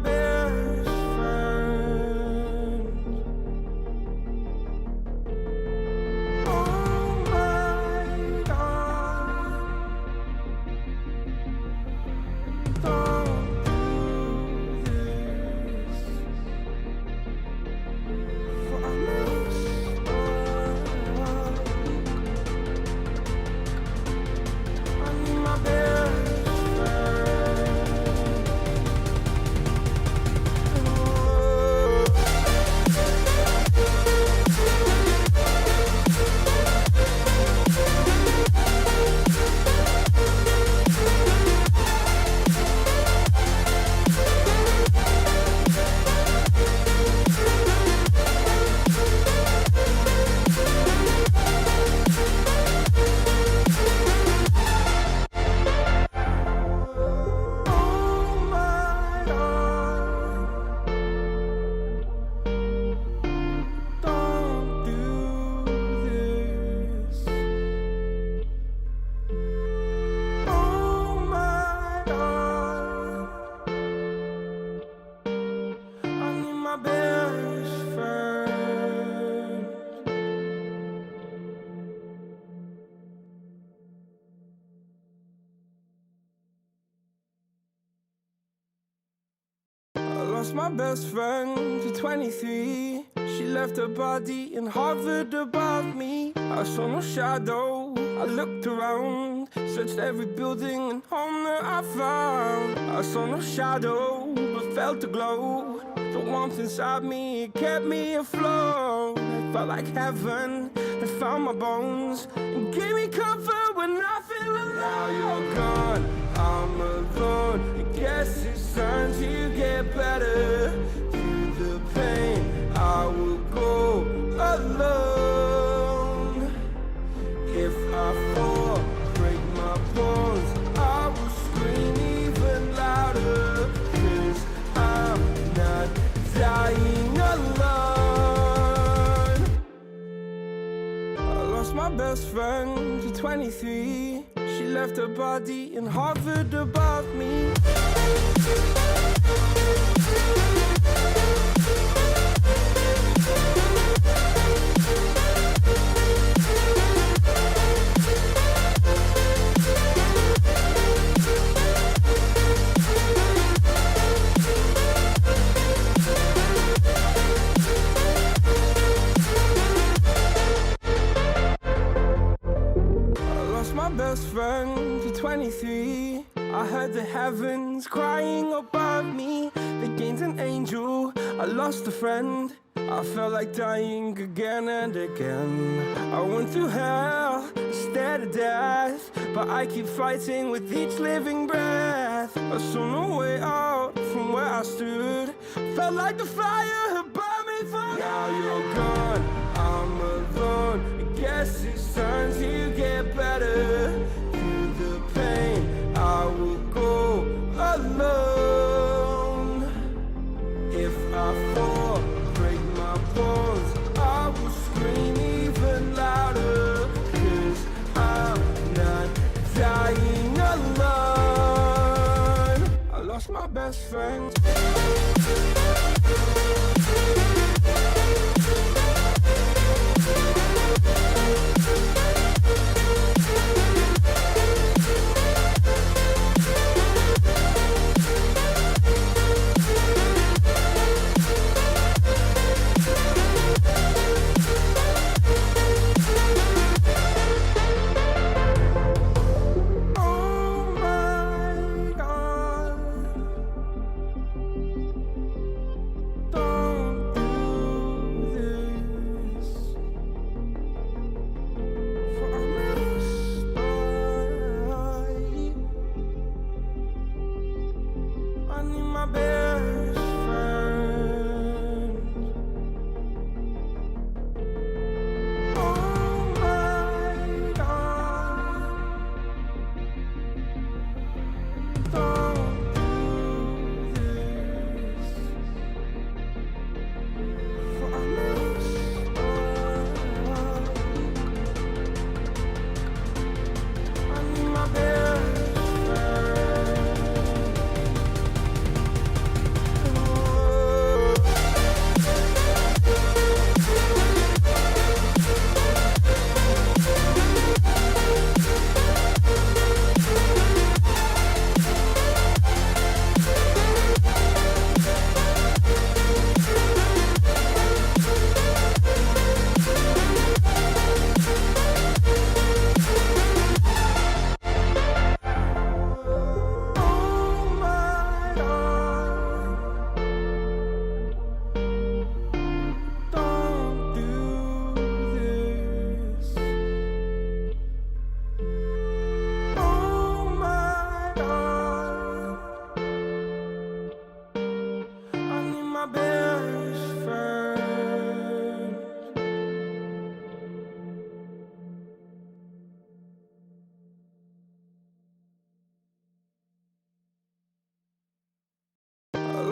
best friend. Oh my God, don't do this, for I messed up. I need my best friend. Oh my God, don't do this. Oh my God, I need my best friend. I lost my best friend to 23. She left her body and hovered above me. I saw no shadow, I looked around, searched every building and home that I found. I saw no shadow, but felt a glow. The warmth inside me, it kept me afloat. It felt like heaven had found my bones and gave me comfort when I feel alone. Now you're gone, I'm alone. I guess it's time to get better. Through the pain, I will go alone. If I fall, break my bones, I will scream even louder. 'Cause I'm not dying alone. I lost my best friend to 23. She left her body and hovered above me. My best friend to 23. I heard the heavens crying above me. They gained an angel, I lost a friend. I felt like dying again and again. I went through hell, stared at death, but I keep fighting with each living breath. I saw no way out from where I stood. Felt like the fire had burned me from. Now you're gone, I'm alone. I guess it's time to get better. Through the pain, I will go alone. If I fall, break my bones, I will scream even louder. 'Cause I'm not dying alone. I lost my best friend. Oh my God,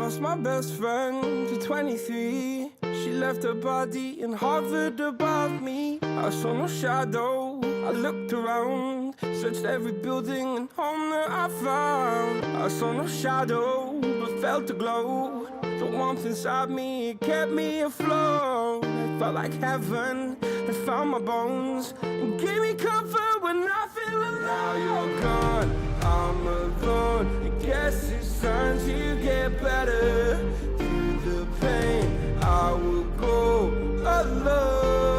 lost my best friend to 23. She left her body and hovered above me. I saw no shadow, I looked around, searched every building and home that I found. I saw no shadow, but felt a glow. The warmth inside me, it kept me afloat. It felt like heaven had found my bones and gave me comfort when I feel alone. Now you're gone, I'm alone. I guess it's time to get better. Through the pain, I will go alone.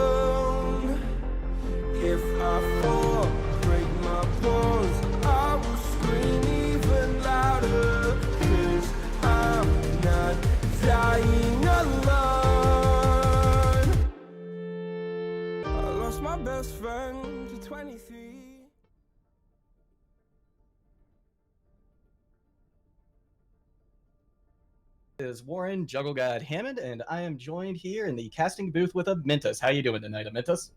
If I fall, break my bones, I will scream even louder. 'Cause I'm not dying alone. I lost my best friend to 23. Is Warren Juggle God Hammond, and I am joined here in the casting booth with Amintus. How you doing tonight, Amintus?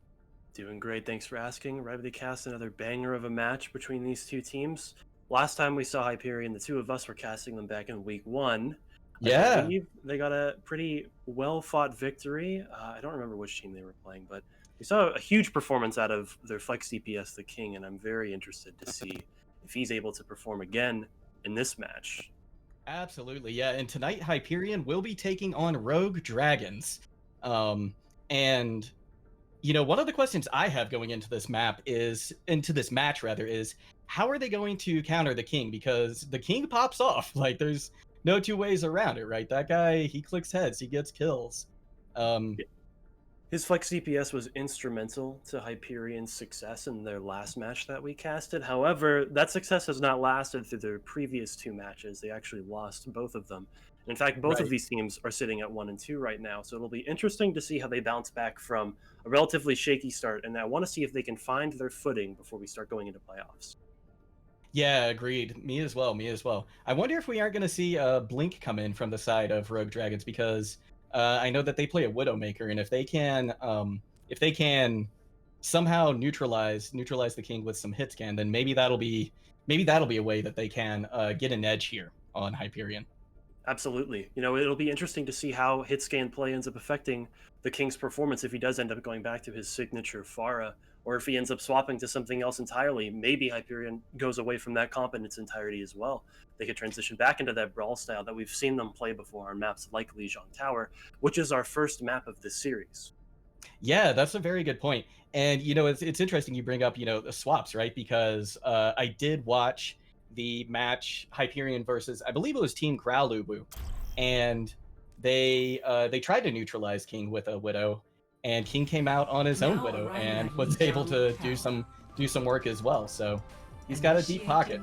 Doing great, thanks for asking. Ready to cast another banger of a match between these two teams. Last time we saw Hyperion, the two of us were casting them back in week 1. Yeah. I believe they got a pretty well-fought victory. I don't remember which team they were playing, but we saw a huge performance out of their Flex DPS, the King, and I'm very interested to see if he's able to perform again in this match. Absolutely, yeah. And tonight, Hyperion will be taking on Rogue Dragons. And you know, one of the questions I have going into this match is how are they going to counter the King? Because the King pops off. Like, there's no two ways around it, right? That guy, he clicks heads, he gets kills. His Flex DPS was instrumental to Hyperion's success in their last match that we casted. However, that success has not lasted through their previous 2 matches. They actually lost both of them. In fact, both of these teams are sitting at 1 and 2 right now. So it'll be interesting to see how they bounce back from a relatively shaky start. And I want to see if they can find their footing before we start going into playoffs. Yeah, agreed. Me as well. I wonder if we aren't going to see Blink come in from the side of Rogue Dragons, because I know that they play a Widowmaker, and if they can somehow neutralize the King with some hit scan, then maybe that'll be a way that they can get an edge here on Hyperion. Absolutely. You know, it'll be interesting to see how hit scan play ends up affecting the King's performance if he does end up going back to his signature Pharah, or if he ends up swapping to something else entirely. Maybe Hyperion goes away from that comp in its entirety as well. They could transition back into that brawl style that we've seen them play before on maps like Lijiang Tower, which is our first map of this series. Yeah, that's a very good point. And, you know, it's interesting you bring up, you know, the swaps, right? Because I did watch the match Hyperion versus, I believe it was Team Growlubu, and they tried to neutralize King with a Widow, and King came out on his own Widow and was able to do some work as well. So he's got a deep pocket.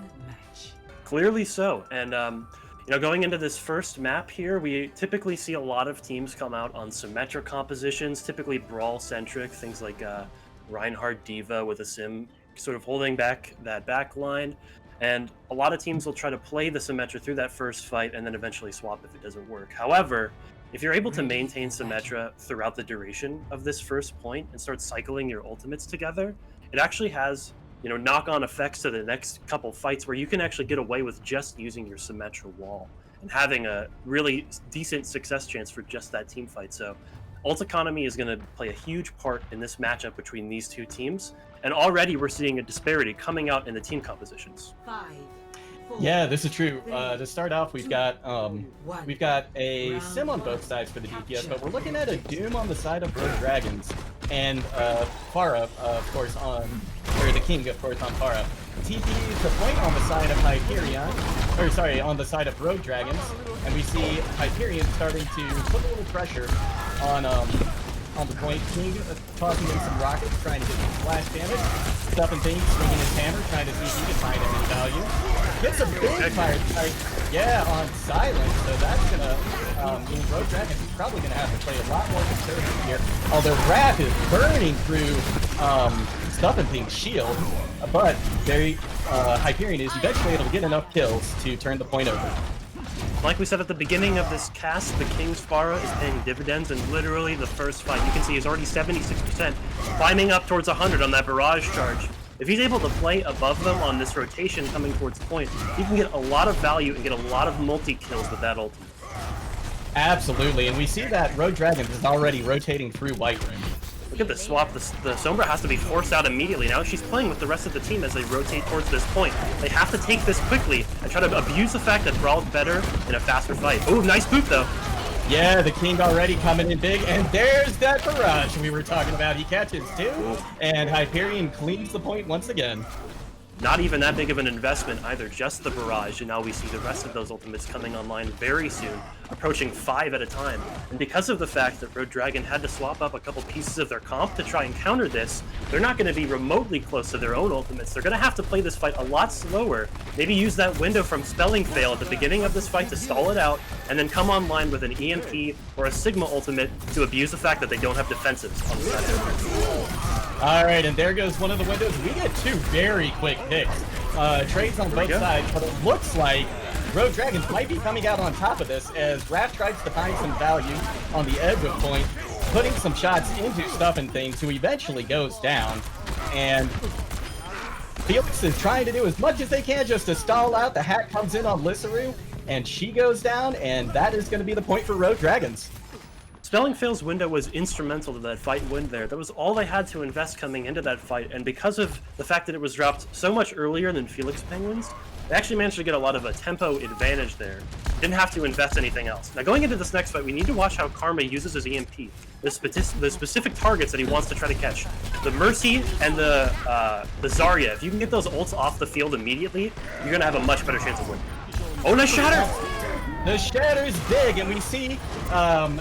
Clearly so. And you know, going into this first map here, we typically see a lot of teams come out on symmetric compositions, typically brawl centric, things like Reinhardt Diva with a sim sort of holding back that back line. And a lot of teams will try to play the Symmetra through that first fight and then eventually swap if it doesn't work. However, if you're able to maintain Symmetra throughout the duration of this first point and start cycling your ultimates together, it actually has, you know, knock-on effects to the next couple fights where you can actually get away with just using your Symmetra wall and having a really decent success chance for just that team fight. So ult economy is going to play a huge part in this matchup between these two teams. And already we're seeing a disparity coming out in the team compositions. 5, 4, Yeah, this is true. 3, To start off, we've got a sim on both sides for the DPS, but we're looking at a Doom on the side of Rogue Dragons, and Pharah, of course, or the King, of course, on Pharah. TP the point on the side of Hyperion, or sorry, on the side of Rogue Dragons, and we see Hyperion starting to put a little pressure on the point. King tossing in some rockets, trying to get some splash damage. Stuff and things, swinging his hammer, trying to see if he can find any value. Gets a big fire on silence, so that's gonna mean Rogue Dragon is probably gonna have to play a lot more conservative here. Although Wrath is burning through Stuff and Things' shield, but Hyperion is eventually able to get enough kills to turn the point over. Like we said at the beginning of this cast, the King's Pharah is paying dividends, and literally the first fight, you can see, is already 76%, climbing up towards 100 on that barrage charge. If he's able to play above them on this rotation coming towards point, he can get a lot of value and get a lot of multi-kills with that ultimate. Absolutely, and we see that Rogue Dragons is already rotating through White Room. Look at the swap. The Sombra has to be forced out immediately. Now she's playing with the rest of the team as they rotate towards this point. They have to take this quickly and try to abuse the fact that Brawl's better in a faster fight. Ooh, nice boot though. Yeah, the King already coming in big, and there's that barrage we were talking about. He catches two, and Hyperion cleans the point once again. Not even that big of an investment either, just the barrage, and now we see the rest of those ultimates coming online very soon, approaching 5 at a time. And because of the fact that Rogue Dragon had to swap up a couple pieces of their comp to try and counter this, they're not going to be remotely close to their own ultimates. They're going to have to play this fight a lot slower, maybe use that window from Spelling Fail at the beginning of this fight to stall it out, and then come online with an EMP or a Sigma ultimate to abuse the fact that they don't have defensives on the side. Alright, and there goes one of the windows. We get 2 very quick picks. Trades on both sides, but it looks like Rogue Dragons might be coming out on top of this as Raph tries to find some value on the edge of point, putting some shots into Stuff and Things, who eventually goes down. And Felix is trying to do as much as they can just to stall out. The hack comes in on Lissaru, and she goes down, and that is going to be the point for Rogue Dragons. Spelling Fail's window was instrumental to that fight win there. That was all they had to invest coming into that fight, and because of the fact that it was dropped so much earlier than Felix Penguins, they actually managed to get a lot of a tempo advantage there. Didn't have to invest anything else. Now going into this next fight, we need to watch how Karma uses his EMP. The specific targets that he wants to try to catch. The Mercy and the Zarya, if you can get those ults off the field immediately, you're going to have a much better chance of winning. Oh, nice shatter! The shatter's big, and we see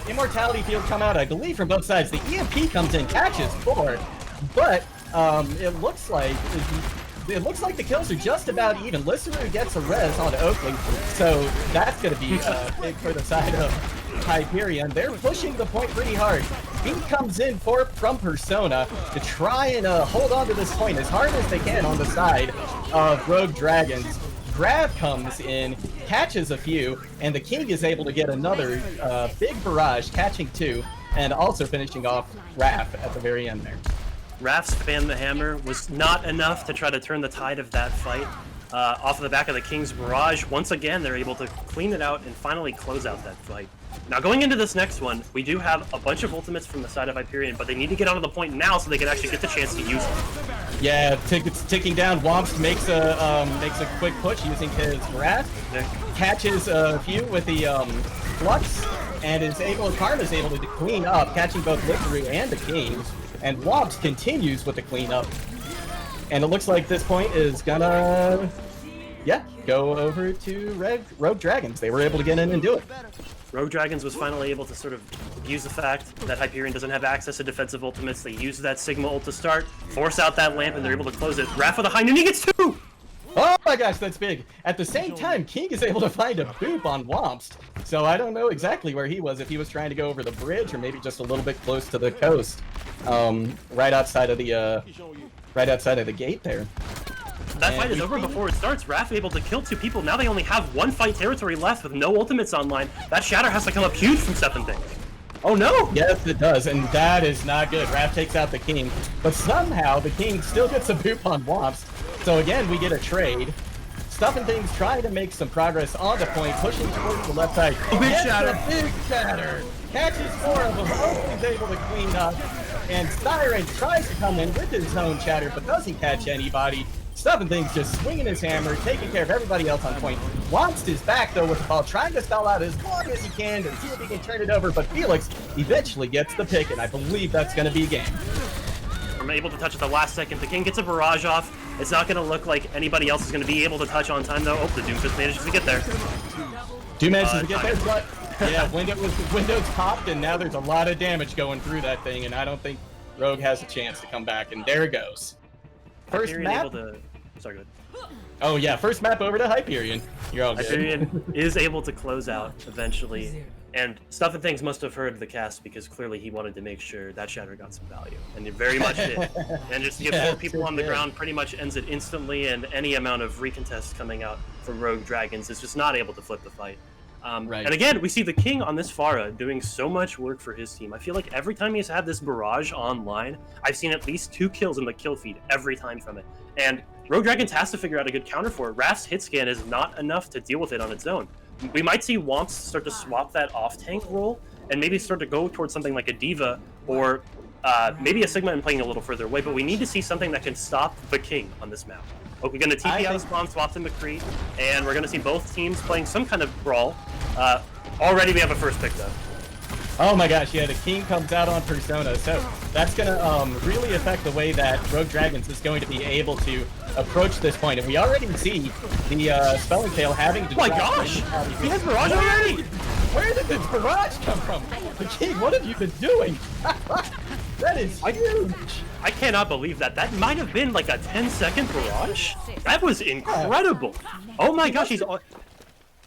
Immortality Field come out, I believe, from both sides. The EMP comes in, catches 4, but it looks like the kills are just about even. Lissaru gets a res on Oakley, so that's going to be big for the side of Hyperion. They're pushing the point pretty hard. He comes in from Persona to try and hold on to this point as hard as they can on the side of Rogue Dragons. Grav comes in, catches a few, and the King is able to get another big barrage, catching 2, and also finishing off Raph at the very end there. Raph's Fan the Hammer was not enough to try to turn the tide of that fight. Off of the back of the King's barrage, once again, they're able to clean it out and finally close out that fight. Now, going into this next one, we do have a bunch of ultimates from the side of Hyperion, but they need to get onto the point now so they can actually get the chance to use them. Yeah, it's ticking down. Womps makes a quick push using his Wrath, catches a few with the Flux, and Karma's able to clean up, catching both Lissaru and the King, and Womps continues with the cleanup. And it looks like this point is gonna, go over to Rogue Dragons. They were able to get in and do it. Rogue Dragons was finally able to sort of use the fact that Hyperion doesn't have access to defensive ultimates. They use that Sigma ult to start, force out that lamp, and they're able to close it. Raph with a high noon, he gets 2! Oh my gosh, that's big. At the same time, King is able to find a boop on Womps. So I don't know exactly where he was, if he was trying to go over the bridge or maybe just a little bit close to the coast. Right outside of the gate there. That fight is over before it starts. Raph able to kill 2 people. Now they only have 1 fight territory left with no ultimates online. That shatter has to come up huge from Stuff and Things. Oh no! Yes, it does, and that is not good. Raph takes out the King, but somehow the King still gets a boop on Womps. So again, we get a trade. Stuff and Things trying to make some progress on the point, pushing towards the left side. Big shatter! Big shatter! Catches 4 of them, Oakley's able to clean up, and Siren tries to come in with his own shatter, but doesn't catch anybody. Stuff and Things just swinging his hammer, taking care of everybody else on point. Womps is back though with the ball, trying to stall out as long as he can to see if he can turn it over, but Felix eventually gets the pick, and I believe that's going to be game. I'm able to touch at the last second. The King gets a barrage off. It's not going to look like anybody else is going to be able to touch on time though. Oh, the Doom just manages to get there. Doom manages to get there, but yeah, Windows popped, and now there's a lot of damage going through that thing, and I don't think Rogue has a chance to come back, and there it goes. First map. Sorry, go ahead. Oh yeah, first map over to Hyperion. You're all good. Hyperion is able to close out eventually, and Stuff and Things must have heard the cast because clearly he wanted to make sure that shatter got some value, and it very much did. And just to get 4 people on the ground pretty much ends it instantly, and any amount of recontest coming out from Rogue Dragons is just not able to flip the fight. Right. And again, we see the King on this Pharah doing so much work for his team. I feel like every time he's had this barrage online, I've seen at least 2 kills in the kill feed every time from it. And Rogue Dragons has to figure out a good counter for it. Raph's hit scan is not enough to deal with it on its own. we might see Womps start to swap that off-tank role and maybe start to go towards something like a Diva or maybe a Sigma and playing a little further away, but we need to see something that can stop the King on this map. Okay, we're going to TP out of spawn, swap to McCree, and we're going to see both teams playing some kind of brawl. Already we have a first pick, though. Oh my gosh, yeah, the King comes out on Persona, so that's going to really affect the way that Rogue Dragons is going to be able to approach this point. And we already see the Spelling Tail having to... Oh my gosh! He has Barrage already! Where did this barrage come from? The King, what have you been doing? That is huge! I cannot believe that. That might have been like a 10-second barrage. That was incredible. Oh my gosh, he's...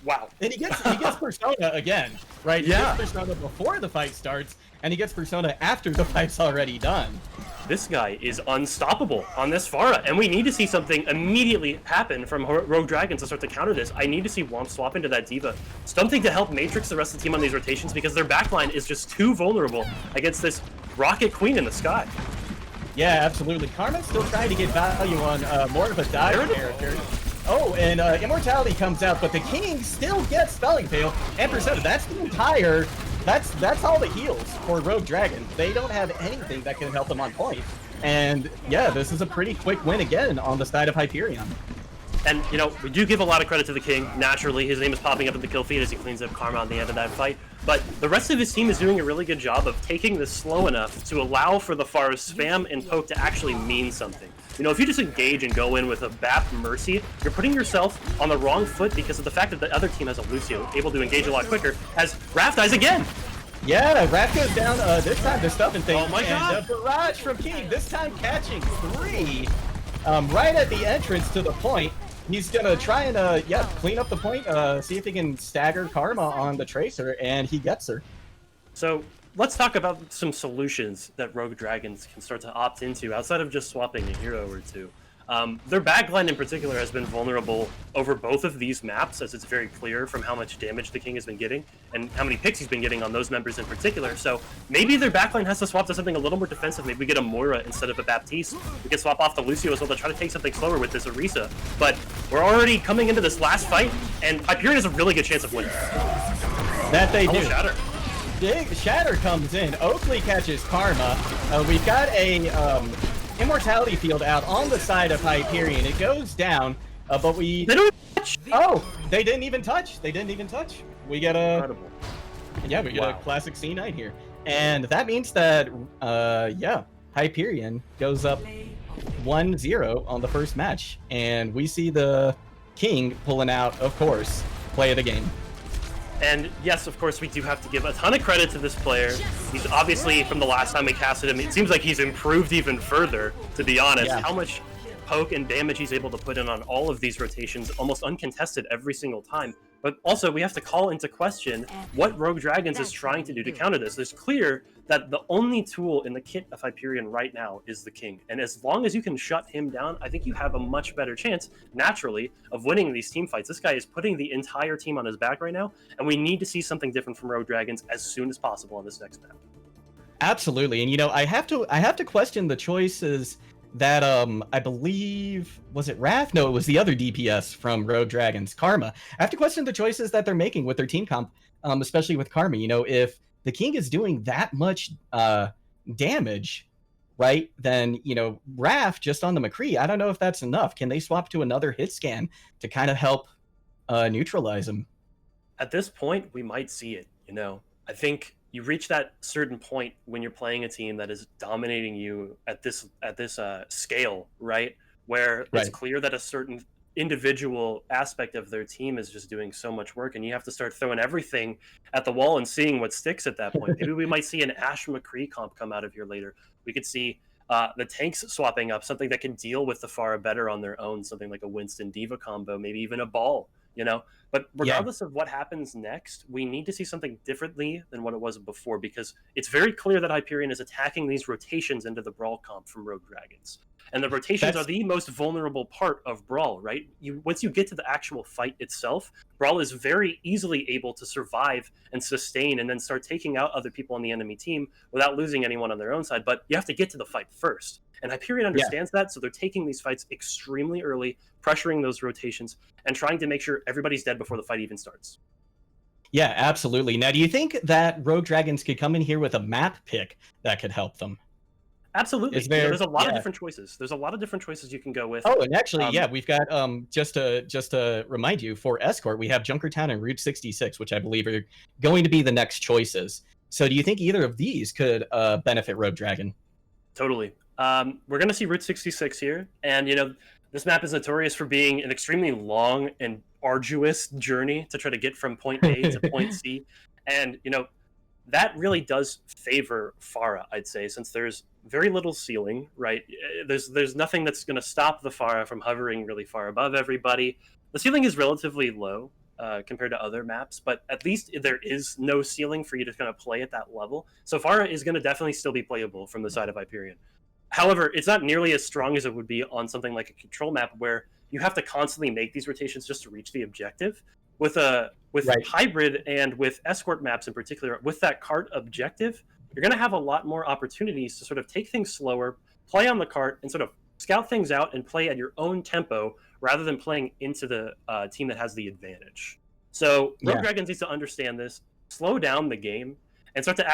Wow. And he gets Persona again, right? Yeah. He gets Persona before the fight starts, and he gets Persona after the fight's already done. This guy is unstoppable on this Pharah, and we need to see something immediately happen from Rogue Dragons to start to counter this. I need to see Womp swap into that Diva. Something to help Matrix the rest of the team on these rotations, because their backline is just too vulnerable against this Rocket Queen in the sky. Yeah, absolutely. Karma's still trying to get value on more of a dive character. Oh, and Immortality comes out, but the King still gets Spelling Tail and Persona. That's the entire... That's all the heals for Rogue Dragon. They don't have anything that can help them on point. And yeah, this is a pretty quick win again on the side of Hyperion. And, you know, we do give a lot of credit to the King. Naturally, his name is popping up in the kill feed as he cleans up Karma on the end of that fight. But the rest of his team is doing a really good job of taking this slow enough to allow for the Pharah spam and poke to actually mean something. You know, if you just engage and go in with a BAP Mercy, you're putting yourself on the wrong foot because of the fact that the other team has a Lucio, able to engage a lot quicker, as Raph dies again! Yeah, Raph goes down this time to stuffing things. Oh my god! And barrage from King, this time catching 3 right at the entrance to the point. He's gonna try and clean up the point, see if he can stagger Karma on the Tracer, and he gets her. So let's talk about some solutions that Rogue Dragons can start to opt into outside of just swapping a hero or two. Their backline in particular has been vulnerable over both of these maps, as it's very clear from how much damage the King has been getting and how many picks he's been getting on those members in particular. So maybe their backline has to swap to something a little more defensive. Maybe we get a Moira instead of a Baptiste. We can swap off the Lucio as well to try to take something slower with this Orisa. But we're already coming into this last fight, and Hyperion has a really good chance of winning. That they do. Shatter. Big Shatter comes in. Oakley catches Karma. We've got a Immortality field out on the side of Hyperion. It goes down, but we... They don't touch! Oh! They didn't even touch. They didn't even touch. We get a... Incredible. Yeah, we get a classic C9 here. And that means that, Hyperion goes up 1-0 on the first match. And we see the King pulling out, of course, play of the game. And yes, of course, we do have to give a ton of credit to this player. He's obviously, from the last time we casted him, it seems like he's improved even further, to be honest. Yeah. How much poke and damage he's able to put in on all of these rotations, almost uncontested every single time. But also, we have to call into question what Rogue Dragons is trying to do to counter this. It's clear that the only tool in the kit of Hyperion right now is the King. And as long as you can shut him down, I think you have a much better chance, naturally, of winning these team fights. This guy is putting the entire team on his back right now, and we need to see something different from Rogue Dragons as soon as possible on this next map. Absolutely. And, you know, I have to question the choices that I believe, was it Raph? No, it was the other DPS from Rogue Dragons, Karma. I have to question the choices that they're making with their team comp, especially with Karma. You know, if the King is doing that much damage, right, then, you know, Raph just on the McCree, I don't know if that's enough. Can they swap to another hit scan to kind of help neutralize him? At this point, we might see it, you know. I think you reach that certain point when you're playing a team that is dominating you at this scale, right? Where it's clear that a certain individual aspect of their team is just doing so much work, and you have to start throwing everything at the wall and seeing what sticks at that point. Maybe we might see an Ashe McCree comp come out of here later. We could see the tanks swapping up, something that can deal with the Pharah better on their own, something like a Winston Diva combo, maybe even a Ball, you know? But regardless of what happens next, we need to see something differently than what it was before, because it's very clear that Hyperion is attacking these rotations into the Brawl comp from Rogue Dragons. And the rotations are the most vulnerable part of Brawl, right? Once you get to the actual fight itself, Brawl is very easily able to survive and sustain and then start taking out other people on the enemy team without losing anyone on their own side. But you have to get to the fight first. And Hyperion understands that, so they're taking these fights extremely early, pressuring those rotations, and trying to make sure everybody's dead before the fight even starts. Yeah, absolutely. Now, do you think that Rogue Dragons could come in here with a map pick that could help them? Absolutely. Is there? There's a lot of Yeah. different choices. There's a lot of different choices you can go with. Oh, and actually, yeah, we've got just to remind you, for Escort, we have Junkertown and Route 66, which I believe are going to be the next choices. So, do you think either of these could benefit Rogue Dragon? Totally. We're going to see Route 66 here, and this map is notorious for being an extremely long and arduous journey to try to get from point A to point C, and that really does favor Pharah, I'd say, since there's very little ceiling, right? There's nothing that's going to stop the Pharah from hovering really far above everybody. The ceiling is relatively low compared to other maps, but at least there is no ceiling for you to kind of play at that level. So Pharah is going to definitely still be playable from the side of Hyperion. However, it's not nearly as strong as it would be on something like a control map where you have to constantly make these rotations just to reach the objective. With right. Hybrid and with escort maps in particular, with that cart objective, you're going to have a lot more opportunities to sort of take things slower, play on the cart, and sort of scout things out and play at your own tempo rather than playing into the team that has the advantage. So Rogue Dragons needs to understand this, slow down the game, and start to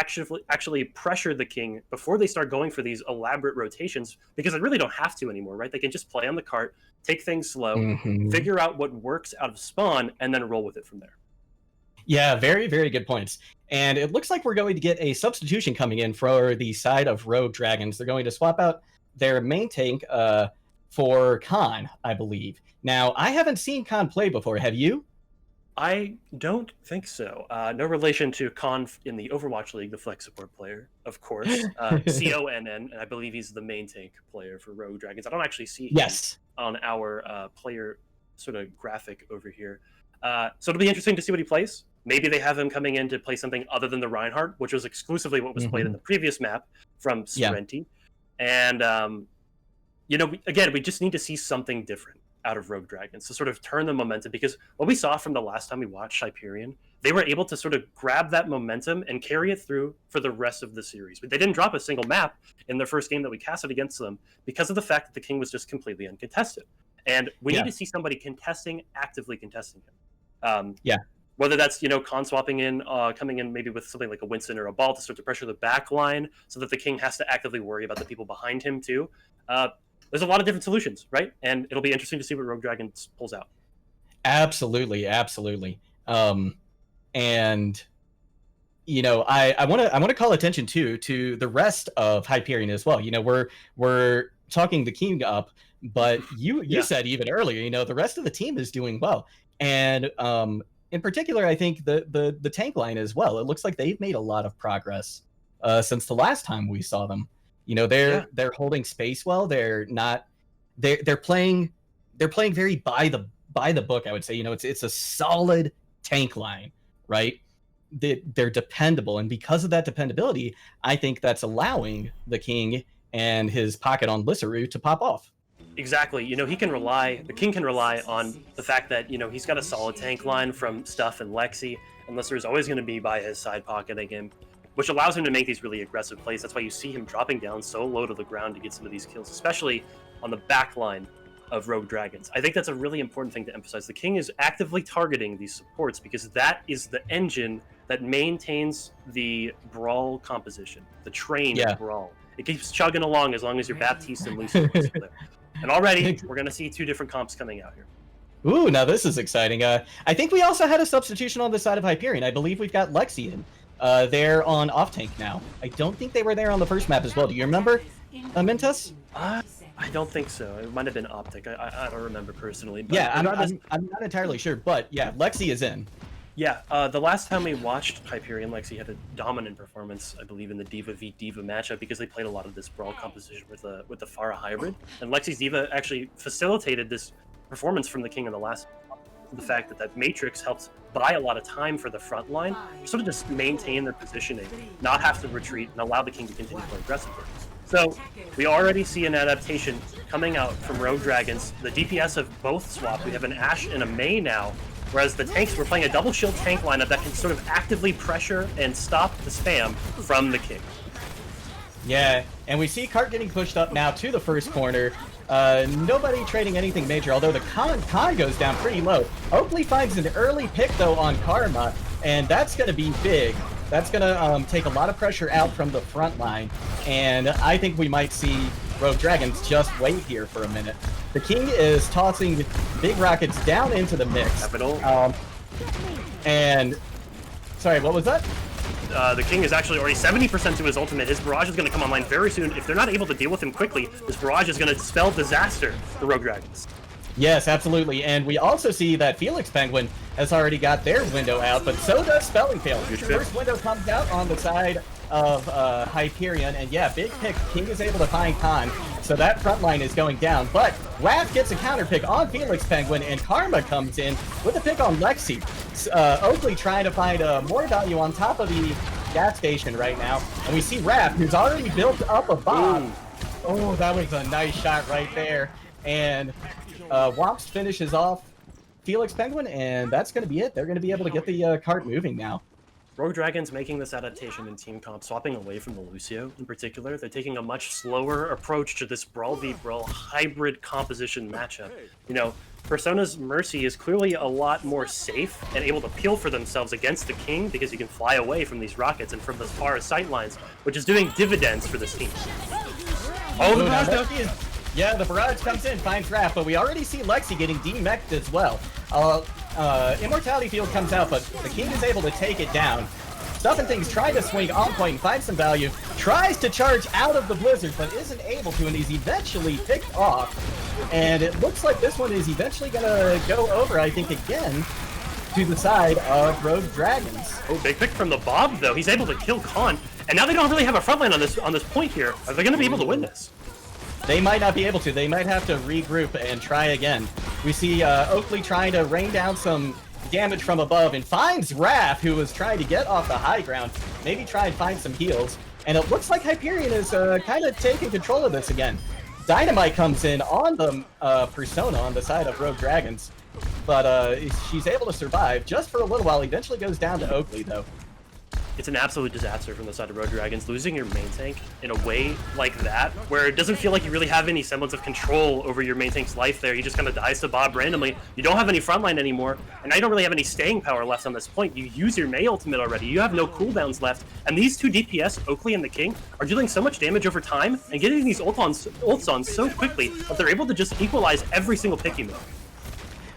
actually pressure the king before they start going for these elaborate rotations, because they really don't have to anymore, right? They can just play on the cart, take things slow, figure out what works out of spawn, and then roll with it from there. Yeah, very, very good points. And it looks like we're going to get a substitution coming in for the side of Rogue Dragons. They're going to swap out their main tank for Khan, I believe. Now, I haven't seen Khan play before. Have you? I don't think so. No relation to Khan in the Overwatch League, the flex support player, of course. CONN, and I believe he's the main tank player for Rogue Dragons. I don't actually see him on our player sort of graphic over here. So it'll be interesting to see what he plays. Maybe they have him coming in to play something other than the Reinhardt, which was exclusively what was played in the previous map from Sorrenti. And, again, we just need to see something different out of Rogue Dragons to sort of turn the momentum, because what we saw from the last time we watched Hyperion, they were able to sort of grab that momentum and carry it through for the rest of the series. But they didn't drop a single map in their first game that we casted against them because of the fact that the king was just completely uncontested. And we need to see somebody actively contesting him. Whether that's, con swapping in, coming in maybe with something like a Winston or a Ball to start to pressure the back line so that the king has to actively worry about the people behind him too. There's a lot of different solutions, right? And it'll be interesting to see what Rogue Dragons pulls out. Absolutely. And I want to call attention to the rest of Hyperion as well. We're talking the king up, but you said even earlier, the rest of the team is doing well. And in particular, I think the tank line as well. It looks like they've made a lot of progress since the last time we saw them. They're holding space well. They're playing very by the book, I would say. It's a solid tank line, right? They're dependable, and because of that dependability, I think that's allowing the king and his pocket on Lissaru to pop off. Exactly. The king can rely on the fact that, he's got a solid tank line from Stuff and Lexi, and Lissaru's always going to be by his side pocketing him, which allows him to make these really aggressive plays. That's why you see him dropping down so low to the ground to get some of these kills, especially on the back line of Rogue Dragons. I think that's a really important thing to emphasize. The king is actively targeting these supports because that is the engine that maintains the Brawl composition, the train of Brawl. It keeps chugging along as long as your Baptiste and Lucy are there. And already, we're going to see two different comps coming out here. Ooh, now this is exciting. I think we also had a substitution on the side of Hyperion. I believe we've got Lexi in. They're on off tank now. I don't think they were there on the first map as well. Do you remember, Mintus? I don't think so. It might have been Optic. I don't remember personally. But I'm not entirely sure, but yeah, Lexi is in. Yeah, the last time we watched Hyperion, Lexi had a dominant performance, I believe, in the D.Va v D.Va matchup because they played a lot of this Brawl composition with the Pharah hybrid. And Lexi's D.Va actually facilitated this performance from the king in the last. The fact that Matrix helps buy a lot of time for the front line, sort of just maintain their positioning, not have to retreat, and allow the king to continue to play aggressively. So we already see an adaptation coming out from Rogue Dragons. The DPS have both swapped. We have an Ashe and a Mei now, whereas the tanks, we're playing a double shield tank lineup that can sort of actively pressure and stop the spam from the king. Yeah, and we see Cart getting pushed up now to the first corner. Nobody trading anything major, although the Khan goes down pretty low. Oakley finds an early pick, though, on Karma. and that's going to be big. That's going to take a lot of pressure out from the front line, and I think we might see Rogue Dragons just wait here for a minute. The King is tossing big rockets down into the mix. And sorry, what was that? The King is actually already 70% to his ultimate. His barrage is going to come online very soon. If they're not able to deal with him quickly, this barrage is going to spell disaster for Rogue Dragons. Yes, absolutely. And we also see that Felix Penguin has already got their window out, but so does Spelling Fail. First window comes out on the side of Hyperion, and yeah, big pick. King is able to find Khan, so that front line is going down. But Wrath gets a counter pick on Felix Penguin, and Karma comes in with a pick on Lexi. Oakley trying to find more value on top of the gas station right now, and we see Wrath, who's already built up a bomb. Oh, that was a nice shot right there. And Womps finishes off Felix Penguin, and that's going to be it. They're going to be able to get the cart moving now. Rogue Dragons making this adaptation in Team Comp, swapping away from the Lucio in particular. They're taking a much slower approach to this Brawl v Brawl hybrid composition matchup. You know, Persona's Mercy is clearly a lot more safe and able to peel for themselves against the King because you can fly away from these rockets and from as far as sight lines, which is doing dividends for this team. Oh, the barrage! Yeah, the barrage comes in, finds Wrath, but we already see Lexi getting demeched as well. Immortality Field comes out, but the King is able to take it down. Stuff and Things try to swing on point and find some value, tries to charge out of the blizzard, but isn't able to, and he's eventually picked off. And it looks like this one is eventually going to go over, I think, again, to the side of Rogue Dragons. Oh, big pick from the Bob, though. He's able to kill Khan, and now they don't really have a frontline on this point here. Are they going to be able to win this? They might not be able to. They might have to regroup and try again. We see Oakley trying to rain down some damage from above and finds Wrath, who was trying to get off the high ground. Maybe try and find some heals. And it looks like Hyperion is kind of taking control of this again. Dynamite comes in on the Persona on the side of Rogue Dragons. But she's able to survive just for a little while. Eventually goes down to Oakley, though. It's an absolute disaster from the side of Rogue Dragons. Losing your main tank in a way like that, where it doesn't feel like you really have any semblance of control over your main tank's life there. He just kind of dies to Bob randomly. You don't have any frontline anymore, and now you don't really have any staying power left on this point. You use your Mei ultimate already. You have no cooldowns left, and these two DPS, Oakley and the King, are dealing so much damage over time and getting these ults on so quickly that they're able to just equalize every single pick you make.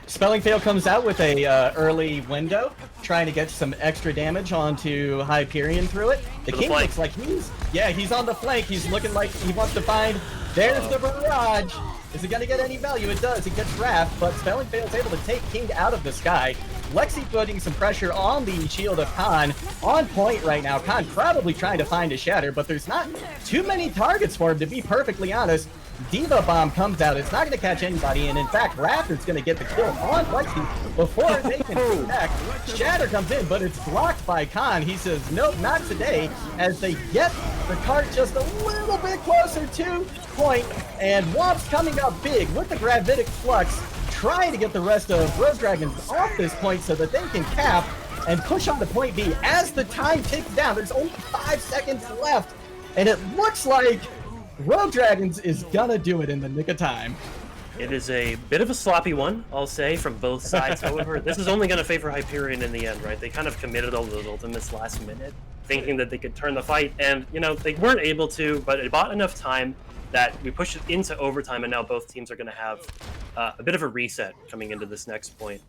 Spelling Fail comes out with a early window, trying to get some extra damage onto Hyperion through it. The King looks like he's on the flank. He's looking like he wants to find, there's the barrage. Is it going to get any value? It does. It gets Wrath, but Spelling Fail is able to take King out of the sky. Lexi putting some pressure on the shield of Khan. On point right now. Khan probably trying to find a shatter, but there's not too many targets for him, to be perfectly honest. Diva Bomb comes out. It's not going to catch anybody, and in fact, Wrath is going to get the kill on Lexi before they can connect. Shatter comes in, but it's blocked by Khan. He says, nope, not today, as they get the cart just a little bit closer to point, and Womp's coming up big with the Gravitic Flux, trying to get the rest of Rogue Dragons off this point so that they can cap and push on to point B. As the time ticks down, there's only 5 seconds left, and it looks like Rogue Dragons is gonna do it in the nick of time. It is a bit of a sloppy one, I'll say, from both sides. However, this is only going to favor Hyperion in the end, right? They kind of committed all those ultimates last minute, thinking that they could turn the fight, and, you know, they weren't able to, but it bought enough time that we pushed it into overtime, and now both teams are going to have a bit of a reset coming into this next point.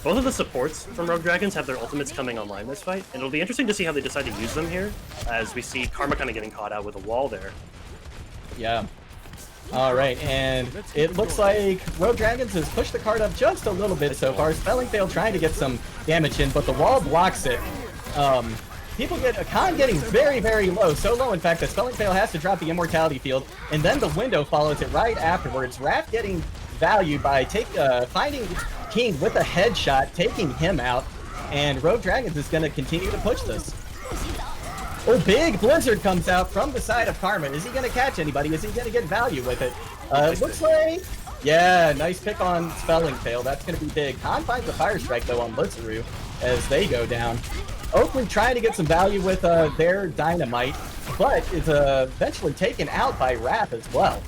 Both of the supports from Rogue Dragons have their ultimates coming online this fight, and it'll be interesting to see how they decide to use them here, as we see Karma kind of getting caught out with a wall there. Yeah. All right, and it looks like Rogue Dragons has pushed the card up just a little bit so far. Spelling Fail trying to get some damage in, but the wall blocks it. People get a Khan getting very, very low. So low, in fact, that Spelling Fail has to drop the Immortality Field, and then the window follows it right afterwards. Wrath getting value by finding King with a headshot, taking him out, and Rogue Dragons is going to continue to push this. Oh, big Blizzard comes out from the side of Karma. Is he going to catch anybody? Is he going to get value with it? Looks like, yeah, nice pick on Spelling Fail. That's going to be big. Khan finds a Fire Strike, though, on Blitzeru as they go down. Oakley trying to get some value with their Dynamite, but is eventually taken out by Wrath as well.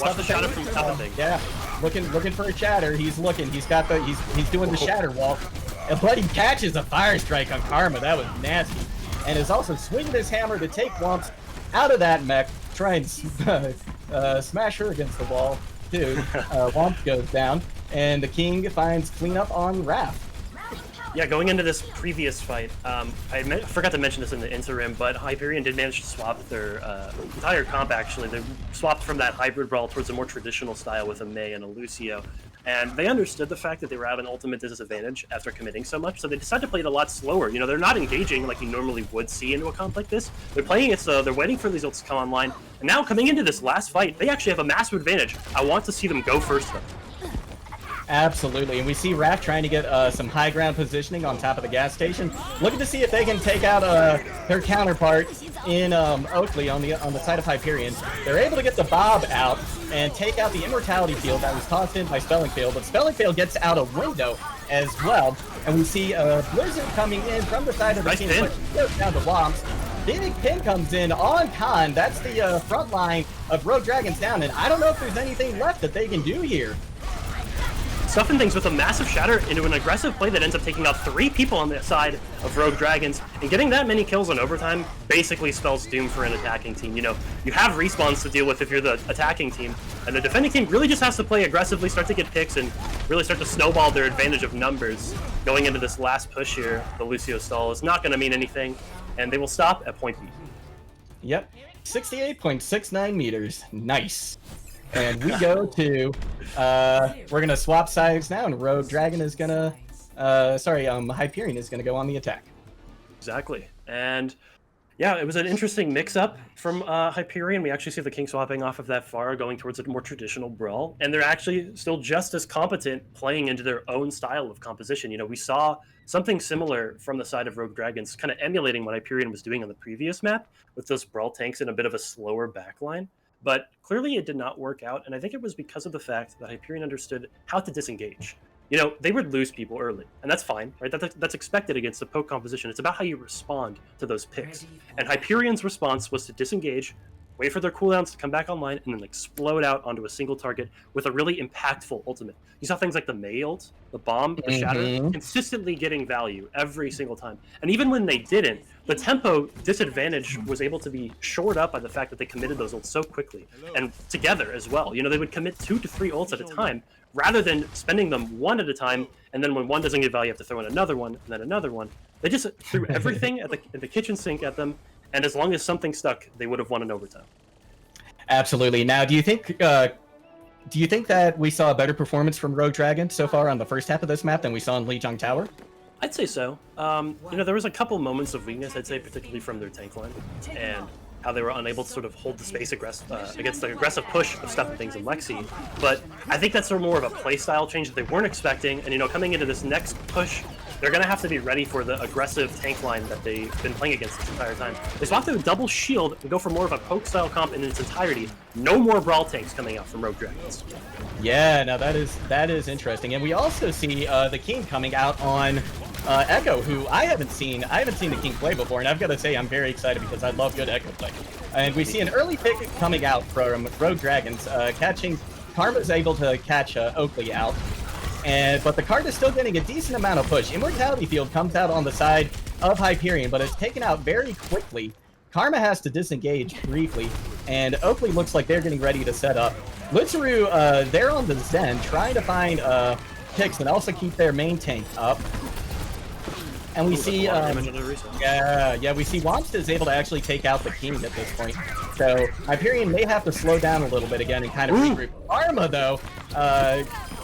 Watch the shatter from top. Yeah, looking for a shatter. He's looking. He's got the. He's doing the shatter wall. but he catches a Fire Strike on Karma. That was nasty. And is also swinging his hammer to take Wumps out of that mech, try and smash her against the wall, too. Wumps goes down, and the King finds cleanup on Raph. Yeah, going into this previous fight, I forgot to mention this in the interim, but Hyperion did manage to swap their entire comp, actually. They swapped from that hybrid brawl towards a more traditional style with a Mei and a Lucio. And they understood the fact that they were at an ultimate disadvantage after committing so much, so they decided to play it a lot slower. You know, they're not engaging like you normally would see into a comp like this. They're playing it so they're waiting for these ults to come online. And now, coming into this last fight, they actually have a massive advantage. I want to see them go first, though. Absolutely, and we see Raph trying to get some high ground positioning on top of the gas station, looking to see if they can take out their counterpart in Oakley on the side of Hyperion. They're able to get the Bob out and take out the Immortality Field that was tossed in by Spelling Field, but Spelling Field gets out a window as well, and we see Blizzard coming in from the side of the team, down the Womps. Big Pin comes in on Khan. That's the front line of Rogue Dragons down, and I don't know if there's anything left that they can do here. Stuffing things with a massive shatter into an aggressive play that ends up taking out 3 people on the side of Rogue Dragons, and getting that many kills in overtime basically spells doom for an attacking team. You know, you have respawns to deal with if you're the attacking team, and the defending team really just has to play aggressively, start to get picks, and really start to snowball their advantage of numbers. Going into this last push here, the Lucio stall is not going to mean anything, and they will stop at point B. Yep, 68.69 meters. Nice. And we go to, we're going to swap sides now, and Rogue Dragon is going to, Hyperion is going to go on the attack. Exactly. And yeah, it was an interesting mix-up from Hyperion. We actually see the King swapping off of that Pharah, going towards a more traditional brawl, and they're actually still just as competent playing into their own style of composition. You know, we saw something similar from the side of Rogue Dragons, kind of emulating what Hyperion was doing on the previous map, with those brawl tanks and a bit of a slower backline. But clearly it did not work out, and I think it was because of the fact that Hyperion understood how to disengage. You know, they would lose people early, and that's fine, right? That's expected against the poke composition. It's about how you respond to those picks. And Hyperion's response was to disengage, wait for their cooldowns to come back online, and then explode out onto a single target with a really impactful ultimate. You saw things like the Mei ult, the bomb, the shatter, consistently getting value every single time. And even when they didn't, the tempo disadvantage was able to be shored up by the fact that they committed those ults so quickly, and together as well. You know, they would commit 2 to 3 ults at a time, rather than spending them one at a time, and then when one doesn't get value, you have to throw in another one, and then another one. They just threw everything at the kitchen sink at them, and as long as something stuck, they would have won in overtime. Absolutely. Now, do you think that we saw a better performance from Rogue Dragon so far on the first half of this map than we saw in Lijiang Tower? I'd say so. You know, there was a couple moments of weakness, I'd say, particularly from their tank line, and how they were unable to sort of hold the space against the aggressive push of Stuff and Things and Lexi. But I think that's sort of more of a playstyle change that they weren't expecting, and, you know, coming into this next push, they're going to have to be ready for the aggressive tank line that they've been playing against this entire time. They swap to a double shield and go for more of a poke-style comp in its entirety. No more brawl tanks coming out from Rogue Dragons. Yeah, now that is interesting. And we also see the King coming out on Echo, who I haven't seen the King play before, and I've got to say I'm very excited because I love good Echo play. And we see an early pick coming out from Rogue Dragons, catching Karma's able to catch Oakley out. But the card is still getting a decent amount of push. Immortality Field comes out on the side of Hyperion, but it's taken out very quickly. Karma has to disengage briefly, and Oakley looks like they're getting ready to set up. Litzaru, they're on the Zen, trying to find picks and also keep their main tank up. And we see, we see Womps is able to actually take out the King at this point. So Hyperion may have to slow down a little bit again and kind of regroup. Karma, though,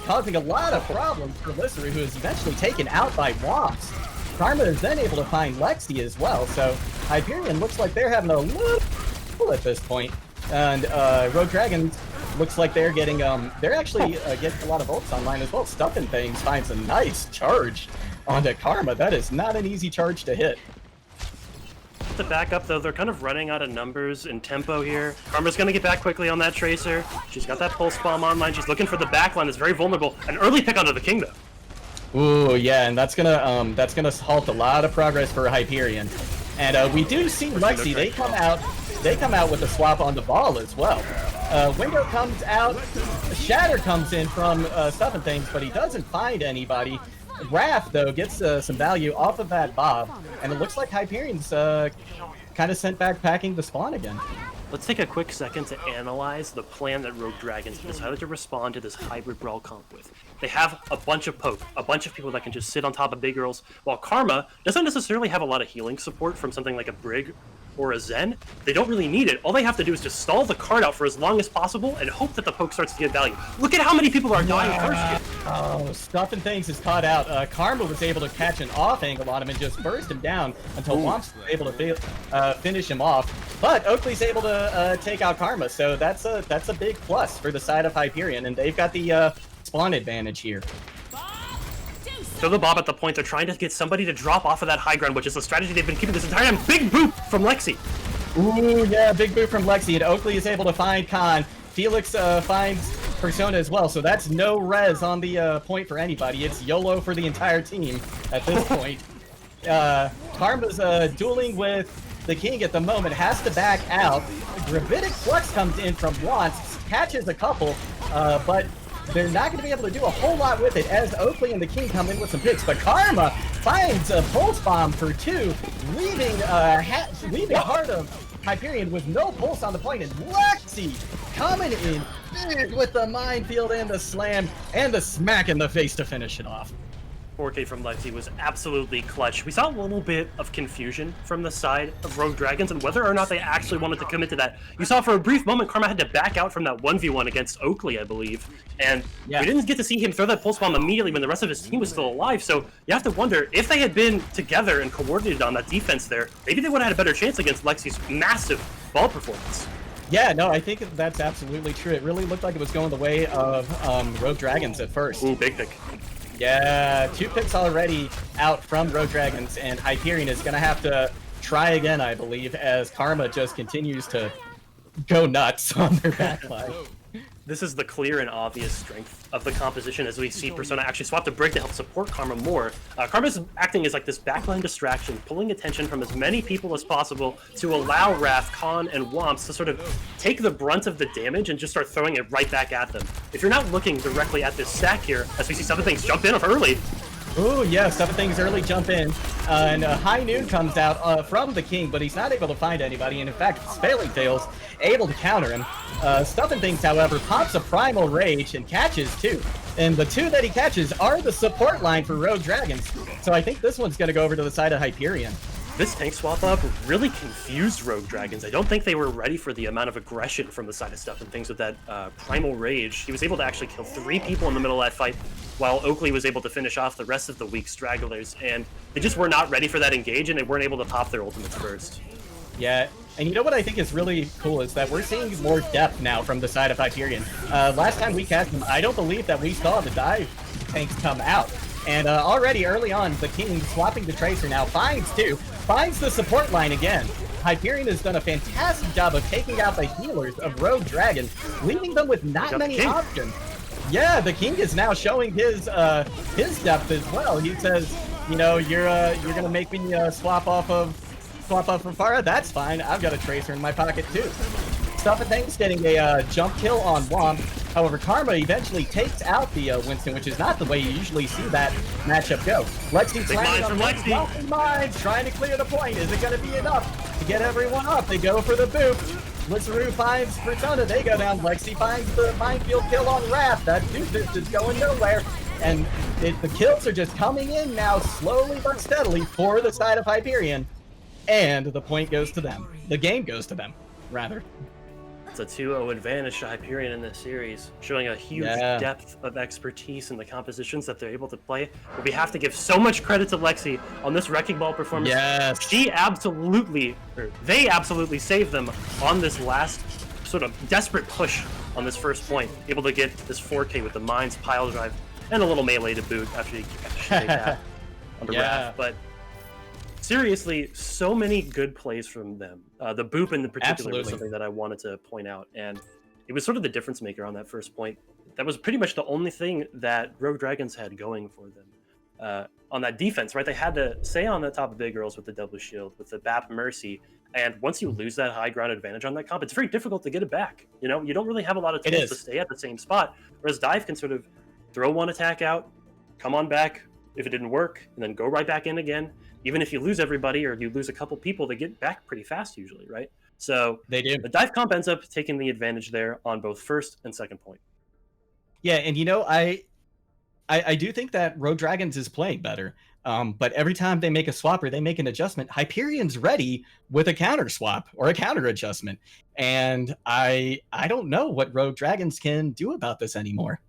causing a lot of problems for Litzaru, who is eventually taken out by Womps. Karma is then able to find Lexi as well, so Hyperion looks like they're having a little at this point. And Rogue Dragons looks like they're getting, they're actually getting a lot of ults online as well. Stuffing Things finds a nice charge onto Karma. That is not an easy charge to hit. To back up, though, they're kind of running out of numbers and tempo here. Karma's going to get back quickly on that Tracer. She's got that Pulse Bomb online. She's looking for the backline. It's very vulnerable. An early pick onto the King, though. Ooh, yeah, and that's gonna halt a lot of progress for Hyperion. And we do see Lexi. They come out with a swap on the ball as well. Window comes out. Shatter comes in from Stuff and Things, but he doesn't find anybody. Wrath, though, gets some value off of that Bob, and it looks like Hyperion's kind of sent back packing the spawn again. Let's take a quick second to analyze the plan that Rogue Dragons decided to respond to this hybrid brawl comp with. They have a bunch of poke, a bunch of people that can just sit on top of big girls, while Karma doesn't necessarily have a lot of healing support from something like a Brig or a Zen. They don't really need it. All they have to do is just stall the card out for as long as possible and hope that the poke starts to get value. Look at how many people are dying first here. Oh, Stuff and Things is caught out. Karma was able to catch an off angle on him and just burst him down until Womps was able to finish him off. But Oakley's able to take out Karma, so that's a big plus for the side of Hyperion, and they've got the spawn advantage here. Throw the Bob at the point. They're trying to get somebody to drop off of that high ground, which is the strategy they've been keeping this entire time. Big boop from Lexi. Ooh, yeah, big boop from Lexi, and Oakley is able to find Khan. Felix finds Persona as well, so that's no res on the point for anybody. It's YOLO for the entire team at this point. Karma's dueling with the King at the moment, has to back out. Gravitic Flux comes in from Wants, catches a couple, but they're not going to be able to do a whole lot with it as Oakley and the King come in with some picks. But Karma finds a Pulse Bomb for 2, leaving Heart of Hyperion with no pulse on the point, and Lexi coming in big with the minefield and the slam and the smack in the face to finish it off. 4K from Lexi was absolutely clutch. We saw a little bit of confusion from the side of Rogue Dragons and whether or not they actually wanted to commit to that. You saw for a brief moment Karma had to back out from that 1v1 against Oakley, I believe, and we didn't get to see him throw that pulse bomb immediately when the rest of his team was still alive, so you have to wonder, if they had been together and coordinated on that defense there, maybe they would have had a better chance against Lexi's massive ball performance. Yeah, no, I think that's absolutely true. It really looked like it was going the way of Rogue Dragons at first. Ooh, big pick. Yeah, 2 picks already out from Rogue Dragons, and Hyperion is going to have to try again, I believe, as Karma just continues to go nuts on their backline. This is the clear and obvious strength of the composition as we see Persona actually swap the Brig to help support Karma more. Karma's acting as like this backline distraction, pulling attention from as many people as possible to allow Wrath, Khan, and Womps to sort of take the brunt of the damage and just start throwing it right back at them. If you're not looking directly at this stack here, as we see Stuff and Things jump in early. Ooh, yeah, Stuff and Things early jump in, and High Noon comes out from the King, but he's not able to find anybody, and in fact, Failing Tails able to counter him. Stuff and Things, however, pops a Primal Rage and catches 2, and the 2 that he catches are the support line for Rogue Dragons, so I think this one's going to go over to the side of Hyperion. This tank swap up really confused Rogue Dragons. I don't think they were ready for the amount of aggression from the side of Stuff and Things with that Primal Rage. He was able to actually kill 3 people in the middle of that fight, while Oakley was able to finish off the rest of the weak stragglers, and they just were not ready for that engage, and they weren't able to pop their ultimates first. Yeah, and you know what I think is really cool is that we're seeing more depth now from the side of Hyperion. Last time we cast them, I don't believe that we saw the dive tanks come out. And already early on, the King swapping to Tracer now finds 2, finds the support line again. Hyperion has done a fantastic job of taking out the healers of Rogue Dragon, leaving them with not many options. Yeah, the King is now showing his depth as well. He says, you know, you're gonna make me swap off of Farah. That's fine. I've got a Tracer in my pocket too. Stuff and Things getting a jump kill on Womp. However, Karma eventually takes out the Winston, which is not the way you usually see that matchup go. Lexi slamming from Lexi. Mines, trying to clear the point. Is it going to be enough to get everyone up? They go for the boop. Blitzaru finds Persona. They go down. Lexi finds the minefield kill on Wrath. That Doofus is going nowhere. And the kills are just coming in now, slowly but steadily, for the side of Hyperion. And the point goes to them. The game goes to them, rather. It's a 2-0 advantage to Hyperion in this series, showing a huge depth of expertise in the compositions that they're able to play. But we have to give so much credit to Lexi on this Wrecking Ball performance. Yes. They absolutely saved them on this last sort of desperate push on this first point, able to get this 4K with the Mines pile drive and a little melee to boot after you take that under Wrath. But seriously, so many good plays from them. The boop in particular was something that I wanted to point out, and it was sort of the difference maker on that first point. That was pretty much the only thing that Rogue Dragons had going for them. On that defense, right? They had to stay on the top of big girls with the double shield, with the BAP Mercy, and once you lose that high ground advantage on that comp, it's very difficult to get it back. You know, you don't really have a lot of chance to stay at the same spot, whereas Dive can sort of throw one attack out, come on back, if it didn't work, and then go right back in again. Even if you lose everybody or you lose a couple people, they get back pretty fast usually, right? So They do. the dive comp ends up taking the advantage there on both first and second point. Yeah, and you know, I do think that Rogue Dragons is playing better. But every time they make a swap or they make an adjustment, Hyperion's ready with a counter swap or a counter adjustment. And I don't know what Rogue Dragons can do about this anymore.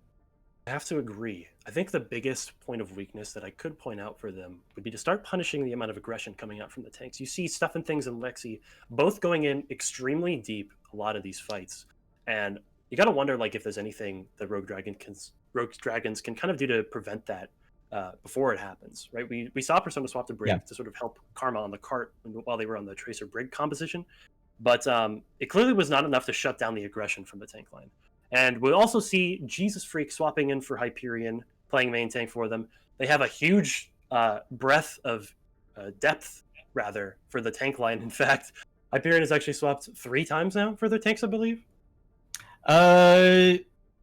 I have to agree. I think the biggest point of weakness that I could point out for them would be to start punishing the amount of aggression coming out from the tanks. You see Stuff and Things and Lexi both going in extremely deep a lot of these fights. And you got to wonder like if there's anything that Rogue Dragons can kind of do to prevent that before it happens, right? We saw Persona swap to Brig to sort of help Karma on the cart while they were on the Tracer Brig composition, but it clearly was not enough to shut down the aggression from the tank line. And we'll also see Jesus Freak swapping in for Hyperion, playing main tank for them. They have a huge breadth of depth, rather, for the tank line. In fact, Hyperion has actually swapped 3 times now for their tanks, I believe.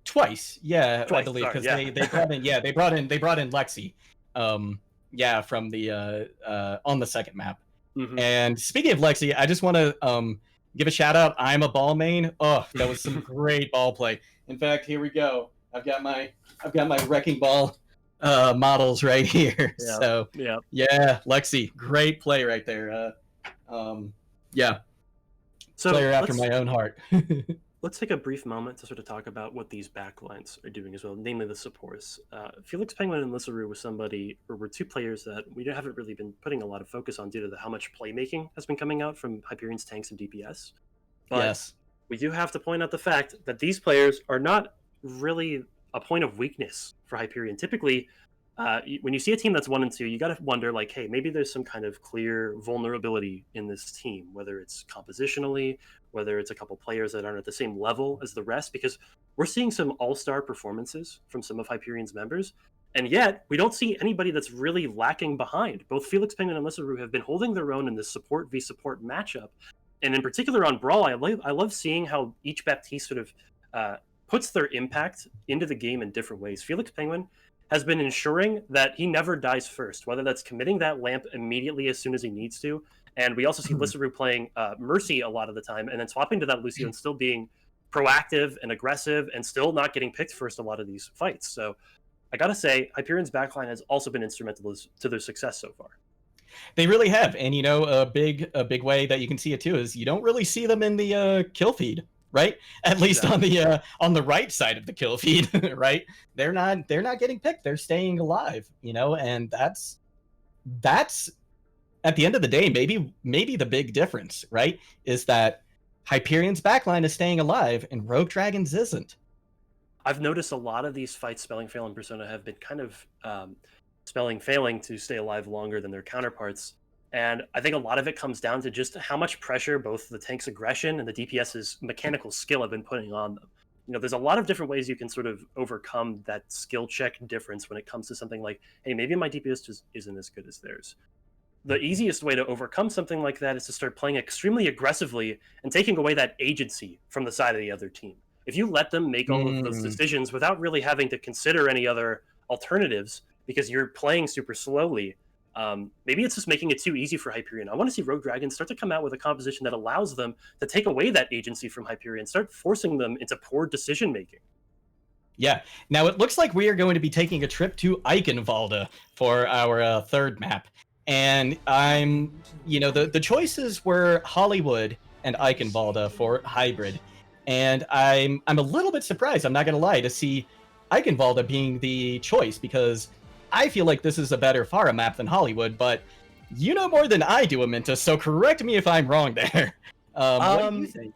Twice, I believe, because they brought in Lexi, from the on the second map. Mm-hmm. And speaking of Lexi, I just want to give a shout out. I'm a ball main. Oh, that was some great ball play. In fact, here we go. I've got my wrecking ball models right here. Yeah. So yeah, Lexi, great play right there. So player after my own heart. Let's take a brief moment to sort of talk about what these backlines are doing as well, namely the supports. Felix Penguin and Lissaru were 2 players that we haven't really been putting a lot of focus on due to how much playmaking has been coming out from Hyperion's tanks and DPS. But yes, we do have to point out the fact that these players are not really a point of weakness for Hyperion. Typically, when you see a team that's 1 and 2, you got to wonder, like, hey, maybe there's some kind of clear vulnerability in this team, whether it's compositionally, whether it's a couple players that aren't at the same level as the rest, because we're seeing some all-star performances from some of Hyperion's members, and yet we don't see anybody that's really lacking behind. Both Felix Penguin and Lissaru have been holding their own in this support v support matchup, and in particular on Brawl, I love seeing how each Baptiste sort of puts their impact into the game in different ways. Felix Penguin has been ensuring that he never dies first, whether that's committing that lamp immediately as soon as he needs to. And we also see Lissaru playing Mercy a lot of the time, and then swapping to that Lucio and still being proactive and aggressive and still not getting picked first a lot of these fights. So I gotta say, Hyperion's backline has also been instrumental to their success so far. They really have, and you know, a big way that you can see it too is you don't really see them in the kill feed. Right, at least on the right side of the kill feed, right? They're not getting picked. They're staying alive, you know, and that's at the end of the day, maybe the big difference, right, is that Hyperion's backline is staying alive and Rogue Dragons isn't. I've noticed a lot of these fights, Spelling Fail and Persona, have been kind of failing to stay alive longer than their counterparts. And I think a lot of it comes down to just how much pressure both the tank's aggression and the DPS's mechanical skill have been putting on them. You know, there's a lot of different ways you can sort of overcome that skill check difference when it comes to something like, hey, maybe my DPS just isn't as good as theirs. The easiest way to overcome something like that is to start playing extremely aggressively and taking away that agency from the side of the other team. If you let them make all of those decisions without really having to consider any other alternatives because you're playing super slowly, maybe it's just making it too easy for Hyperion. I want to see Rogue Dragons start to come out with a composition that allows them to take away that agency from Hyperion, start forcing them into poor decision making. Yeah. Now it looks like we are going to be taking a trip to Eichenwalde for our third map. And the choices were Hollywood and Eichenwalde for hybrid. And I'm a little bit surprised, I'm not going to lie, to see Eichenwalde being the choice, because I feel like this is a better Pharah map than Hollywood, but you know more than I do, Aminta, so correct me if I'm wrong there. What do you think?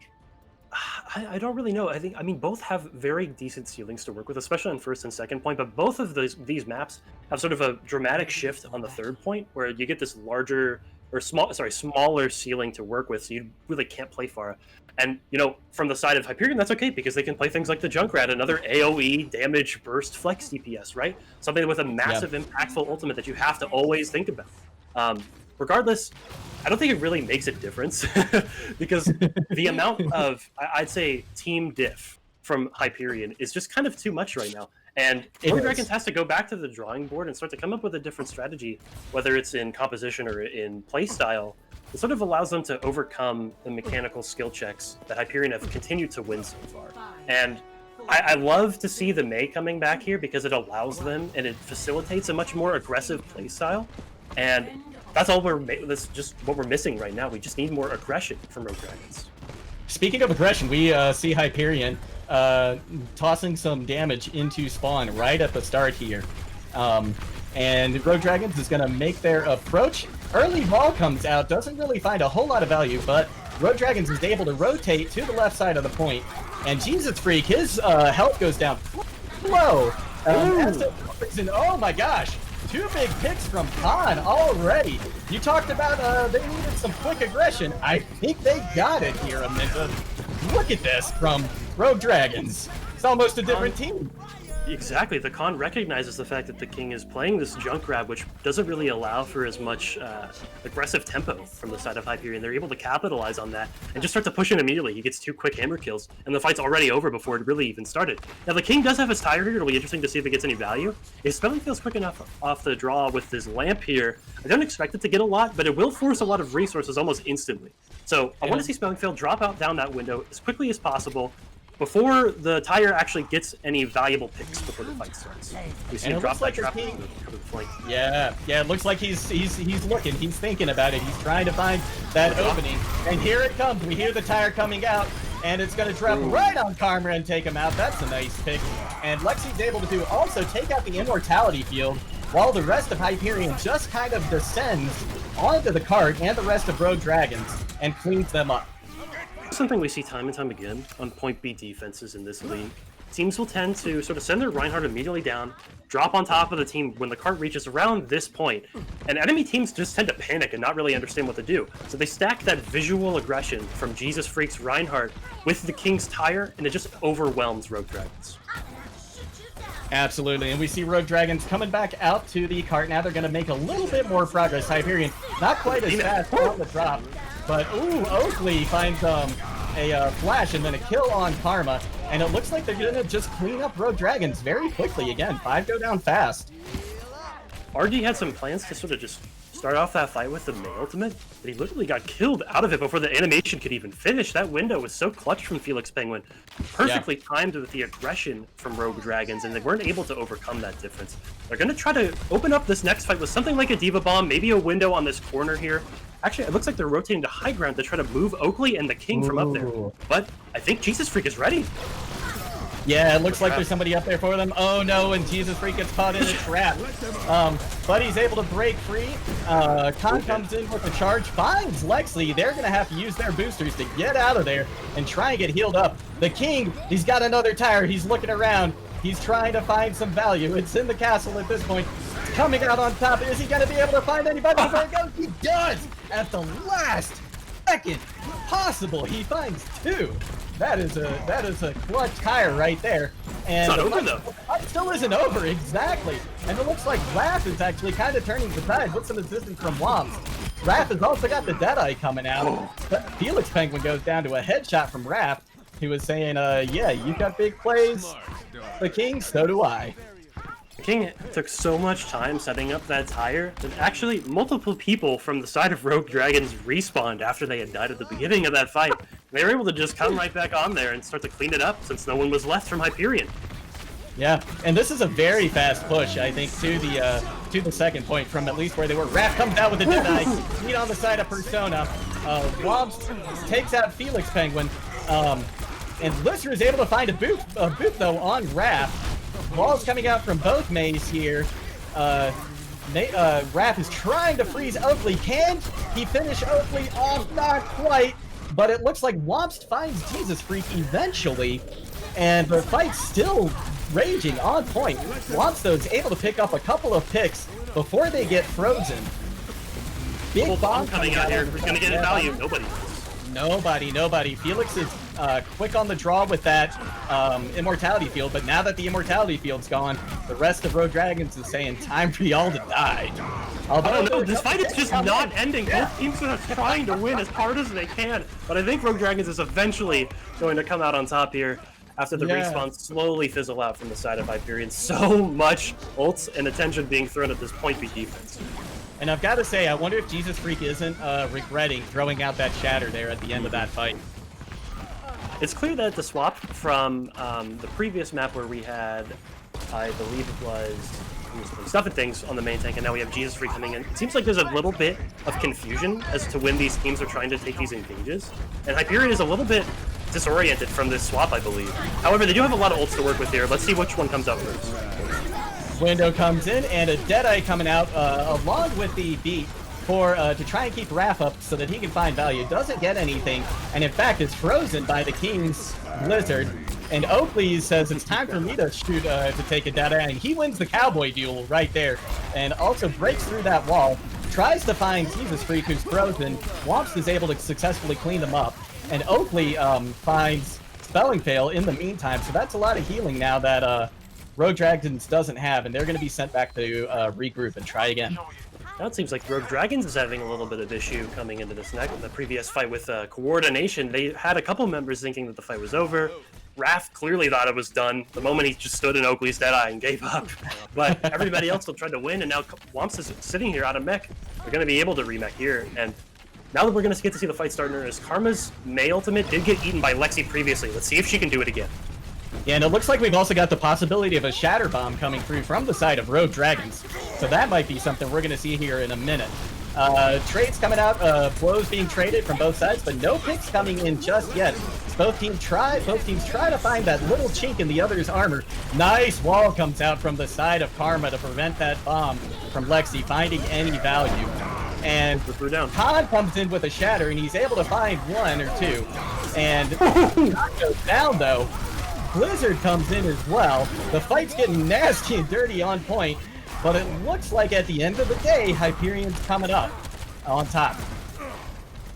I don't really know. I mean, both have very decent ceilings to work with, especially on first and second point, but both of these maps have sort of a dramatic shift on the third point, where you get this smaller ceiling to work with, so you really can't play Pharah. And, you know, from the side of Hyperion, that's okay, because they can play things like the Junkrat, another AoE damage burst flex DPS, right? Something with a massive, impactful ultimate that you have to always think about. Regardless, I don't think it really makes a difference, because the amount of, I'd say, team diff from Hyperion is just kind of too much right now. And Rogue Dragons has to go back to the drawing board and start to come up with a different strategy, whether it's in composition or in playstyle. It sort of allows them to overcome the mechanical skill checks that Hyperion have continued to win so far. And I love to see the Mei coming back here because it allows them and it facilitates a much more aggressive playstyle. And that's that's just what we're missing right now. We just need more aggression from Rogue Dragons. Speaking of aggression, we see Hyperion tossing some damage into spawn right at the start here. And Rogue Dragons is going to make their approach. Early ball comes out, doesn't really find a whole lot of value, but Rogue Dragons is able to rotate to the left side of the point. And Jesus Freak, his health goes down low. Oh my gosh, 2 big picks from Khan already. You talked about they needed some quick aggression. I think they got it here, Aminta. Look at this from Rogue Dragons. It's almost a different team. Exactly. The Khan recognizes the fact that the King is playing this junk grab, which doesn't really allow for as much aggressive tempo from the side of Hyperion. They're able to capitalize on that and just start to push in immediately. He gets 2 quick hammer kills, and the fight's already over before it really even started. Now, the King does have his tire here. It'll be interesting to see if it gets any value. His spelling feels quick enough off the draw with his lamp here. I don't expect it to get a lot, but it will force a lot of resources almost instantly. So I want to see Spelling Field drop out down that window as quickly as possible, before the tire actually gets any valuable picks before the fight starts. We see him drop that trap to the flank. Yeah, it looks like he's looking, he's thinking about it, he's trying to find that opening. And here it comes, we hear the tire coming out, and it's gonna drop right on Karma and take him out. That's a nice pick. And Lexi's able to also take out the Immortality Field, while the rest of Hyperion just kind of descends onto the cart and the rest of Rogue Dragons and cleans them up. Something we see time and time again on point B defenses in this league. Teams will tend to sort of send their Reinhardt immediately down, drop on top of the team when the cart reaches around this point, and enemy teams just tend to panic and not really understand what to do. So they stack that visual aggression from Jesus Freak's Reinhardt with the King's tire, and it just overwhelms Rogue Dragons. Absolutely, and we see Rogue Dragons coming back out to the cart. Now they're going to make a little bit more progress. Hyperion, not quite as fast on the drop, but Oakley finds a flash and then a kill on Karma, and it looks like they're going to just clean up Rogue Dragons very quickly. Again, 5 go down fast. RD had some plans to sort of just start off that fight with the Mei ultimate, but he literally got killed out of it before the animation could even finish. That window was so clutch from Felix Penguin. Perfectly timed with the aggression from Rogue Dragons, and they weren't able to overcome that difference. They're going to try to open up this next fight with something like a Diva Bomb, maybe a window on this corner here. Actually, it looks like they're rotating to high ground to try to move Oakley and the King from up there. But I think Jesus Freak is ready. Yeah, it looks like there's somebody up there for them. Oh no, and Jesus Freak gets caught in a trap. But he's able to break free. Khan comes in with a charge, finds Lexi. They're going to have to use their boosters to get out of there and try and get healed up. The King, he's got another tire. He's looking around. He's trying to find some value. It's in the castle at this point. It's coming out on top. Is he going to be able to find anybody? There it goes. He does! At the last second possible, he finds 2. That is a clutch tire right there. And it's not over though. It still isn't over, exactly. And it looks like Raph is actually kind of turning the tide with some assistance from Womps. Raph has also got the Deadeye coming out. But Felix Penguin goes down to a headshot from Raph, who was saying, yeah, you got big plays. The King, so do I. King took so much time setting up that tire that actually multiple people from the side of Rogue Dragons respawned after they had died at the beginning of that fight. They were able to just come right back on there and start to clean it up since no one was left from Hyperion. Yeah, and this is a very fast push, I think, to the second point from at least where they were. Raph comes out with a Deadeye, feet on the side of Persona. Womps takes out Felix Penguin, and Lister is able to find a boot though on Raph. Balls coming out from both Meis here. Raph is trying to freeze Oakley. Can he finish Oakley off? Not quite. But it looks like Womps finds Jesus Freak eventually. And the fight's still raging on point. Womps, though, is able to pick up a couple of picks before they get frozen. Big bomb coming out here. Who's going to get value? Nobody. Felix is quick on the draw with that Immortality Field, but now that the Immortality Field's gone, the rest of Rogue Dragons is saying, time for y'all to die. Although this fight is just not ending. Both teams are trying to win as hard as they can, but I think Rogue Dragons is eventually going to come out on top here. after the respawn slowly fizzle out from the side of Hyperion. So much ults and attention being thrown at this point B defense. And I've got to say, I wonder if Jesus Freak isn't regretting throwing out that shatter there at the end of that fight. It's clear that the swap from the previous map where we had, I believe it was Stuff and Things on the main tank, and now we have Jesus Freak coming in. It seems like there's a little bit of confusion as to when these teams are trying to take these engages. And Hyperion is a little bit disoriented from this swap, I believe. However, they do have a lot of ults to work with here. Let's see which one comes up first. Window comes in, and a Deadeye coming out along with the beat for to try and keep Raph up so that he can find value. Doesn't get anything, and in fact is frozen by the King's Blizzard. And Oakley says it's time for me to shoot to take a Deadeye, and he wins the Cowboy duel right there, and also breaks through that wall, tries to find Jesus Freak, who's frozen. Womps is able to successfully clean them up, and Oakley finds Spelling Fail in the meantime, so that's a lot of healing now that Rogue Dragons doesn't have, and they're going to be sent back to regroup and try again. Now it seems like Rogue Dragons is having a little bit of issue coming into this next. The previous fight with coordination, they had a couple members thinking that the fight was over. Raph clearly thought it was done the moment he just stood in Oakley's Deadeye and gave up. But everybody else still tried to win, and now Womps is sitting here out of mech. They're going to be able to remech here, and now that we're going to get to see the fight start in earnest, Karma's May ultimate did get eaten by Lexi previously. Let's see if she can do it again. Yeah, and it looks like we've also got the possibility of a Shatter Bomb coming through from the side of Rogue Dragons. So that might be something we're going to see here in a minute. Trades coming out, blows being traded from both sides, but no picks coming in just yet. Both teams try to find that little chink in the other's armor. Nice wall comes out from the side of Karma to prevent that bomb from Lexi finding any value. And Khan comes in with a shatter, and he's able to find one or two. And Khan goes down, though. Blizzard comes in as well. The fight's getting nasty and dirty on point, but it looks like at the end of the day, Hyperion's coming up on top.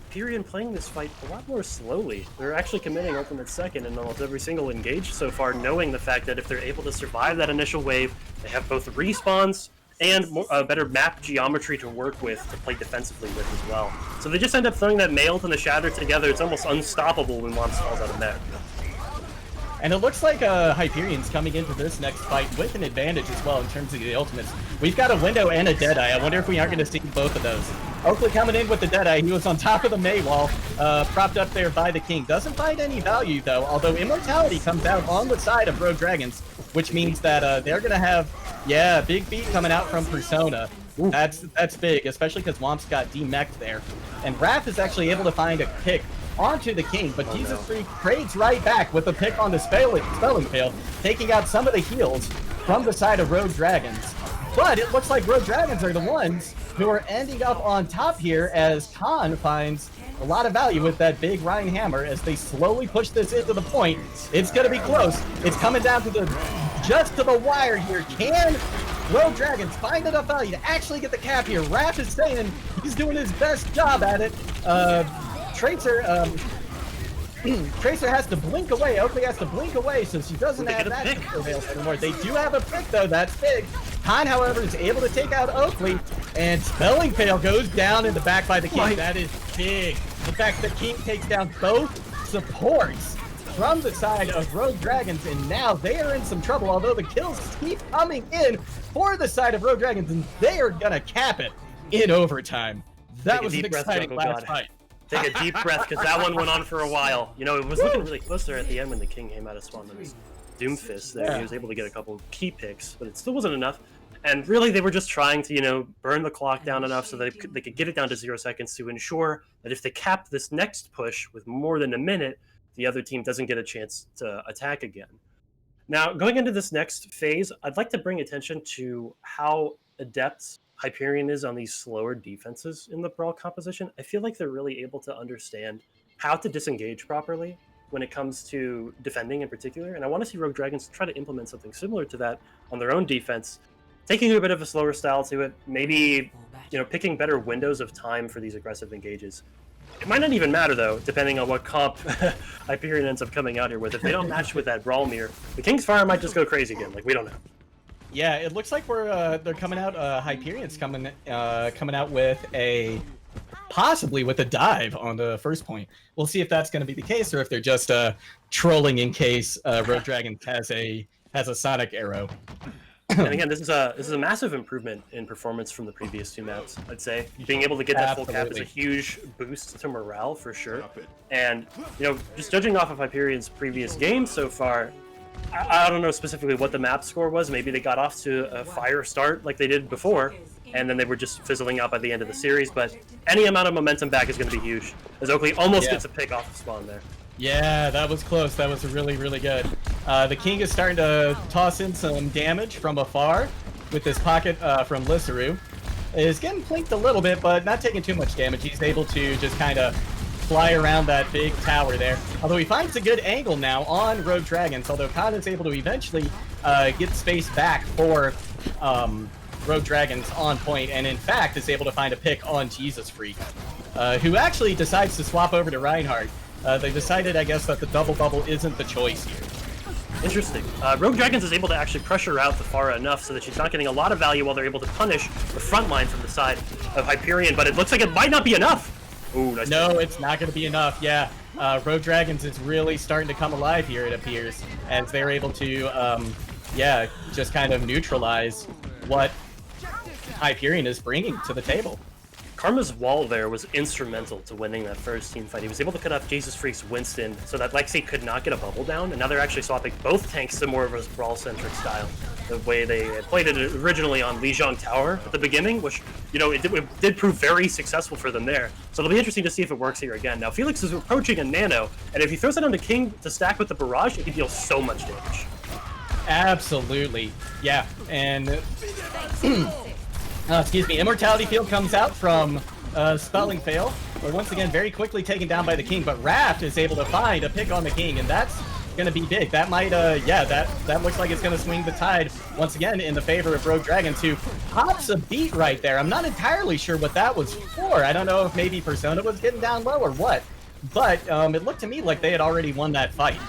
Hyperion playing this fight a lot more slowly. They're actually committing ultimate second in almost every single engage so far, knowing the fact that if they're able to survive that initial wave, they have both respawns and better map geometry to work with to play defensively with as well. So they just end up throwing that Mail and the Shatter together. It's almost unstoppable when Womps falls out of mech. And it looks like Hyperion's coming into this next fight with an advantage as well in terms of the ultimates. We've got a Window and a Deadeye. I wonder if we aren't going to see both of those. Oakley coming in with the Deadeye. He was on top of the May wall, propped up there by the King. Doesn't find any value, though, although Immortality comes out on the side of Rogue Dragons, which means that they're going to have, big beat coming out from Persona. Ooh. That's big, especially because Womps got demeched there. And Raph is actually able to find a pick onto the King, but Jesus Freak trades right back with a pick on the Spelling Fail, taking out some of the heals from the side of Rogue Dragons. But it looks like Rogue Dragons are the ones who are ending up on top here as Khan finds a lot of value with that big Rhine Hammer as they slowly push this into the point. It's going to be close. It's coming down to just to the wire here. Can Rogue Dragons find enough value to actually get the cap here? Raph is saying he's doing his best job at it. Tracer has to blink away. Oakley has to blink away, so she doesn't have that surveillance anymore. They do have a pick, though. That's big. Khan, however, is able to take out Oakley, and Spelling Fail goes down in the back by the King. That is big. In fact, the King takes down both supports from the side of Rogue Dragons, and now they are in some trouble, although the kills keep coming in for the side of Rogue Dragons, and they are going to cap it in overtime. That was an exciting last fight. Take a deep breath, because that one went on for a while. You know, it was looking really close there at the end when the King came out of spawn. There was Doomfist there. He was able to get a couple key picks, but it still wasn't enough. And really, they were just trying to, burn the clock down enough so that they could get it down to 0 seconds to ensure that if they cap this next push with more than a minute, the other team doesn't get a chance to attack again. Now, going into this next phase, I'd like to bring attention to how adept Hyperion is on these slower defenses in the Brawl composition. I feel like they're really able to understand how to disengage properly when it comes to defending in particular, and I want to see Rogue Dragons try to implement something similar to that on their own defense, taking a bit of a slower style to it, maybe picking better windows of time for these aggressive engages. It might not even matter, though, depending on what comp Hyperion ends up coming out here with. If they don't match with that Brawl Mirror, the King's Fire might just go crazy again. Like, we don't know. Yeah, it looks like they're coming out. Hyperion's coming out with a possibly with a dive on the first point. We'll see if that's going to be the case or if they're just trolling in case Rogue Dragon has a Sonic Arrow. And again, this is a massive improvement in performance from the previous 2 maps. I'd say being able to get that full cap is a huge boost to morale for sure. And just judging off of Hyperion's previous games so far, I don't know specifically what the map score was. Maybe they got off to a fire start like they did before, and then they were just fizzling out by the end of the series. But any amount of momentum back is going to be huge, as Oakley almost gets a pick off the spawn there. Yeah, that was close. That was really, really good. The King is starting to toss in some damage from afar with this pocket from Lissaru. Is getting plinked a little bit, but not taking too much damage. He's able to just kind of fly around that big tower there. Although he finds a good angle now on Rogue Dragons, although Khan is able to eventually get space back for Rogue Dragons on point, and in fact is able to find a pick on Jesus Freak, who actually decides to swap over to Reinhardt. They decided, I guess, that the double bubble isn't the choice here. Interesting. Rogue Dragons is able to actually pressure out the Pharah enough so that she's not getting a lot of value while they're able to punish the front line from the side of Hyperion, but it looks like it might not be enough. Ooh, nice. No, it's not going to be enough, yeah. Rogue Dragons is really starting to come alive here, it appears, as they're able to, just kind of neutralize what Hyperion is bringing to the table. Karma's wall there was instrumental to winning that first team fight. He was able to cut off Jesus Freak's Winston so that Lexi could not get a bubble down, and now they're actually swapping both tanks to more of a brawl-centric style. The way they had played it originally on Lijiang Tower at the beginning, which, it did prove very successful for them there. So it'll be interesting to see if it works here again. Now, Felix is approaching a nano, and if he throws it onto King to stack with the barrage, it can deal so much damage. Absolutely, yeah, and... excuse me, Immortality Field comes out from Spelling Fail, but once again very quickly taken down by the King, but Raft is able to find a pick on the King, and that's going to be big. That might, that looks like it's going to swing the tide once again in the favor of Rogue Dragons, who pops a beat right there. I'm not entirely sure what that was for. I don't know if maybe Persona was getting down low or what, but it looked to me like they had already won that fight.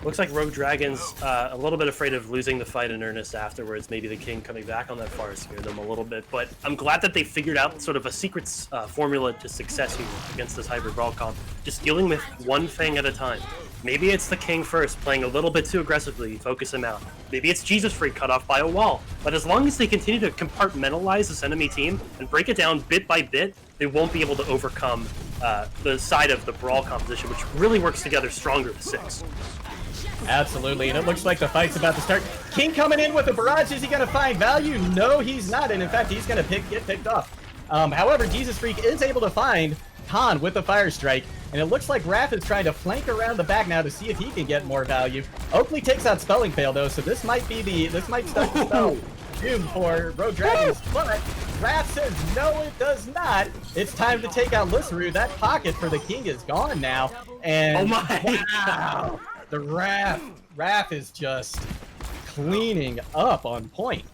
Looks like Rogue Dragons a little bit afraid of losing the fight in earnest afterwards. Maybe the King coming back on that far scared them a little bit. But I'm glad that they figured out sort of a secret formula to success here against this hybrid brawl comp. Just dealing with one thing at a time. Maybe it's the King first, playing a little bit too aggressively, focus him out. Maybe it's Jesus Freak cut off by a wall. But as long as they continue to compartmentalize this enemy team and break it down bit by bit, they won't be able to overcome the side of the brawl composition, which really works together stronger to 6. Absolutely, and it looks like the fight's about to start. King coming in with a barrage. Is he going to find value? No, he's not, and in fact, he's going to get picked off. However, Jesus Freak is able to find Khan with the Fire Strike, and it looks like Raph is trying to flank around the back now to see if he can get more value. Oakley takes out Spelling Fail, though, so this might start the spell doom for Rogue Dragons, but Raph says no, it does not. It's time to take out Lissaru. That pocket for the King is gone now, and oh my! Wow. The Raph is just cleaning up on point.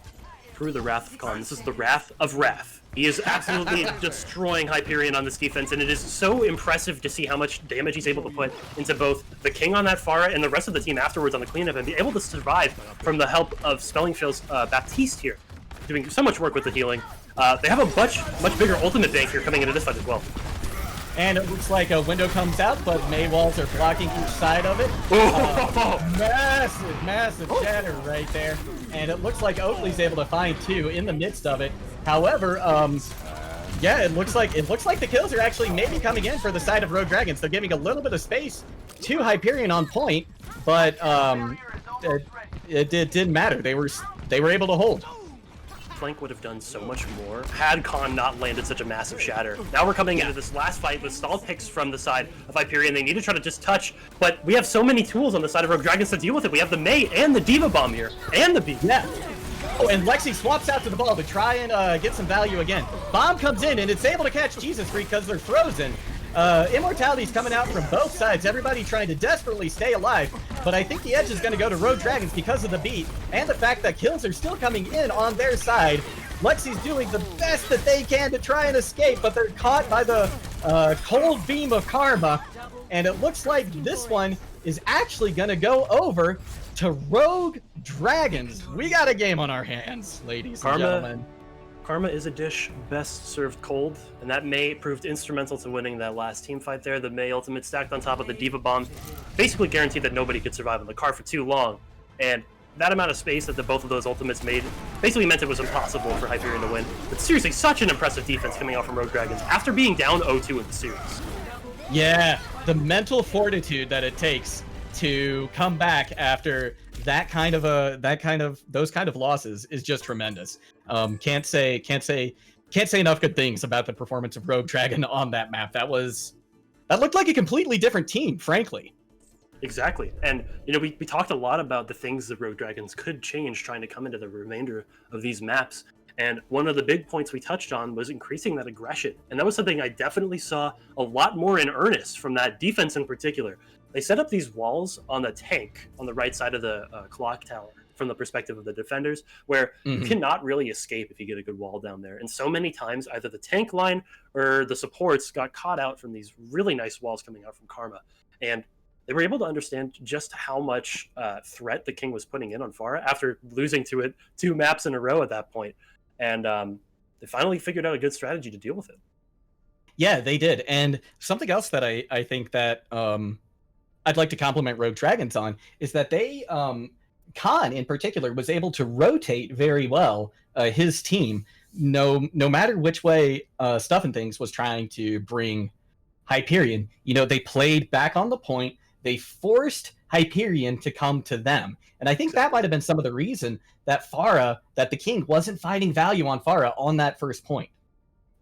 Through the Wrath of Khan. This is the Wrath of Raph. He is absolutely destroying Hyperion on this defense, and it is so impressive to see how much damage he's able to put into both the King on that Pharah and the rest of the team afterwards on the cleanup, and be able to survive from the help of Spellingfail's Baptiste here, doing so much work with the healing. They have a much bigger ultimate bank here coming into this fight as well. And it looks like a window comes out, but Maywalls are blocking each side of it. Massive shatter right there. And it looks like Oakley's able to find 2 in the midst of it. However, it looks like the kills are actually maybe coming in for the side of Rogue Dragons. They're giving a little bit of space to Hyperion on point, but it didn't matter. They were able to hold. Flank would have done so much more had Khan not landed such a massive shatter. Now we're coming into this last fight with stalled picks from the side of Hyperion. They need to try to just touch, but we have so many tools on the side of Rogue Dragons to deal with it. We have the Mei and the Diva Bomb here, and the Bee. Yeah. Oh, and Lexi swaps out to the ball to try and get some value again. Bomb comes in, and it's able to catch Jesus Freak because they're frozen. Immortality's coming out from both sides, everybody trying to desperately stay alive, but I think the edge is going to go to Rogue Dragons because of the beat, and the fact that kills are still coming in on their side. Lexi's doing the best that they can to try and escape, but they're caught by the cold beam of Karma, and it looks like this one is actually going to go over to Rogue Dragons. We got a game on our hands, ladies and gentlemen. Karma is a dish best served cold, and that Mei proved instrumental to winning that last team fight there. The Mei ultimate stacked on top of the Diva Bomb basically guaranteed that nobody could survive on the car for too long, and that amount of space that both of those ultimates made basically meant it was impossible for Hyperion to win. But seriously, such an impressive defense coming out from Rogue Dragons after being down 0-2 in the series. Yeah, the mental fortitude that it takes to come back after those kind of losses is just tremendous. Can't say enough good things about the performance of Rogue Dragon on that map. That looked like a completely different team, frankly. Exactly. And, we talked a lot about the things that Rogue Dragons could change trying to come into the remainder of these maps. And one of the big points we touched on was increasing that aggression. And that was something I definitely saw a lot more in earnest from that defense in particular. They set up these walls on the tank on the right side of the clock tower from the perspective of the defenders, where you cannot really escape if you get a good wall down there. And so many times, either the tank line or the supports got caught out from these really nice walls coming out from Karma. And they were able to understand just how much threat the King was putting in on Pharah after losing to it 2 maps in a row at that point. And they finally figured out a good strategy to deal with it. Yeah, they did. And something else that I think that I'd like to compliment Rogue Dragons on is that they, Khan in particular, was able to rotate very well his team, no matter which way Stuff and Things was trying to bring Hyperion. They played back on the point. They forced Hyperion to come to them. And I think that might have been some of the reason that the King wasn't finding value on Pharah on that first point.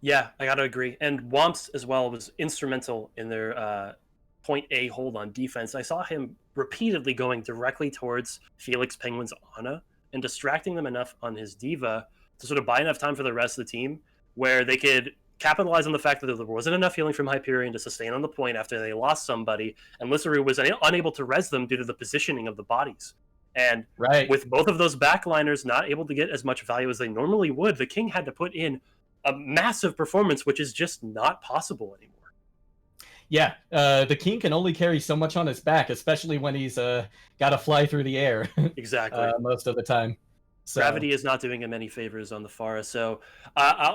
Yeah, I got to agree. And Womps as well was instrumental in their point A hold on defense. I saw him repeatedly going directly towards Felix Penguin's Ana and distracting them enough on his Diva to sort of buy enough time for the rest of the team where they could capitalize on the fact that there wasn't enough healing from Hyperion to sustain on the point after they lost somebody, and Lissaru was unable to res them due to the positioning of the bodies. And with both of those backliners not able to get as much value as they normally would, the King had to put in a massive performance, which is just not possible anymore. Yeah, the King can only carry so much on his back, especially when he's got to fly through the air. Exactly. Most of the time. So. Gravity is not doing him any favors on the Pharah, so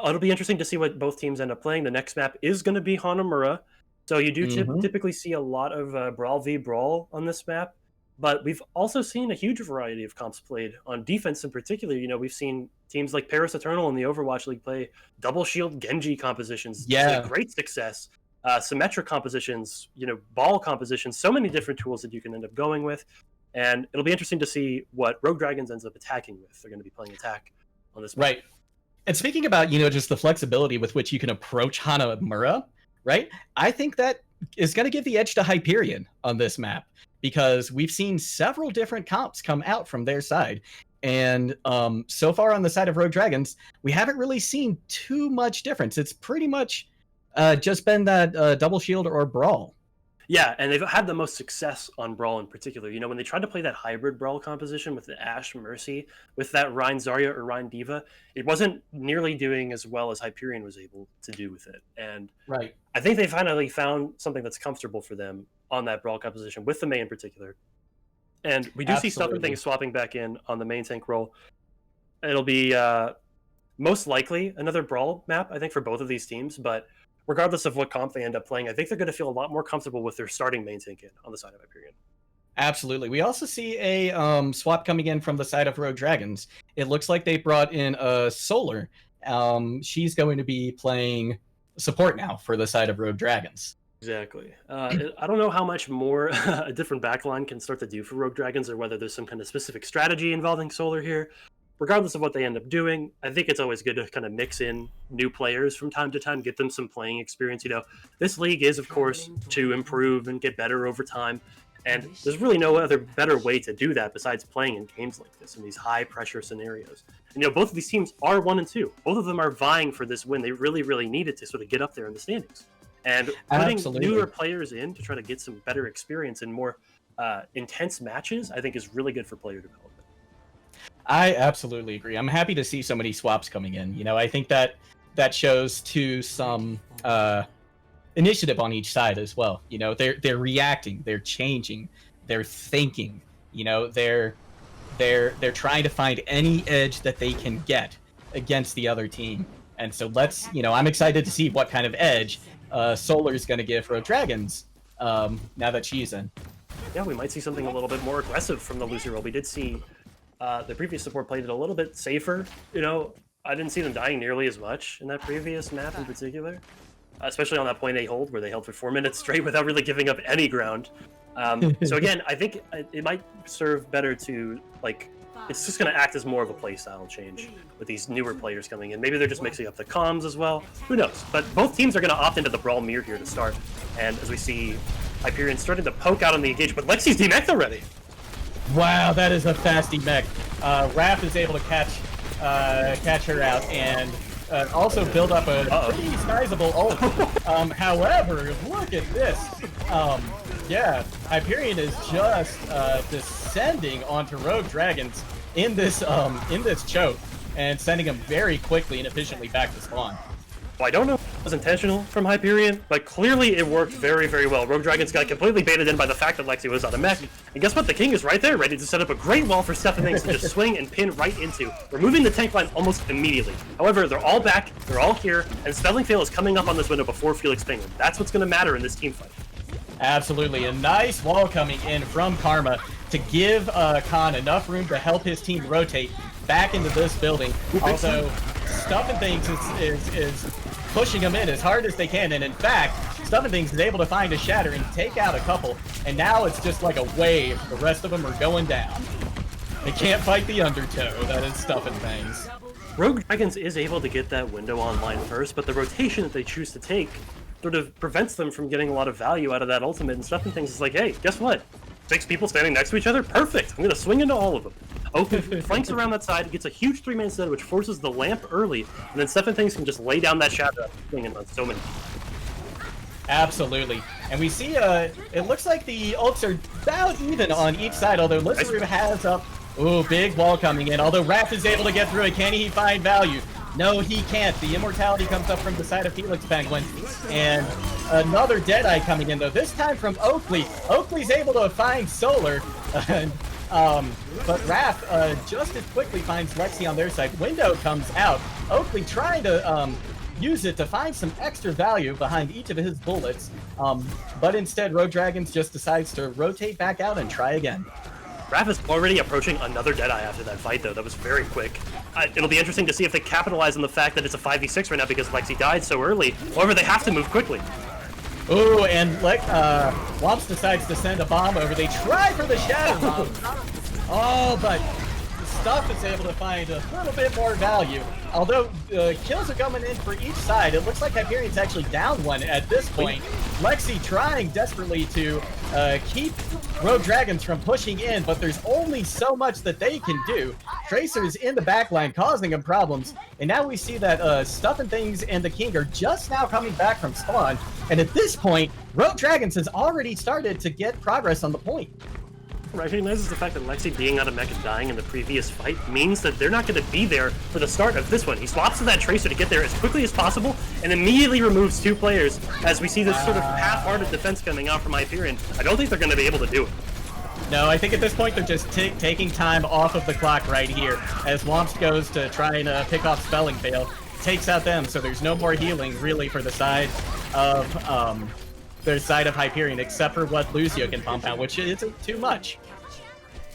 it'll be interesting to see what both teams end up playing. The next map is going to be Hanamura, so you do typically see a lot of Brawl v Brawl on this map, but we've also seen a huge variety of comps played on defense in particular. We've seen teams like Paris Eternal in the Overwatch League play double shield Genji compositions to great success, symmetric compositions, ball compositions, so many different tools that you can end up going with. And it'll be interesting to see what Rogue Dragons ends up attacking with. They're going to be playing attack on this map. Right. And speaking about, just the flexibility with which you can approach Hanamura, right? I think that is going to give the edge to Hyperion on this map because we've seen several different comps come out from their side. And so far on the side of Rogue Dragons, we haven't really seen too much difference. It's pretty much just been that double shield or brawl. Yeah, and they've had the most success on Brawl in particular. When they tried to play that hybrid Brawl composition with the Ashe Mercy, with that Rein Zarya or Rein Diva, it wasn't nearly doing as well as Hyperion was able to do with it. And I think they finally found something that's comfortable for them on that Brawl composition, with the Mei in particular. And we do see Stuff and Things swapping back in on the main tank role. It'll be most likely another Brawl map, I think, for both of these teams, but regardless of what comp they end up playing, I think they're going to feel a lot more comfortable with their starting main tank in on the side of Hyperion. Absolutely. We also see a swap coming in from the side of Rogue Dragons. It looks like they brought in Solar. She's going to be playing support now for the side of Rogue Dragons. Exactly. I don't know how much more a different backline can start to do for Rogue Dragons, or whether there's some kind of specific strategy involving Solar here. Regardless of what they end up doing, I think it's always good to kind of mix in new players from time to time, get them some playing experience. This league is, of course, to improve and get better over time. And there's really no other better way to do that besides playing in games like this, in these high-pressure scenarios. And, both of these teams are 1-2. Both of them are vying for this win. They really, really needed to sort of get up there in the standings. And putting newer players in to try to get some better experience and more intense matches, I think is really good for player development. I absolutely agree. I'm happy to see so many swaps coming in. I think that shows to some initiative on each side as well. They're reacting, they're changing, they're thinking. They're trying to find any edge that they can get against the other team. And so let's, I'm excited to see what kind of edge Solar's going to give Rogue Dragons now that she's in. Yeah, we might see something a little bit more aggressive from the Lucy role. We did see the previous support played it a little bit safer. I didn't see them dying nearly as much in that previous map in particular, especially on that point A hold where they held for 4 minutes straight without really giving up any ground. So again, I think it might serve better to, it's just going to act as more of a playstyle change with these newer players coming in. Maybe they're just mixing up the comms as well. Who knows? But both teams are going to opt into the Brawl Mirror here to start. And as we see Hyperion starting to poke out on the engage, but Lexi's demeched already. Wow, that is a fast demech. Raph is able to catch her out and also build up a pretty sizable ult. However, look at this. Yeah, Hyperion is just descending onto Rogue Dragons in this choke and sending them very quickly and efficiently back to spawn. Well, I don't know if it was intentional from Hyperion, but clearly it worked very, very well. Rogue Dragons got completely baited in by the fact that Lexi was on a mech. And guess what? The King is right there, ready to set up a great wall for Stephanie to just swing and pin right into, removing the tank line almost immediately. However, they're all back, they're all here, and Stelling Fail is coming up on this window before Felix Penguin. That's what's going to matter in this team fight. Absolutely. A nice wall coming in from Karma to give Khan enough room to help his team rotate back into this building. Also, Stuff and Things is pushing them in as hard as they can, and in fact, Stuff and Things is able to find a shatter and take out a couple, and now it's just like a wave. The rest of them are going down. They can't fight the undertow, that is Stuff and Things. Rogue Dragons is able to get that window online first, but the rotation that they choose to take sort of prevents them from getting a lot of value out of that ultimate, and Stuff and Things is like, hey, guess what? 6 people standing next to each other? Perfect! I'm gonna swing into all of them. Open flanks around that side, gets a huge 3-man set, which forces the lamp early, and then Stuff and Things can just lay down that shadow after swinging on so many. Absolutely. And we see, it looks like the ults are about even on each side, although Listener has up. Ooh, big wall coming in, although Raph is able to get through it. Can he find value? No, he can't. The immortality comes up from the side of Felix Penguin. And another Deadeye coming in, though, this time from Oakley. Oakley's able to find Solar. But Raph just as quickly finds Lexi on their side. Window comes out. Oakley trying to use it to find some extra value behind each of his bullets. But instead, Rogue Dragons just decides to rotate back out and try again. Raph is already approaching another Deadeye after that fight, though. That was very quick. It'll be interesting to see if they capitalize on the fact that it's a 5v6 right now because Lexi died so early. However, they have to move quickly. Ooh, and Womps decides to send a bomb over. They try for the Shatter Bomb. Oh, but Stuff is able to find a little bit more value. Although kills are coming in for each side, it looks like Hyperion's actually down one at this point. Lexi trying desperately to keep Rogue Dragons from pushing in, but there's only so much that they can do. Tracer's in the backline causing them problems, and now we see that Stuff and Things and the King are just now coming back from spawn, and at this point, Rogue Dragons has already started to get progress on the point. Recognizes the fact that Lexi being out of mech and dying in the previous fight means that they're not going to be there for the start of this one. He swaps to that Tracer to get there as quickly as possible and immediately removes 2 players as we see this sort of half-hearted defense coming out from Hyperion. I don't think they're going to be able to do it. No, I think at this point they're just taking time off of the clock right here as Womps goes to try and pick off Spelling Fail. Takes out them, so there's no more healing really for the side of Hyperion, except for what Lucio can pump out, which isn't too much.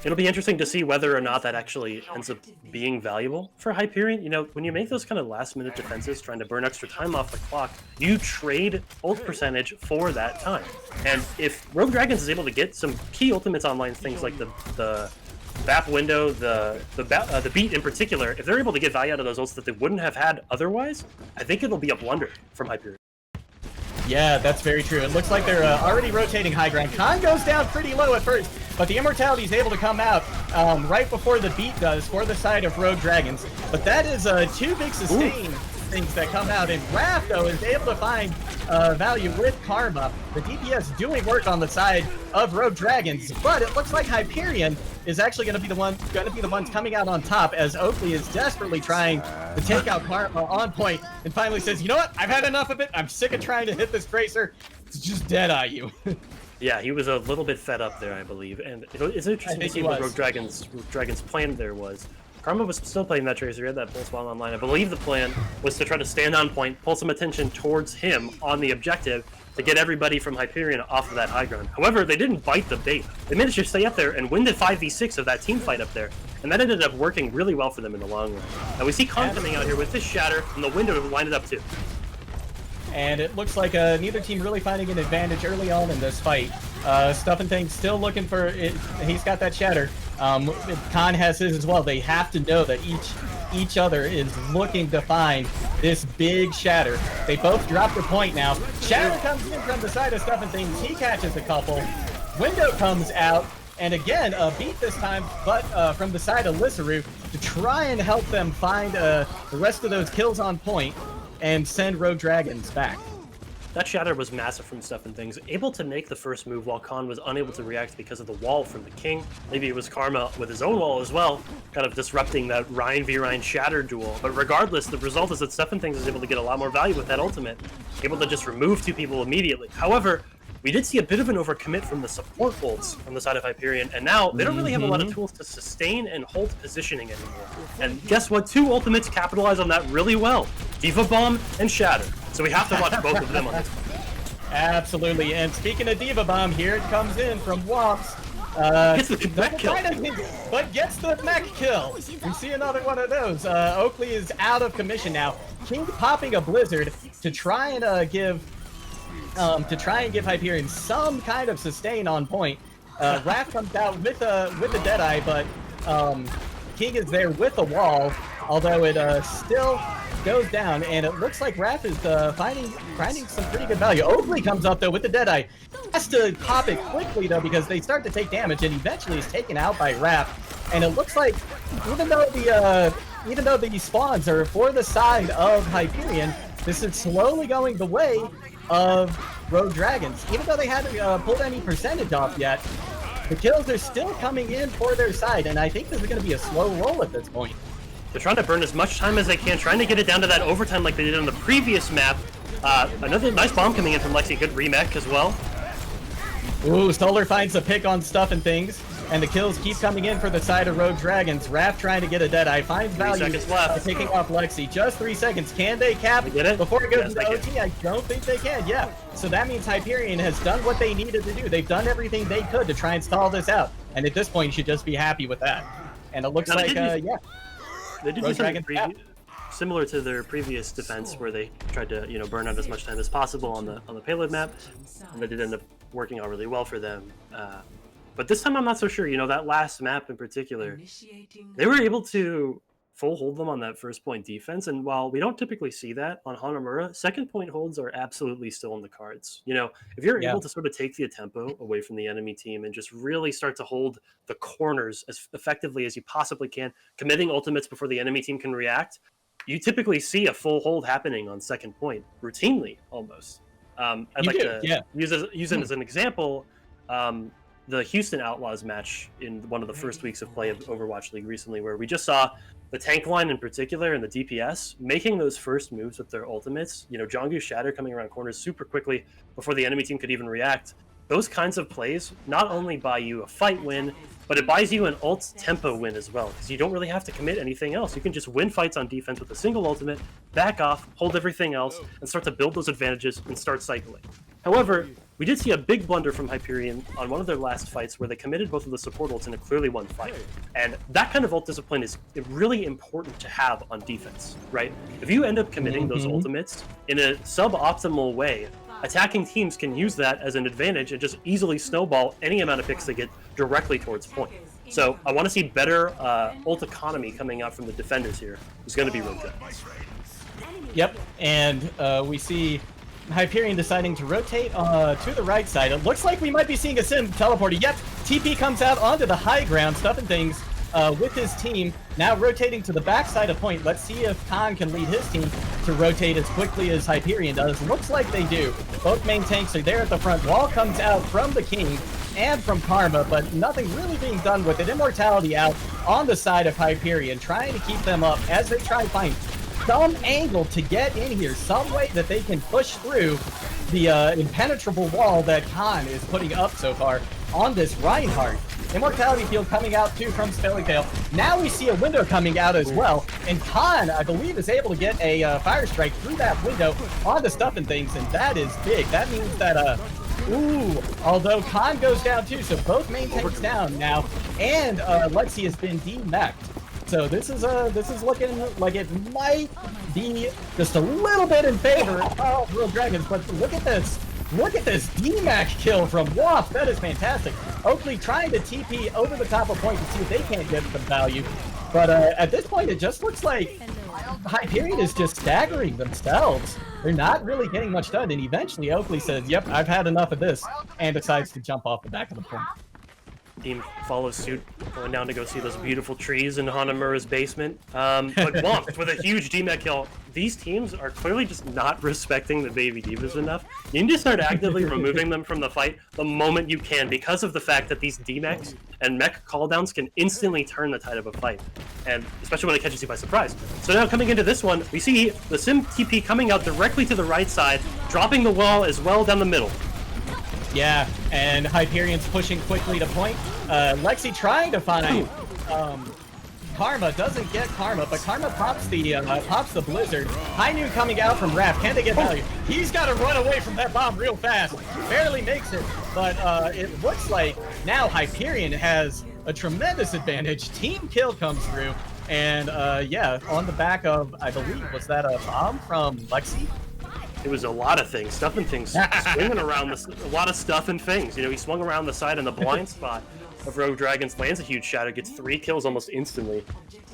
It'll be interesting to see whether or not that actually ends up being valuable for Hyperion. You know, when you make those kind of last-minute defenses, trying to burn extra time off the clock, you trade ult percentage for that time. And if Rogue Dragons is able to get some key ultimates online, things like the BAP window, the beat in particular, if they're able to get value out of those ults that they wouldn't have had otherwise, I think it'll be a blunder from Hyperion. Yeah, that's very true. It looks like they're already rotating high ground. Khan goes down pretty low at first, but the Immortality is able to come out right before the beat does for the side of Rogue Dragons. But that is 2 big sustain things that come out, and Raph, though, is able to find value with Karma. The DPS doing work on the side of Rogue Dragons, but it looks like Hyperion is actually going to be the ones coming out on top as Oakley is desperately trying to take out Karma on point and finally says, you know what, I've had enough of it. I'm sick of trying to hit this Tracer. It's just Deadeye you. Yeah, he was a little bit fed up there, I believe, and it's interesting to see what Rogue Dragon's plan there was. Karma was still playing that Tracer. He had that Pulse Bomb online. I believe the plan was to try to stand on point, pull some attention towards him on the objective to get everybody from Hyperion off of that high ground. However, they didn't bite the bait. They managed to stay up there and win the 5v6 of that team fight up there. And that ended up working really well for them in the long run. Now we see Khan coming out here with this Shatter and the window to line it up too. And it looks like neither team really finding an advantage early on in this fight. Stuff and Things still looking for it. He's got that Shatter. Khan has his as well. They have to know that each other is looking to find this big Shatter. They both drop their point now. Shatter comes in from the side of Stuff and Things. He catches a couple. Window comes out. And again, a beat this time, but from the side of Lissaru to try and help them find the rest of those kills on point and send Rogue Dragons back. That Shatter was massive from Stuff and Things, able to make the first move while Khan was unable to react because of the wall from the King. Maybe it was Karma with his own wall as well, kind of disrupting that Ryan v Ryan Shatter duel. But regardless, the result is that Stuff and Things is able to get a lot more value with that ultimate, able to just remove 2 people immediately. However, we did see a bit of an overcommit from the support ults on the side of Hyperion, and now they don't really have a lot of tools to sustain and hold positioning anymore. And guess what? 2 ultimates capitalize on that really well. Diva Bomb and Shatter. So we have to watch both of them on this one. Absolutely. And speaking of Diva Bomb, here it comes in from Womps. Gets the mech kill. But gets the mech kill. We see another one of those. Oakley is out of commission now. King popping a Blizzard to try and give Hyperion some kind of sustain on point. Raph comes out with the Deadeye, but King is there with a wall, although it still goes down, and it looks like Raph is finding some pretty good value. Oakley comes up though with the Deadeye. Has to pop it quickly though because they start to take damage, and eventually is taken out by Raph. And it looks like even though the spawns are for the side of Hyperion, this is slowly going the way of Rogue Dragons. Even though they haven't pulled any percentage off yet, the kills are still coming in for their side, and I think this is going to be a slow roll at this point. They're trying to burn as much time as they can, trying to get it down to that overtime like they did on the previous map. Another nice bomb coming in from Lexi, good remech as well. Ooh, Stoller finds a pick on Stuff and Things, and the kills keep coming in for the side of Rogue Dragons. Raph trying to get a Deadeye, finds value by picking off Lexi. Just 3 seconds. Can they cap it before it goes into OT? I don't think they can, yeah. So that means Hyperion has done what they needed to do. They've done everything they could to try and stall this out. And at this point, you should just be happy with that. And it looks now, like, yeah. They They did something similar to their previous defense, where they tried to, burn out as much time as possible on the payload map, and that did end up working out really well for them. But this time, I'm not so sure. That last map in particular, they were able to full hold them on that first point defense, and while we don't typically see that on Hanamura, second point holds are absolutely still in the cards. If you're able to sort of take the tempo away from the enemy team and just really start to hold the corners as effectively as you possibly can, committing ultimates before the enemy team can react, you typically see a full hold happening on second point routinely, almost. I'd like to use it as an example. The Houston Outlaws match in one of the first weeks of play of Overwatch League recently, where we just saw the tank line in particular and the DPS making those first moves with their ultimates. Jonggu's Shatter coming around corners super quickly before the enemy team could even react. Those kinds of plays not only buy you a fight win, but it buys you an ult tempo win as well, because you don't really have to commit anything else. You can just win fights on defense with a single ultimate, back off, hold everything else, and start to build those advantages and start cycling. However, we did see a big blunder from Hyperion on one of their last fights where they committed both of the support ults in a clearly won fight. And that kind of ult discipline is really important to have on defense, right? If you end up committing those ultimates in a suboptimal way, attacking teams can use that as an advantage and just easily snowball any amount of picks they get directly towards point. So I want to see better ult economy coming out from the defenders here. It's going to be real good. Yep, and we see Hyperion deciding to rotate to the right side. It looks like we might be seeing a Sim teleporter. Yep, TP comes out onto the high ground, Stuff and Things with his team. Now rotating to the backside of point. Let's see if Khan can lead his team to rotate as quickly as Hyperion does. Looks like they do. Both main tanks are there at the front. Wall comes out from the King and from Karma, but nothing really being done with it. Immortality out on the side of Hyperion, trying to keep them up as they try to find some angle to get in here, some way that they can push through the impenetrable wall that Khan is putting up so far on this Reinhardt. Immortality Field coming out too from Spelling Tail. Now we see a window coming out as well, and Khan, I believe, is able to get a fire strike through that window on the stuff and things, and that is big. That means that, although Khan goes down too, so both main tanks down now, and Lexi has been demeched. So this is looking like it might be just a little bit in favor of Rogue Dragons, but look at this. Look at this DMAC kill from Womp. That is fantastic. Oakley trying to TP over the top of point to see if they can't get some value. But at this point, it just looks like Hyperion is just staggering themselves. They're not really getting much done. And eventually, Oakley says, yep, I've had enough of this, and decides to jump off the back of the point. Team follows suit, going down to go see those beautiful trees in Hanamura's basement. But Womp with a huge DMAC kill. These teams are clearly just not respecting the baby divas enough. You need to start actively removing them from the fight the moment you can, because of the fact that these DMACs and mech calldowns can instantly turn the tide of a fight, and especially when it catches you by surprise. So now coming into this one, we see the Sim TP coming out directly to the right side, dropping the wall as well down the middle. Yeah, and Hyperion's pushing quickly to point. Lexi trying to find Karma, doesn't get Karma, but Karma pops the Blizzard. High Noon coming out from Raph. Can they get value? He's got to run away from that bomb real fast. Barely makes it, but it looks like now Hyperion has a tremendous advantage. Team kill comes through, and yeah, on the back of, I believe, was that a bomb from Lexi? It was a lot of things, stuff and things, swinging around a lot of stuff and things. You know, he swung around the side in the blind spot of Rogue Dragons, lands a huge shatter, gets 3 kills almost instantly,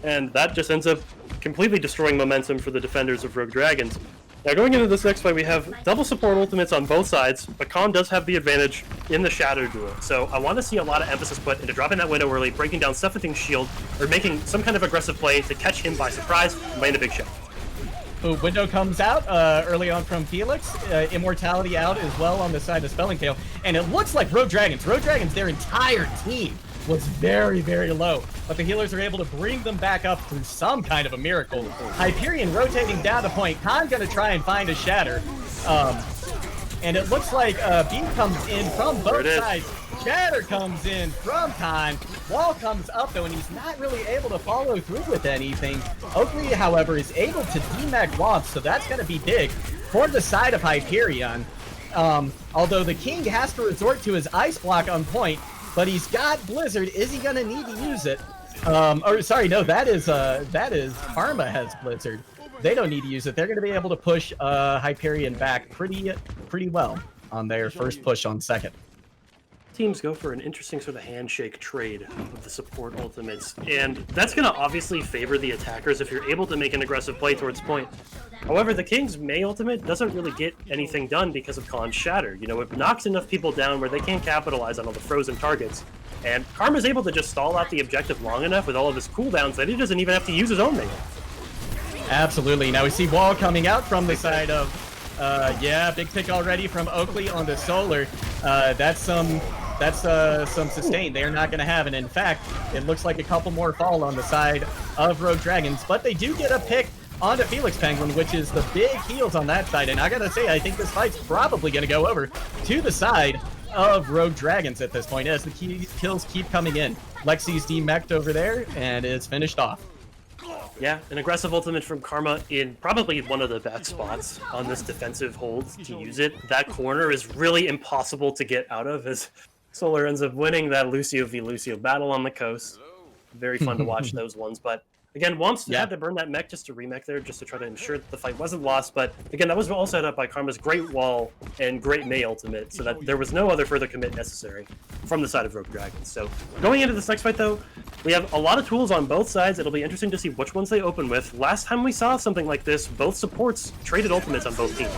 and that just ends up completely destroying momentum for the defenders of Rogue Dragons. Now going into this next fight, we have double support ultimates on both sides, but Khan does have the advantage in the shatter duel. So I want to see a lot of emphasis put into dropping that window early, breaking down Stuff and Things' shield, or making some kind of aggressive play to catch him by surprise and land a big shot. Ooh, window comes out early on from Felix. Immortality out as well on the side of Spelling Tail. And it looks like Rogue Dragons, their entire team was very, very low. But the healers are able to bring them back up through some kind of a miracle. Hyperion rotating down to point. Khan gonna try and find a shatter. And it looks like Beam comes in from both sides. Shatter comes in from Khan. Wall comes up though, and he's not really able to follow through with anything. Oakley, however, is able to demag Womp, so that's going to be big for the side of Hyperion. Although the King has to resort to his ice block on point, but he's got Blizzard. Is he going to need to use it? Or sorry, no, that is Karma has Blizzard. They don't need to use it. They're going to be able to push Hyperion back pretty well on their first push on second. Teams go for an interesting sort of handshake trade of the support ultimates, and that's going to obviously favor the attackers if you're able to make an aggressive play towards point. However, the King's May ultimate doesn't really get anything done because of Khan's Shatter. You know, it knocks enough people down where they can't capitalize on all the frozen targets, and Karma's able to just stall out the objective long enough with all of his cooldowns that he doesn't even have to use his own May. Absolutely. Now we see Wall coming out from the side of, yeah, big pick already from Oakley on the Solar. That's some sustain they are not going to have, and in fact, it looks like a couple more fall on the side of Rogue Dragons, but they do get a pick onto Felix Penguin, which is the big heals on that side, and I gotta say, I think this fight's probably going to go over to the side of Rogue Dragons at this point, as the kills keep coming in. Lexi's demeched over there, and is finished off. Yeah, an aggressive ultimate from Karma in probably one of the best spots on this defensive hold to use it. That corner is really impossible to get out of, as Solar ends up winning that Lucio v Lucio battle on the coast. Very fun to watch those ones, but again, Womps had to burn that mech just to remech there, just to try to ensure that the fight wasn't lost, but again, that was all set up by Karma's great wall and great May ultimate, so that there was no other further commit necessary from the side of Rogue Dragons. So going into this next fight though, we have a lot of tools on both sides. It'll be interesting to see which ones they open with. Last time we saw something like this, both supports traded ultimates on both teams.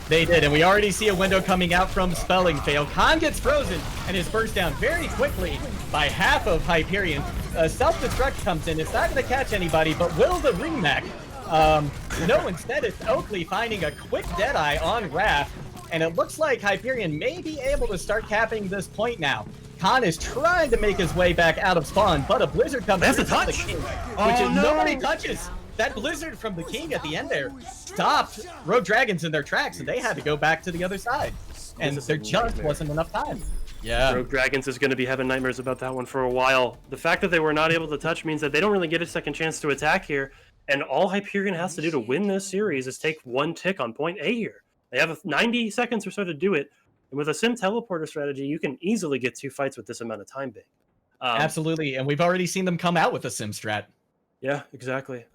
They did, and we already see a window coming out from Spelling Fail. Khan gets frozen and is burst down very quickly by half of Hyperion. Self-destruct comes in. It's not going to catch anybody, but will the remake? No, instead it's Oakley finding a quick Deadeye on Raph, and it looks like Hyperion may be able to start capping this point now. Khan is trying to make his way back out of spawn, but a Blizzard comes in, the touch, which nobody touches. that blizzard from the King at the end there stopped Rogue Dragons in their tracks, and they had to go back to the other side. And there just wasn't enough time. Yeah. Rogue Dragons is going to be having nightmares about that one for a while. The fact that they were not able to touch means that they don't really get a second chance to attack here. And all Hyperion has to do to win this series is take one tick on point A here. They have 90 seconds or so to do it. And with a Sim teleporter strategy, you can easily get 2 fights with this amount of time being. Absolutely. And we've already seen them come out with a Sim strat. Yeah, exactly.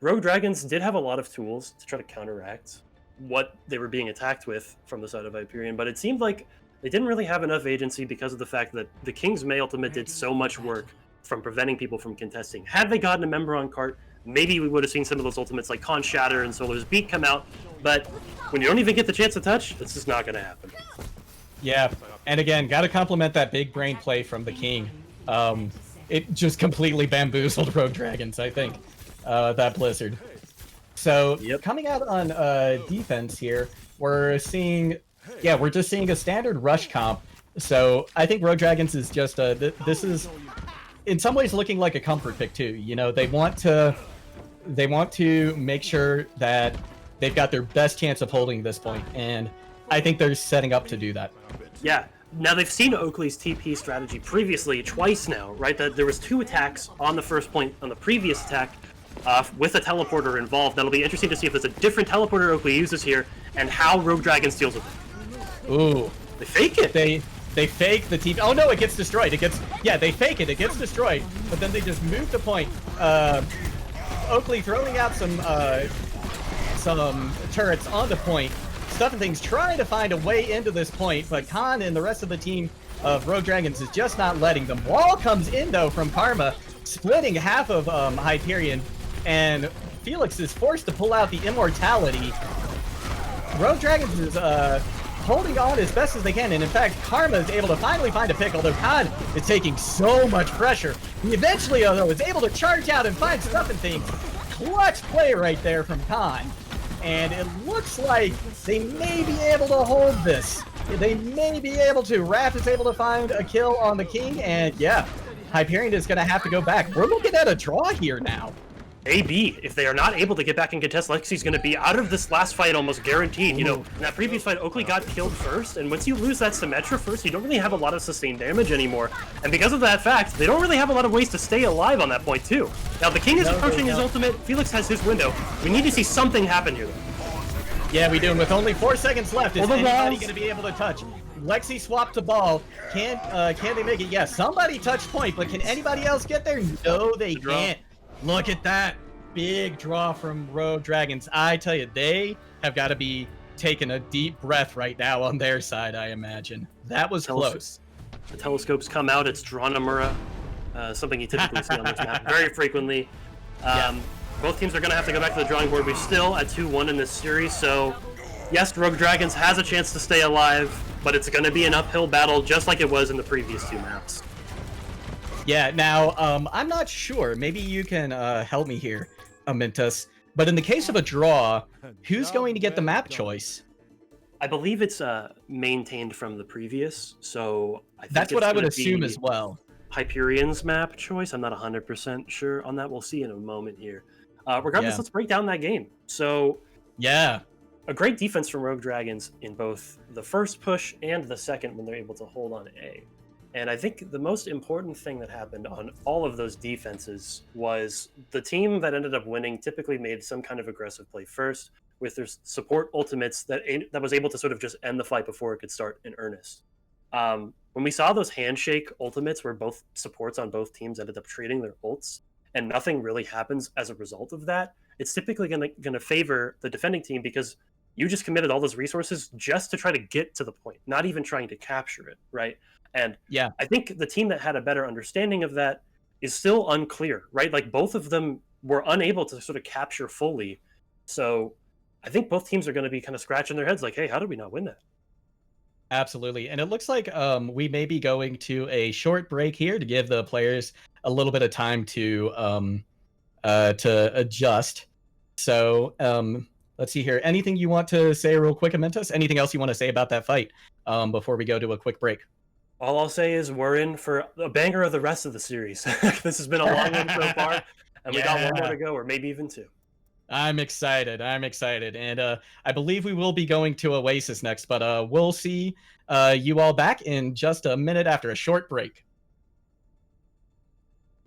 Rogue Dragons did have a lot of tools to try to counteract what they were being attacked with from the side of Hyperion, but it seemed like they didn't really have enough agency because of the fact that the King's May ultimate did so much work from preventing people from contesting. Had they gotten a member on cart, maybe we would have seen some of those ultimates like Khan's Shatter and Solar's Beat come out, but when you don't even get the chance to touch, it's just not going to happen. Yeah, and again, got to compliment that big brain play from the King. It just completely bamboozled Rogue Dragons, I think, that Blizzard. So coming out on defense here, we're just seeing a standard rush comp. So I think Rogue Dragons is just this is in some ways looking like a comfort pick too. You know, they want to make sure that they've got their best chance of holding this point, and I think they're setting up to do that. Yeah. Now they've seen Oakley's TP strategy previously twice now, right? That there was 2 attacks on the first point on the previous attack with a teleporter involved. That'll be interesting to see if there's a different teleporter Oakley uses here and how Rogue Dragons deals with it. Ooh, they fake it. They fake the TP. Oh no, it gets destroyed. They fake it. It gets destroyed, but then they just move the point. Oakley throwing out some turrets on the point. Stuffing things, trying to find a way into this point, but Khan and the rest of the team of Rogue Dragons is just not letting them. Wall comes in, though, from Karma, splitting half of Hyperion, and Felix is forced to pull out the Immortality. Rogue Dragons is holding on as best as they can, and in fact, Karma is able to finally find a pick, although Khan is taking so much pressure. He eventually, though, is able to charge out and find Stuffing Things. Clutch play right there from Khan. And it looks like they may be able to hold this. They may be able to. Raph is able to find a kill on the King, and yeah, Hyperion is going to have to go back. We're looking at a draw here now. AB, if they are not able to get back and contest, Lexi's going to be out of this last fight almost guaranteed. You know, in that previous fight, Oakley got killed first, and once you lose that Symmetra first, you don't really have a lot of sustained damage anymore. And because of that fact, they don't really have a lot of ways to stay alive on that point, too. Now, the King is approaching his ultimate. Felix has his window. We need to see something happen here, though. Yeah, we do. And with only 4 seconds left, is anybody going to be able to touch? Lexi swapped the ball. Can they make it? Yeah, somebody touched point, but can anybody else get there? No, they can't. Look at that big draw from Rogue Dragons. I tell you, they have got to be taking a deep breath right now on their side, I imagine. That was close. The telescopes come out. It's Drawnamura, something you typically see on this map very frequently. Both teams are going to have to go back to the drawing board. We're still at 2-1 in this series, so yes, Rogue Dragons has a chance to stay alive, but it's going to be an uphill battle just like it was in the previous 2 maps. Yeah, now, I'm not sure. Maybe you can help me here, Amintus. But in the case of a draw, who's going to get the map choice? I believe it's maintained from the previous, so I think that's what I would assume as well. Hyperion's map choice. I'm not 100% sure on that. We'll see in a moment here. Regardless, let's break down that game. So, yeah, a great defense from Rogue Dragons in both the first push and the second when they're able to hold on A. And I think the most important thing that happened on all of those defenses was the team that ended up winning typically made some kind of aggressive play first with their support ultimates that was able to sort of just end the fight before it could start in earnest. When we saw those handshake ultimates where both supports on both teams ended up trading their ults and nothing really happens as a result of that, it's typically going to favor the defending team because you just committed all those resources just to try to get to the point, not even trying to capture it, right? And yeah, I think the team that had a better understanding of that is still unclear, right? Like both of them were unable to sort of capture fully. So I think both teams are going to be kind of scratching their heads like, hey, how did we not win that? Absolutely. And it looks like we may be going to a short break here to give the players a little bit of time to adjust. So let's see here. Anything you want to say real quick, Amintus? Anything else you want to say about that fight before we go to a quick break? All I'll say is we're in for a banger of the rest of the series. This has been a long one so far, and we got one more to go, or maybe even 2. I'm excited. I'm excited. And I believe we will be going to Oasis next, but we'll see you all back in just a minute after a short break.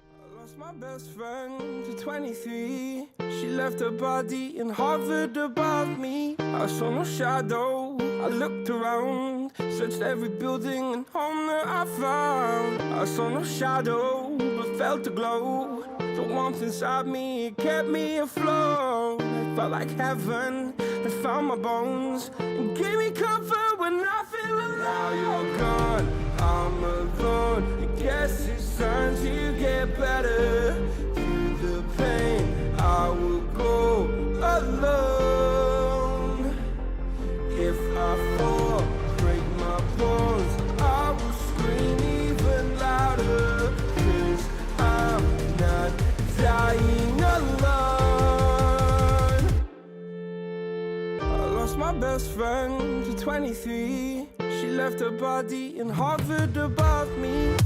I lost my best friend to 23. She left her body and hovered above me. I saw no shadow. I looked around, searched every building and home that I found. I saw no shadow, but felt a glow. The warmth inside me, it kept me afloat. It felt like heaven had found my bones and gave me comfort when I feel alone. Now you're gone, I'm alone. I guess it's time to get better. Through the pain, I will go alone. If I fall, break my bones, I will scream even louder. 'Cause I'm not dying alone. I lost my best friend to 23. She left her body and hovered above me.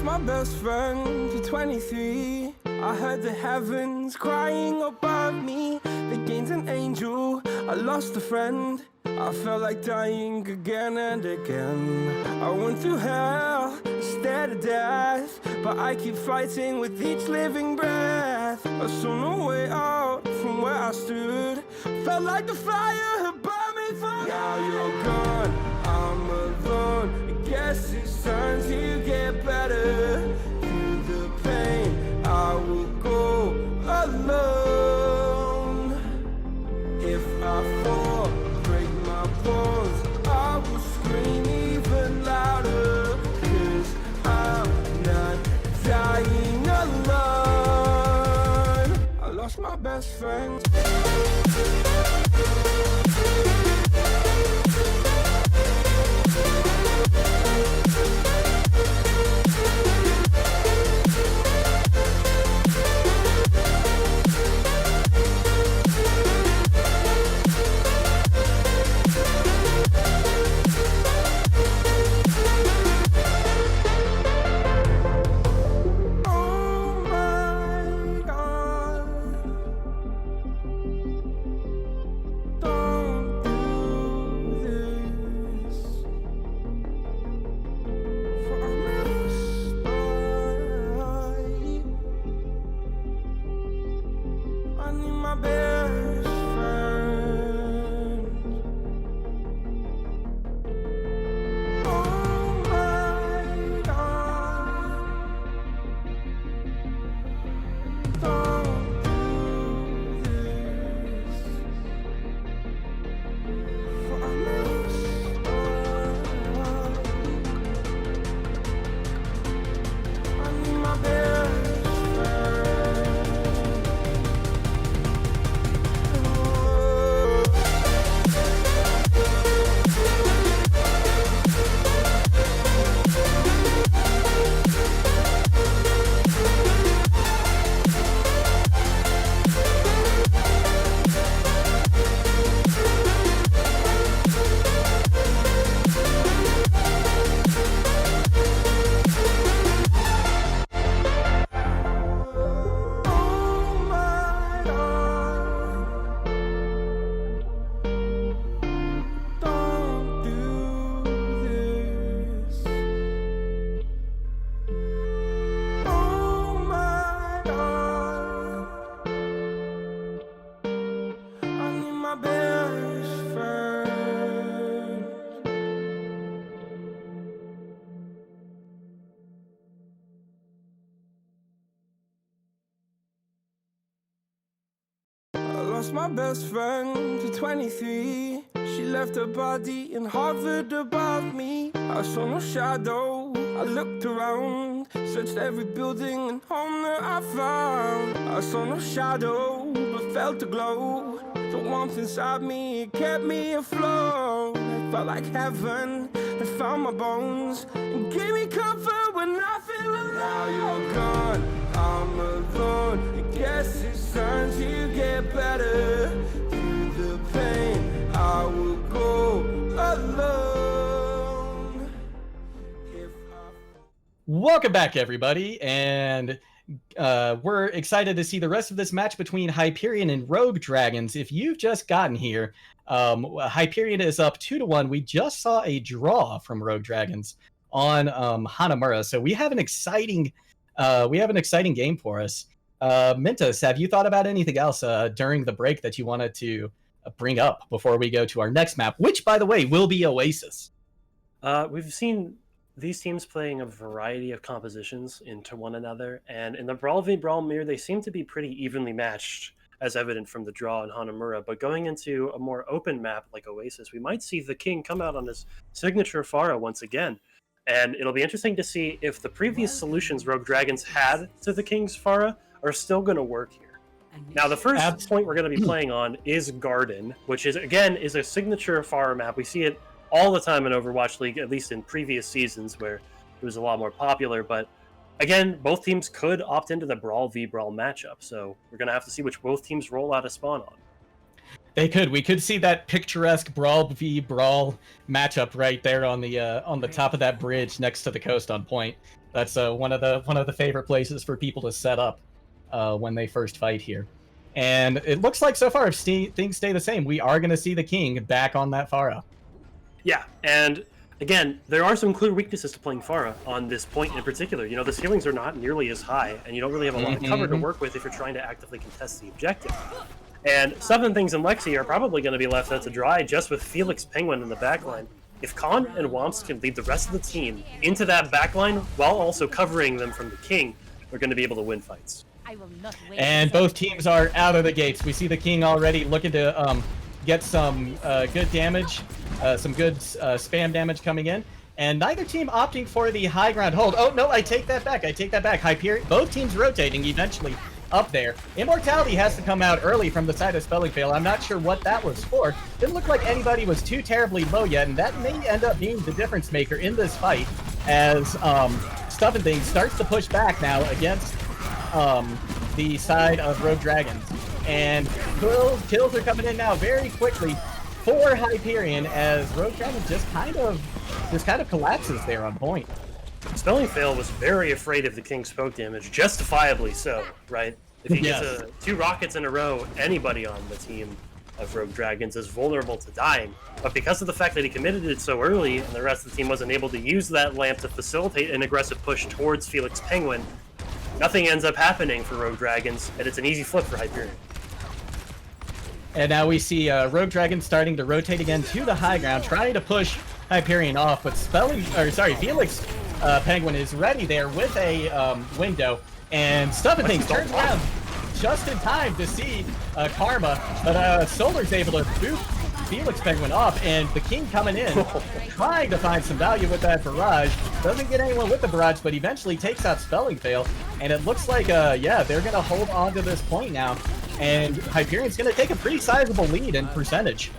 My best friend to 23. I heard the heavens crying above me. They gained an angel, I lost a friend. I felt like dying again and again. I went through hell, stared at death, but I keep fighting with each living breath. I saw no way out from where I stood. Felt like the fire had burned me for. Now you're gone, I'm alone. I guess it's time to get better. Through the pain, I will go alone. If I fall, break my bones, I will scream even louder. 'Cause I'm not dying alone. I lost my best friend. Lost my best friend to 23. She left her body and hovered above me. I saw no shadow, I looked around, searched every building and home that I found. I saw no shadow, but felt a glow. The warmth inside me, it kept me afloat. felt like heaven. They found my bones and gave me comfort when I feel alone. Now you're gone, I'm alone. I guess it's time to get better. Through the pain, I will go alone. Welcome back, everybody, and we're excited to see the rest of this match between Hyperion and Rogue Dragons. If you've just gotten here, Hyperion is up 2-1. We just saw a draw from Rogue Dragons on Hanamura, so we have an exciting game for us. Mintus, have you thought about anything else during the break that you wanted to bring up before we go to our next map, which, by the way, will be Oasis? We've seen these teams playing a variety of compositions into one another, and in the Brawl v Brawl mirror, they seem to be pretty evenly matched, as evident from the draw in Hanamura. But going into a more open map like Oasis, we might see the King come out on his signature Pharah once again. And it'll be interesting to see if the previous solutions Rogue Dragons had to the King's Pharah are still going to work here. Now, the first point we're going to be playing on is Garden, which is, again, is a signature Pharah map. We see it all the time in Overwatch League, at least in previous seasons where it was a lot more popular. But again, both teams could opt into the Brawl v Brawl matchup, so we're going to have to see which both teams roll out a spawn on. They could. We could see that picturesque Brawl v Brawl matchup right there on the top of that bridge next to the coast on Point. That's one of the favorite places for people to set up when they first fight here. And it looks like so far, if things stay the same, we are going to see the King back on that Pharah. Yeah, and again, there are some clear weaknesses to playing Pharah on this point in particular. You know, the ceilings are not nearly as high, and you don't really have a lot of cover to work with if you're trying to actively contest the objective. And Seven Things and Lexi are probably going to be left out to dry just with Felix Penguin in the backline. If Khan and Womps can lead the rest of the team into that backline while also covering them from the King, they're going to be able to win fights. And both teams are out of the gates. We see the King already looking to get some good damage, some good spam damage coming in. And neither team opting for the high ground hold. Oh, no, I take that back. Hyperion, both teams rotating eventually up there. Immortality has to come out early from the side of Spelling Fail. I'm not sure what that was for. Didn't look like anybody was too terribly low yet, and that may end up being the difference maker in this fight as Stuff and Things starts to push back now against the side of Rogue Dragons. And kills are coming in now very quickly for Hyperion as Rogue Dragon just kind of collapses there on Point. Spelling Fail was very afraid of the King's poke damage, justifiably so, right? If he gets two rockets in a row, anybody on the team of Rogue Dragons is vulnerable to dying. But because of the fact that he committed it so early and the rest of the team wasn't able to use that lamp to facilitate an aggressive push towards Felix Penguin, nothing ends up happening for Rogue Dragons, and it's an easy flip for Hyperion. And now we see Rogue Dragon starting to rotate again to the high ground, trying to push Hyperion off, but Felix Penguin is ready there with a window, and Stuff and Things turns around just in time to see Karma, but Solar's able to boot Felix Penguin off, and the King coming in, trying to find some value with that barrage. Doesn't get anyone with the barrage, but eventually takes out Spelling Fail, and it looks like, they're going to hold on to this point now, and Hyperion's going to take a pretty sizable lead in percentage.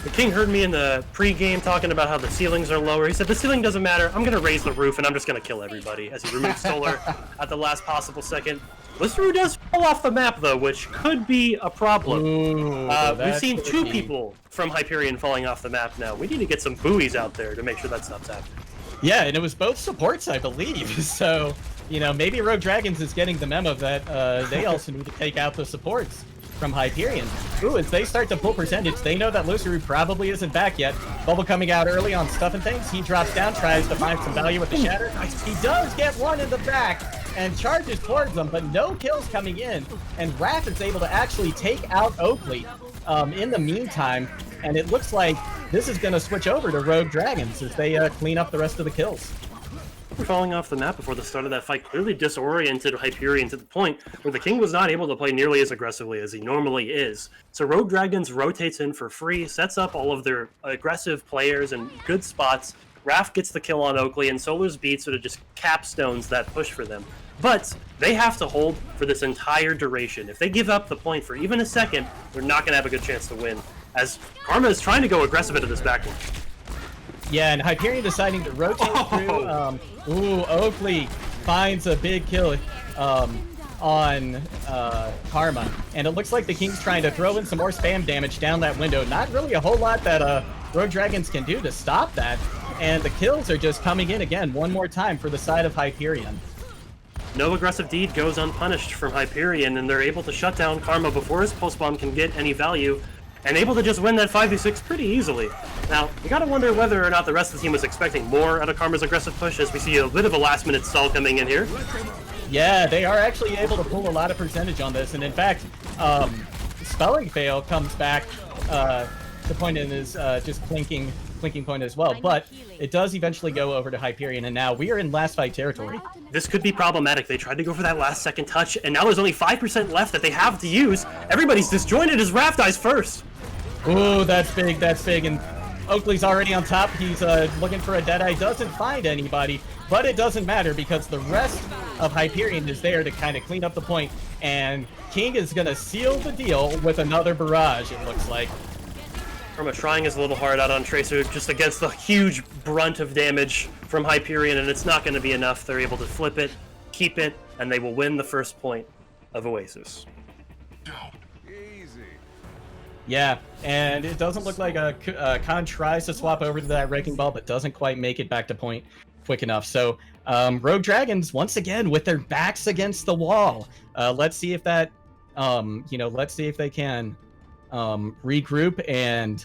The King heard me in the pre-game talking about how the ceilings are lower. He said, the ceiling doesn't matter. I'm going to raise the roof, and I'm just going to kill everybody, as he removes Solar at the last possible second. Listeru does fall off the map, though, which could be a problem. We've seen two people from Hyperion falling off the map now. We need to get some buoys out there to make sure that stops happening. Yeah, and it was both supports, I believe. So, maybe Rogue Dragons is getting the memo that they also need to take out the supports from Hyperion. Ooh, as they start to pull percentage, they know that Listeru probably isn't back yet. Bubble coming out early on Stuff and Things. He drops down, tries to find some value with the Shatter. He does get one in the back and charges towards them, but no kills coming in. And Raph is able to actually take out Oakley in the meantime. And it looks like this is going to switch over to Rogue Dragons as they clean up the rest of the kills. Falling off the map before the start of that fight clearly disoriented Hyperion to the point where the King was not able to play nearly as aggressively as he normally is. So Rogue Dragons rotates in for free, sets up all of their aggressive players in good spots. Raph gets the kill on Oakley, and Solar's beat sort of just capstones that push for them. But they have to hold for this entire duration. If they give up the point for even a second, they're not going to have a good chance to win, as Karma is trying to go aggressive into this backline. Yeah, and Hyperion deciding to rotate through. Oakley finds a big kill on Karma. And it looks like the King's trying to throw in some more spam damage down that window. Not really a whole lot that Rogue Dragons can do to stop that. And the kills are just coming in again one more time for the side of Hyperion. No aggressive deed goes unpunished from Hyperion, and they're able to shut down Karma before his pulse bomb can get any value, and able to just win that 5v6 pretty easily. Now, you gotta wonder whether or not the rest of the team was expecting more out of Karma's aggressive push, as we see a bit of a last-minute stall coming in here. Yeah, they are actually able to pull a lot of percentage on this, and in fact, Spelling Fail comes back to point in his just clinking point as well, but it does eventually go over to Hyperion, and now we are in last fight territory. This could be problematic. They tried to go for that last second touch, and now there's only 5% left that they have to use. Everybody's disjointed as Raph dies first. Ooh, that's big, and Oakley's already on top. He's looking for a Deadeye, doesn't find anybody, but it doesn't matter because the rest of Hyperion is there to kind of clean up the point, and King is gonna seal the deal with another barrage, it looks like. Karma trying his a little hard out on Tracer, just against the huge brunt of damage from Hyperion, and it's not going to be enough. They're able to flip it, keep it, and they will win the first point of Oasis. Easy. Yeah, and it doesn't look like Khan tries to swap over to that Wrecking Ball, but doesn't quite make it back to point quick enough. So Rogue Dragons, once again, with their backs against the wall. Let's see if that, let's see if they can regroup and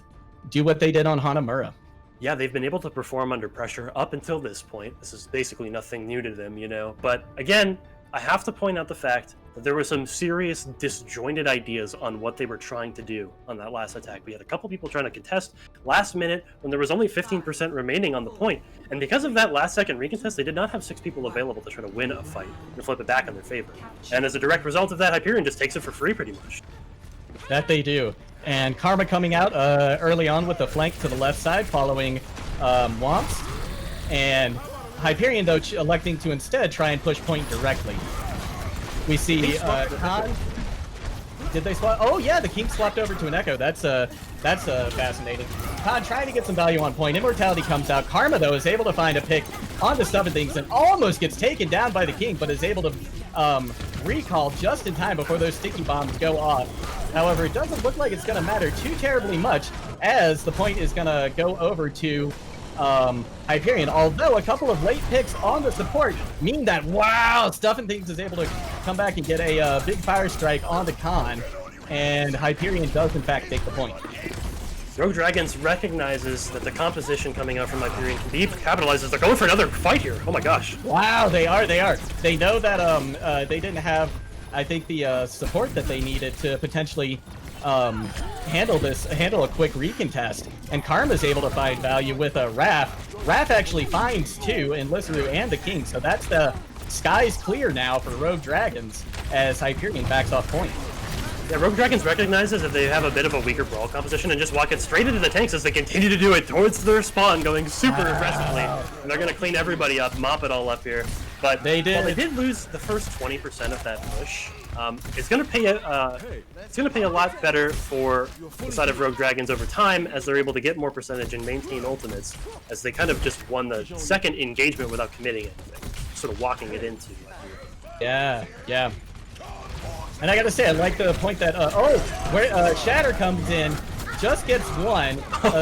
do what they did on Hanamura. Yeah, they've been able to perform under pressure up until this point. This is basically nothing new to them, But again, I have to point out the fact that there were some serious disjointed ideas on what they were trying to do on that last attack. We had a couple people trying to contest last minute when there was only 15% remaining on the point. And because of that last second recontest, they did not have 6 people available to try to win a fight and flip it back in their favor. And as a direct result of that, Hyperion just takes it for free pretty much. That they do. And Karma coming out early on with the flank to the left side following Womps. And Hyperion, though, electing to instead try and push point directly. We see Khan. Did they swap? Oh, yeah, the King swapped over to an Echo. That's fascinating. Khan trying to get some value on point. Immortality comes out. Karma, though, is able to find a pick on the Stubborn Things and almost gets taken down by the King, but is able to recall just in time before those sticky bombs go off. However, it doesn't look like it's going to matter too terribly much, as the point is going to go over to Hyperion, although a couple of late picks on the support mean that, wow, Stuffin' Things is able to come back and get a big fire strike on the Khan, and Hyperion does in fact take the point. Rogue Dragons recognizes that the composition coming out from Hyperion can be capitalized as they're going for another fight here. Oh my gosh. Wow, they are. They know that they didn't have, I think, the support that they needed to potentially handle a quick recontest, and Karma's able to find value with a Raph. Raph actually finds 2 in Lissaru and the King, so that's the sky's clear now for Rogue Dragons as Hyperion backs off point. Yeah, Rogue Dragons recognizes that they have a bit of a weaker brawl composition and just walk it straight into the tanks as they continue to do it towards their spawn, going super aggressively. And they're going to clean everybody up, mop it all up here. But they did. While they did lose the first 20% of that push, it's going to pay a lot better for the side of Rogue Dragons over time, as they're able to get more percentage and maintain ultimates, as they kind of just won the second engagement without committing anything, sort of walking it into. Yeah. And I gotta say, I like the point that, Shatter comes in, just gets one.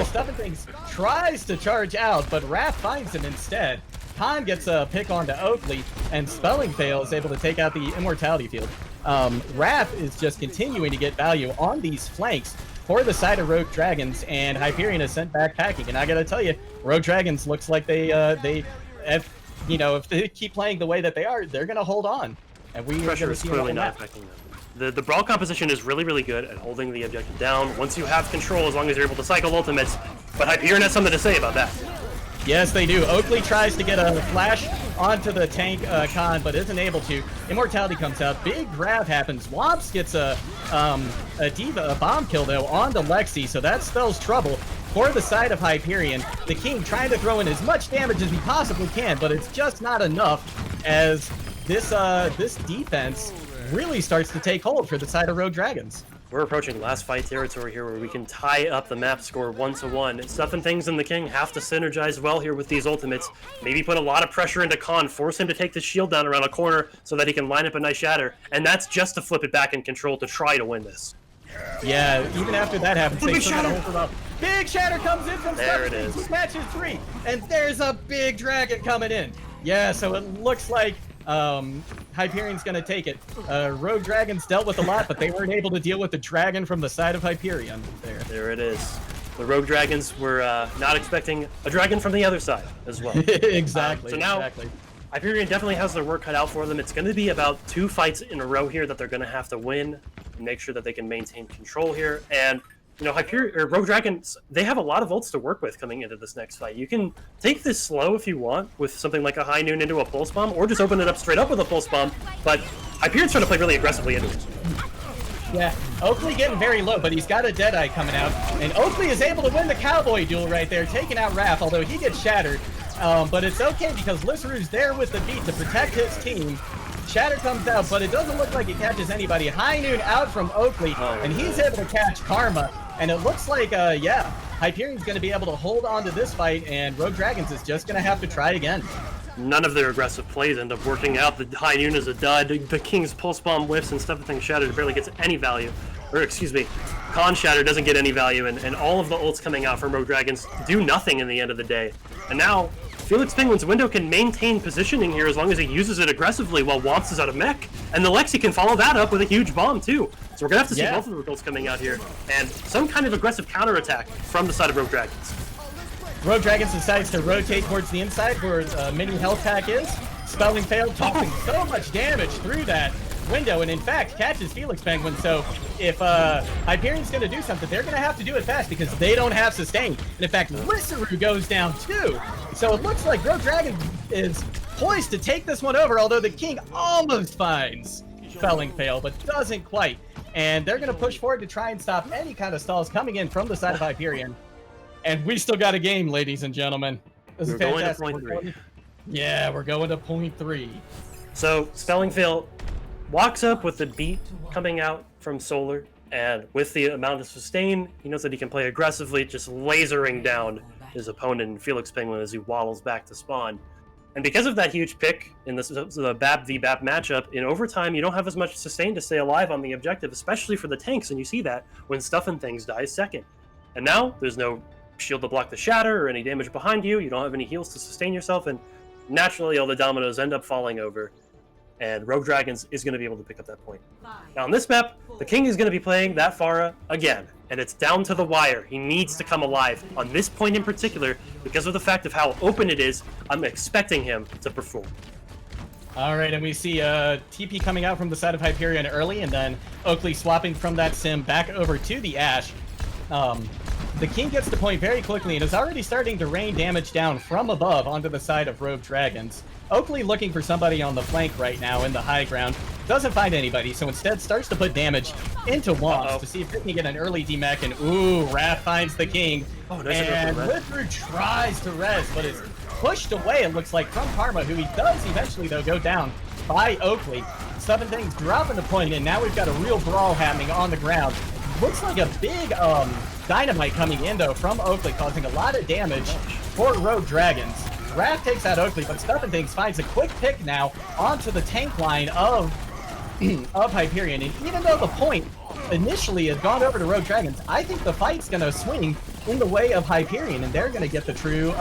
Stuffin' Things tries to charge out, but Raph finds him instead. Khan gets a pick onto Oakley, and Spelling Fail is able to take out the Immortality Field. Raph is just continuing to get value on these flanks for the side of Rogue Dragons, and Hyperion is sent back packing. And I gotta tell you, Rogue Dragons looks like if they keep playing the way that they are, they're gonna hold on. And Pressure is clearly not affecting them. The brawl composition is really, really good at holding the objective down once you have control, as long as you're able to cycle ultimates. But Hyperion has something to say about that. Yes, they do. Oakley tries to get a flash onto the tank Khan, but isn't able to. Immortality comes out. Big grab happens. Womps gets a bomb kill, though, onto Lexi, so that spells trouble for the side of Hyperion. The King trying to throw in as much damage as he possibly can, but it's just not enough, as this defense really starts to take hold for the side of Rogue Dragons. we're approaching last fight territory here where we can tie up the map score 1-1. Stuff and Things and the King have to synergize well here with these ultimates. Maybe put a lot of pressure into Khan, force him to take the shield down around a corner so that he can line up a nice shatter. And that's just to flip it back in control to try to win this. Yeah, even after that happens, they Big still gotta shatter. hold it up. Big shatter comes in from There it Stuff. is. Matches 3, and there's a big dragon coming in. Yeah, so it looks like Hyperion's gonna take it. Rogue Dragons dealt with a lot, but they weren't able to deal with the dragon from the side of Hyperion. There it is. The Rogue Dragons were not expecting a dragon from the other side as well. Exactly. So now, exactly. Hyperion definitely has their work cut out for them. It's going to be about 2 fights in a row here that they're going to have to win and make sure that they can maintain control here. And, you know, Rogue Dragons, they have a lot of ults to work with coming into this next fight. You can take this slow if you want with something like a High Noon into a Pulse Bomb, or just open it up straight up with a Pulse Bomb, but Hyperion's trying to play really aggressively into it. Yeah, Oakley getting very low, but he's got a Deadeye coming out, and Oakley is able to win the Cowboy duel right there, taking out Raph, although he gets shattered. But it's okay because Lisseru's there with the beat to protect his team. Shatter comes out, but it doesn't look like he catches anybody. High Noon out from Oakley, and he's able to catch Karma. And it looks like, yeah, Hyperion's going to be able to hold on to this fight, and Rogue Dragons is just going to have to try again. None of their aggressive plays end up working out. The High Noon is a dud. The King's Pulse Bomb whiffs and Stuff and Things Shatter barely gets any value. Or, excuse me, Khan Shatter doesn't get any value, and all of the ults coming out from Rogue Dragons do nothing in the end of the day. And now, Felix Penguin's window can maintain positioning here as long as he uses it aggressively while Womps is out of mech, and the Lexi can follow that up with a huge bomb too. So we're gonna have to see both of the results coming out here, and some kind of aggressive counterattack from the side of Rogue Dragons. Rogue Dragons decides to rotate towards the inside where mini health pack is. Spelling failed, tossing so much damage through that window, and in fact catches Felix Penguin. So if Hyperion's going to do something, they're going to have to do it fast because they don't have sustain. And in fact, Lisseru goes down too. So it looks like Rogue Dragon is poised to take this one over, although the King almost finds Spelling fail, but doesn't quite. And they're going to push forward to try and stop any kind of stalls coming in from the side of Hyperion. And we still got a game, ladies and gentlemen. This is fantastic. Going to point 3. Yeah, we're going to point 3. So Spelling Fail walks up with the beat coming out from Solar, and with the amount of sustain, he knows that he can play aggressively, just lasering down his opponent, Felix Penguin, as he waddles back to spawn. And because of that huge pick in the BAP v BAP matchup, in overtime, you don't have as much sustain to stay alive on the objective, especially for the tanks, and you see that when Stuff and Things dies second. And now, there's no shield to block the shatter or any damage behind you, you don't have any heals to sustain yourself, and naturally all the dominoes end up falling over, and Rogue Dragons is going to be able to pick up that point. Now on this map, the King is going to be playing that Pharah again, and it's down to the wire. He needs to come alive on this point in particular because of the fact of how open it is. I'm expecting him to perform. All right, and we see TP coming out from the side of Hyperion early, and then Oakley swapping from that sim back over to the Ashe. The King gets the point very quickly and is already starting to rain damage down from above onto the side of Rogue Dragons. Oakley looking for somebody on the flank right now in the high ground. Doesn't find anybody, so instead starts to put damage into Womps to see if they can get an early demech, and ooh, Raph finds the King. Oh, nice. And Lisseru tries to res, but is pushed away, it looks like, from Karma, who he does eventually, though, go down by Oakley. Seven Things dropping the point, and now we've got a real brawl happening on the ground. Looks like a big dynamite coming in, though, from Oakley, causing a lot of damage for Rogue Dragons. Raph takes out Oakley, but Stuff and Things finds a quick pick now onto the tank line of Hyperion. And even though the point initially has gone over to Rogue Dragons, I think the fight's going to swing in the way of Hyperion, and they're going to get the true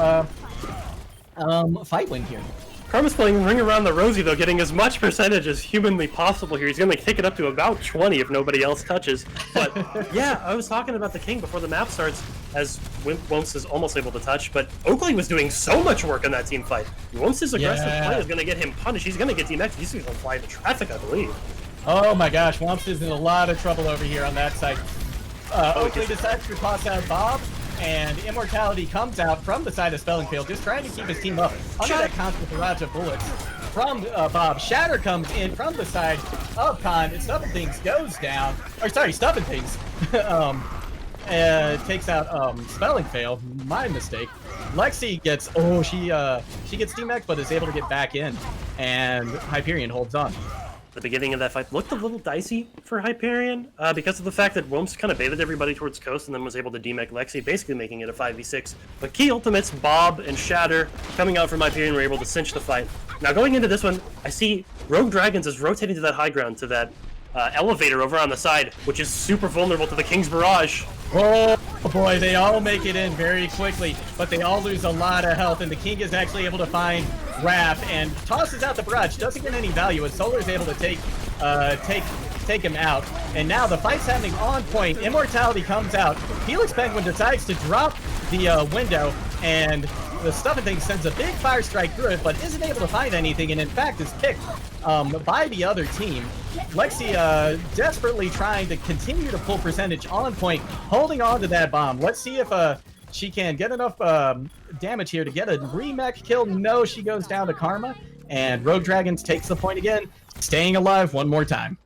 fight win here. Karma's playing Ring Around the Rosie, though, getting as much percentage as humanly possible here. He's going to take it up to about 20 if nobody else touches. But, yeah, I was talking about the King before the map starts, as Womps is almost able to touch, but Oakley was doing so much work in that team fight. Womps' aggressive play is going to get him punished. He's going to get DMX. He's going to fly into traffic, I believe. Oh my gosh, Womps is in a lot of trouble over here on that side. Oakley decides to toss out Bob, and Immortality comes out from the side of Spelling Field, just trying to keep his team up under that constant barrage of bullets from Bob. Shatter comes in from the side of Khan, and Stuff and Things goes down. Or sorry, Stuff and Things takes out Spelling Fail. My mistake. Lexi gets she gets DMX, but is able to get back in, and Hyperion holds on. The beginning of that fight looked a little dicey for Hyperion because of the fact that Womps kind of baited everybody towards coast and then was able to demech Lexi, basically making it a 5v6. But key ultimates, Bob and Shatter, coming out from Hyperion, were able to cinch the fight. Now going into this one, I see Rogue Dragons is rotating to that high ground, to that elevator over on the side, which is super vulnerable to the King's Barrage. Oh boy, they all make it in very quickly, but they all lose a lot of health, and the King is actually able to find Raph and tosses out the barrage. Doesn't get any value, and Solar's able to take him out. And now the fight's happening on point. Immortality comes out. Felix Penguin decides to drop the window, and the Stuffing Thing sends a big fire strike through it, but isn't able to find anything, and in fact is picked by the other team. Lexi desperately trying to continue to pull percentage on point, holding on to that bomb. Let's see if she can get enough damage here to get a remech kill. No, she goes down to Karma, and Rogue Dragons takes the point again, staying alive one more time.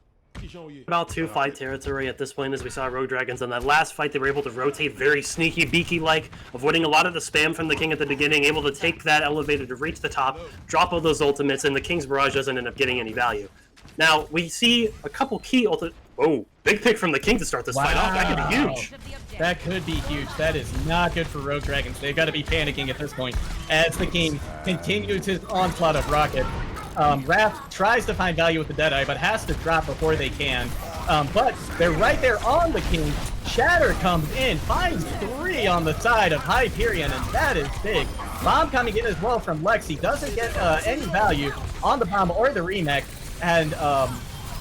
About 2-fight territory at this point, as we saw Rogue Dragons on that last fight. They were able to rotate very sneaky beaky like, avoiding a lot of the spam from the King at the beginning, able to take that elevator to reach the top, drop all those ultimates, and the King's Barrage doesn't end up getting any value. Now we see a couple key oh, big pick from the King to start this fight off. That could be huge. That could be huge. That is not good for Rogue Dragons. They've got to be panicking at this point as the King continues his onslaught of rocket. Raph tries to find value with the Deadeye, but has to drop before they can. But they're right there on the King. Shatter comes in, finds 3 on the side of Hyperion, and that is big. Bomb coming in as well from Lexi. Doesn't get any value on the bomb or the remech. And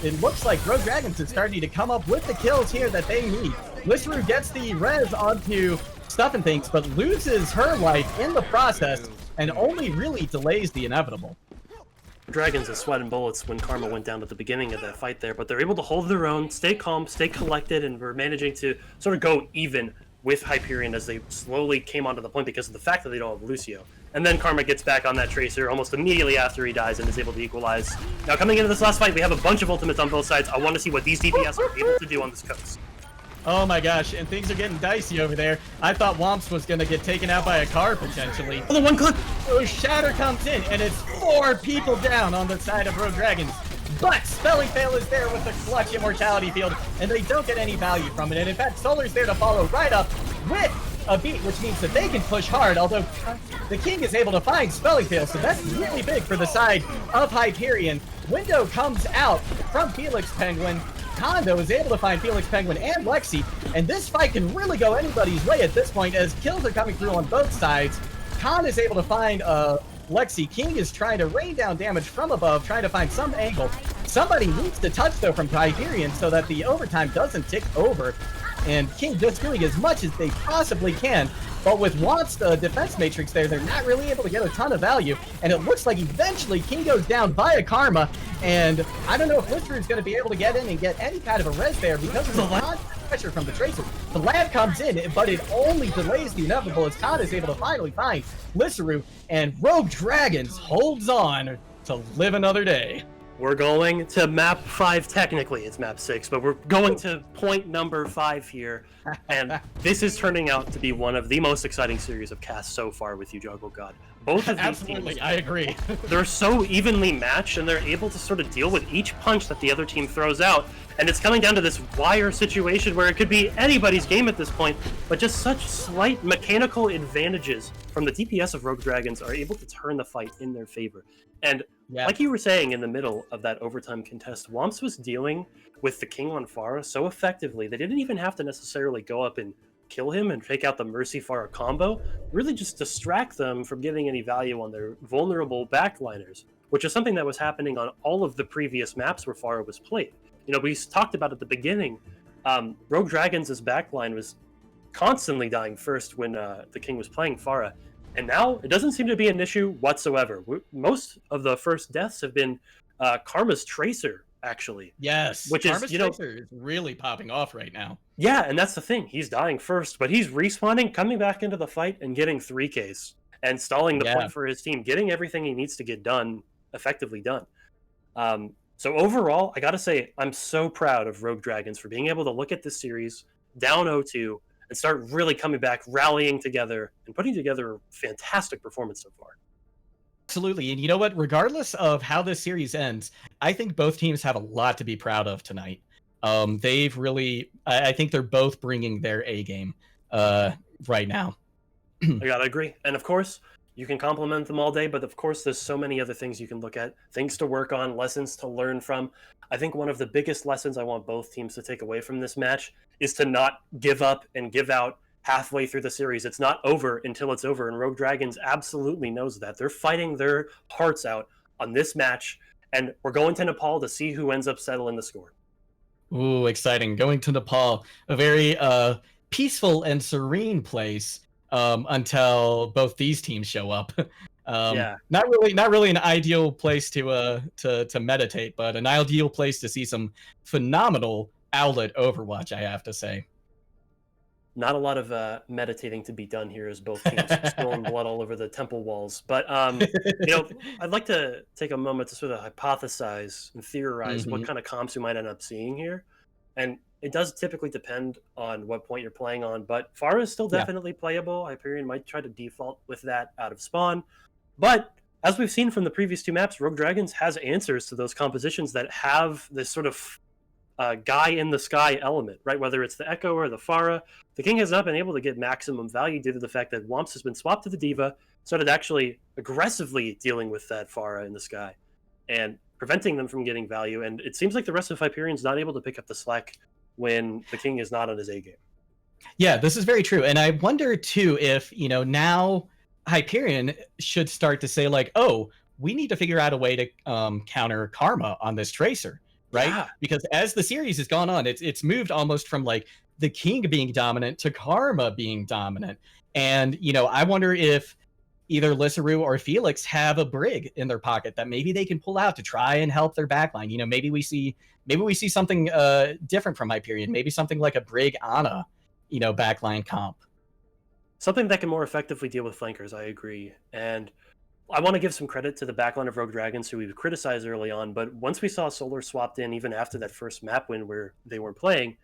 it looks like Rogue Dragons is starting to come up with the kills here that they need. Listeru gets the res onto Stuffing Things, but loses her life in the process and only really delays the inevitable. Dragons are sweating bullets when Karma went down at the beginning of that fight there, but they're able to hold their own, stay calm, stay collected, and we're managing to sort of go even with Hyperion as they slowly came onto the point because of the fact that they don't have Lucio. And then Karma gets back on that Tracer almost immediately after he dies and is able to equalize. Now coming into this last fight, we have a bunch of ultimates on both sides. I want to see what these DPS are able to do on this coast. Oh my gosh, and things are getting dicey over there. I thought Womps was going to get taken out by a car, potentially. Oh, the one clip! So Shatter comes in, and it's 4 people down on the side of Rogue Dragons. But Spelling Fail is there with the clutch Immortality Field, and they don't get any value from it. And in fact, Solar's there to follow right up with a beat, which means that they can push hard, although the King is able to find Spelling Fail, so that's really big for the side of Hyperion. Window comes out from Felix Penguin. Kondo is able to find Felix Penguin and Lexi, and this fight can really go anybody's way at this point as kills are coming through on both sides. Khan is able to find Lexi. King is trying to rain down damage from above, trying to find some angle. Somebody needs to touch, though, from Hyperion so that the overtime doesn't tick over. And King just doing as much as they possibly can. But with Watt's defense matrix there, they're not really able to get a ton of value. And it looks like eventually King goes down via Karma. And I don't know if Lister is going to be able to get in and get any kind of a res there because of the constant pressure from the Tracer. The lab comes in, but it only delays the inevitable as Khan is able to finally find Listeru. And Rogue Dragons holds on to live another day. We're going to map 5, technically it's map 6, but we're going to point number 5 here, and this is turning out to be one of the most exciting series of casts so far with you, Juggle God. Both of these Absolutely, teams, I agree. they're so evenly matched, and they're able to sort of deal with each punch that the other team throws out, and it's coming down to this wire situation where it could be anybody's game at this point, but just such slight mechanical advantages from the DPS of Rogue Dragons are able to turn the fight in their favor. And like you were saying in the middle of that overtime contest, Womps was dealing with the King on Pharah so effectively they didn't even have to necessarily go up and kill him and take out the Mercy Pharah combo, really just distract them from getting any value on their vulnerable backliners, which is something that was happening on all of the previous maps where Pharah was played. You know, we talked about at the beginning, Rogue Dragons' backline was constantly dying first when the King was playing Pharah. And now it doesn't seem to be an issue whatsoever. Most of the first deaths have been Karma's Tracer, actually. Yes, which Karma's is, you know, Tracer is really popping off right now. Yeah, and that's the thing. He's dying first, but he's respawning, coming back into the fight, and getting 3Ks and stalling the point for his team, getting everything he needs to get done, effectively done. So overall, I gotta say, I'm so proud of Rogue Dragons for being able to look at this series down 0-2 and start really coming back, rallying together, and putting together a fantastic performance so far. Absolutely. And you know what? Regardless of how this series ends, I think both teams have a lot to be proud of tonight. They've really, I think they're both bringing their A game right now. I gotta agree. And of course, you can compliment them all day, but of course, there's so many other things you can look at, things to work on, lessons to learn from. I think one of the biggest lessons I want both teams to take away from this match is to not give up and give out halfway through the series. It's not over until it's over, and Rogue Dragons absolutely knows that. They're fighting their hearts out on this match, and we're going to Nepal to see who ends up settling the score. Ooh, exciting. Going to Nepal, a very peaceful and serene place until both these teams show up. Yeah. Not really an ideal place to meditate, but an ideal place to see some phenomenal Owlet Overwatch, I have to say. Not a lot of meditating to be done here as both teams spilling blood all over the temple walls. But, I'd like to take a moment to sort of hypothesize and theorize what kind of comps we might end up seeing here. And it does typically depend on what point you're playing on, but Pharah is still definitely playable. Hyperion might try to default with that out of spawn. But as we've seen from the previous two maps, Rogue Dragons has answers to those compositions that have this sort of guy in the sky element, right? Whether it's the Echo or the Pharah, the King has not been able to get maximum value due to the fact that Womps has been swapped to the Diva, started actually aggressively dealing with that Pharah in the sky and preventing them from getting value. And it seems like the rest of Hyperion's not able to pick up the slack when the King is not on his A game. Yeah, this is very true. And I wonder too if, now Hyperion should start to say like, oh, we need to figure out a way to counter Karma on this Tracer. Right? Yeah. Because as the series has gone on, it's moved almost from like the King being dominant to Karma being dominant. And, I wonder if either Lissaru or Felix have a Brig in their pocket that maybe they can pull out to try and help their backline. Maybe we see something different from Hyperion, maybe something like a Brig Ana, backline comp. Something that can more effectively deal with flankers, I agree. And I want to give some credit to the backline of Rogue Dragons, who we've criticized early on, but once we saw Solar swapped in, even after that first map win where they weren't playing,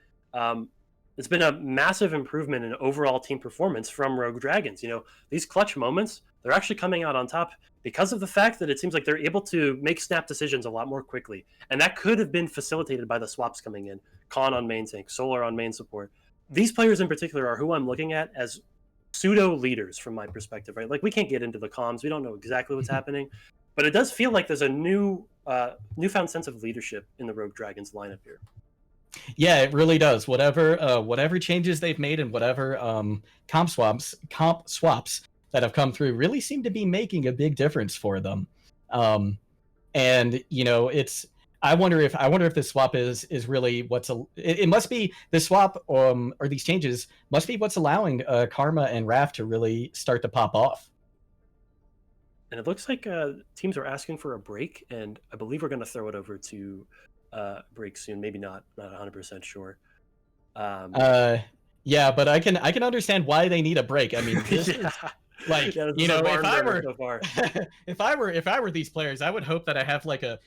it's been a massive improvement in overall team performance from Rogue Dragons. These clutch moments, they're actually coming out on top because of the fact that it seems like they're able to make snap decisions a lot more quickly. And that could have been facilitated by the swaps coming in. Khan on main tank, Solar on main support. These players in particular are who I'm looking at as pseudo leaders from my perspective, right? Like, we can't get into the comms, we don't know exactly what's happening, but it does feel like there's a newfound sense of leadership in the Rogue Dragons lineup here. Yeah, it really does. Whatever changes they've made and whatever comp swaps that have come through really seem to be making a big difference for them. And I wonder if this swap is really it must be the swap or these changes must be what's allowing Karma and Raph to really start to pop off. And it looks like teams are asking for a break, and I believe we're going to throw it over to break soon. Maybe not 100% sure. Yeah, but I can understand why they need a break. I mean, this is like, if I were these players, I would hope that I have like an